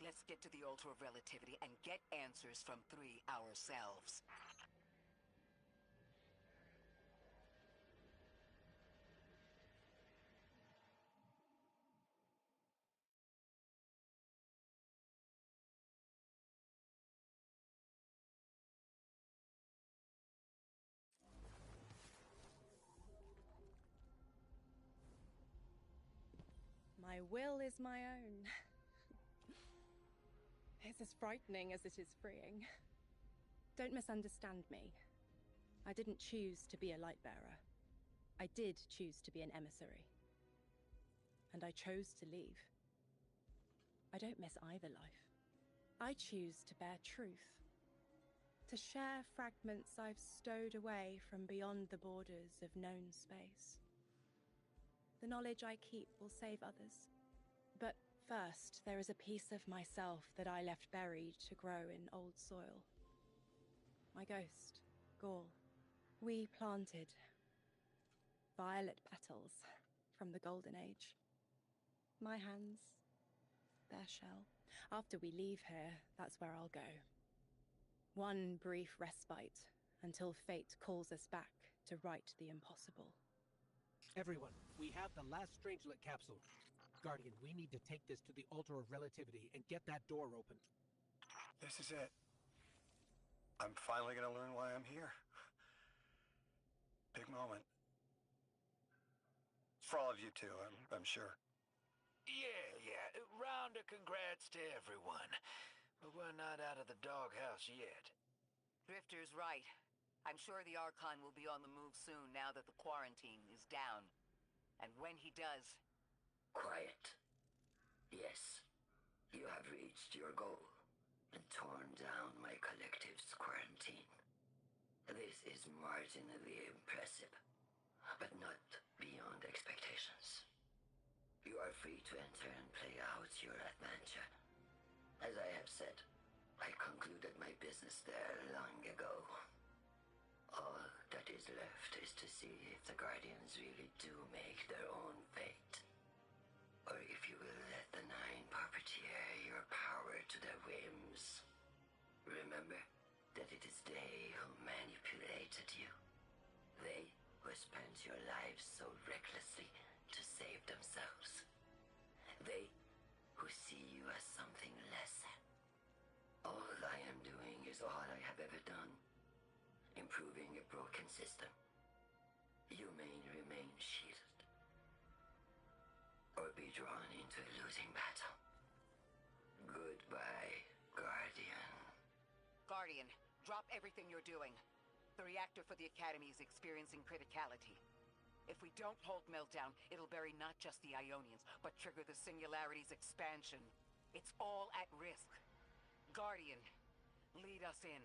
Let's get to the Altar of Relativity and get answers from 3 ourselves. My will is my own. It's as frightening as it is freeing. Don't misunderstand me. I didn't choose to be a light bearer. I did choose to be an emissary. And I chose to leave. I don't miss either life. I choose to bear truth. To share fragments I've stowed away from beyond the borders of known space. The knowledge I keep will save others. But first, there is a piece of myself that I left buried to grow in old soil. My ghost, Gaul. We planted violet petals from the Golden Age. My hands, their shell. After we leave here, that's where I'll go. One brief respite until fate calls us back to right the impossible. Everyone, we have the last Strangelet capsule. Guardian, we need to take this to the Altar of Relativity and get that door open. This is it. I'm finally gonna learn why I'm here. Big moment. For all of you too, I'm sure. Yeah. Round of congrats to everyone. But we're not out of the doghouse yet. Drifter's right. I'm sure the Archon will be on the move soon now that the quarantine is down. And when he does... Quiet. Yes, you have reached your goal and torn down my collective's quarantine. This is marginally impressive, but not beyond expectations. You are free to enter and play out your adventure. As I have said, I concluded my business there long ago. All that is left is to see if the Guardians really do make their own fate. Or if you will let the 9 puppeteer your power to their whims. Remember that it is they who manipulated you. They who spent your lives so recklessly to save themselves. They who see you as something less. All I am doing is all I have ever done. Improving a broken system. You may remain shielded. Or be drawn into a losing battle. Goodbye, Guardian. Guardian, Drop everything you're doing. The reactor for the Academy is experiencing criticality. If we don't hold Meltdown, it'll bury not just the Ionians, but trigger the Singularity's expansion. It's all at risk. Guardian, lead us in.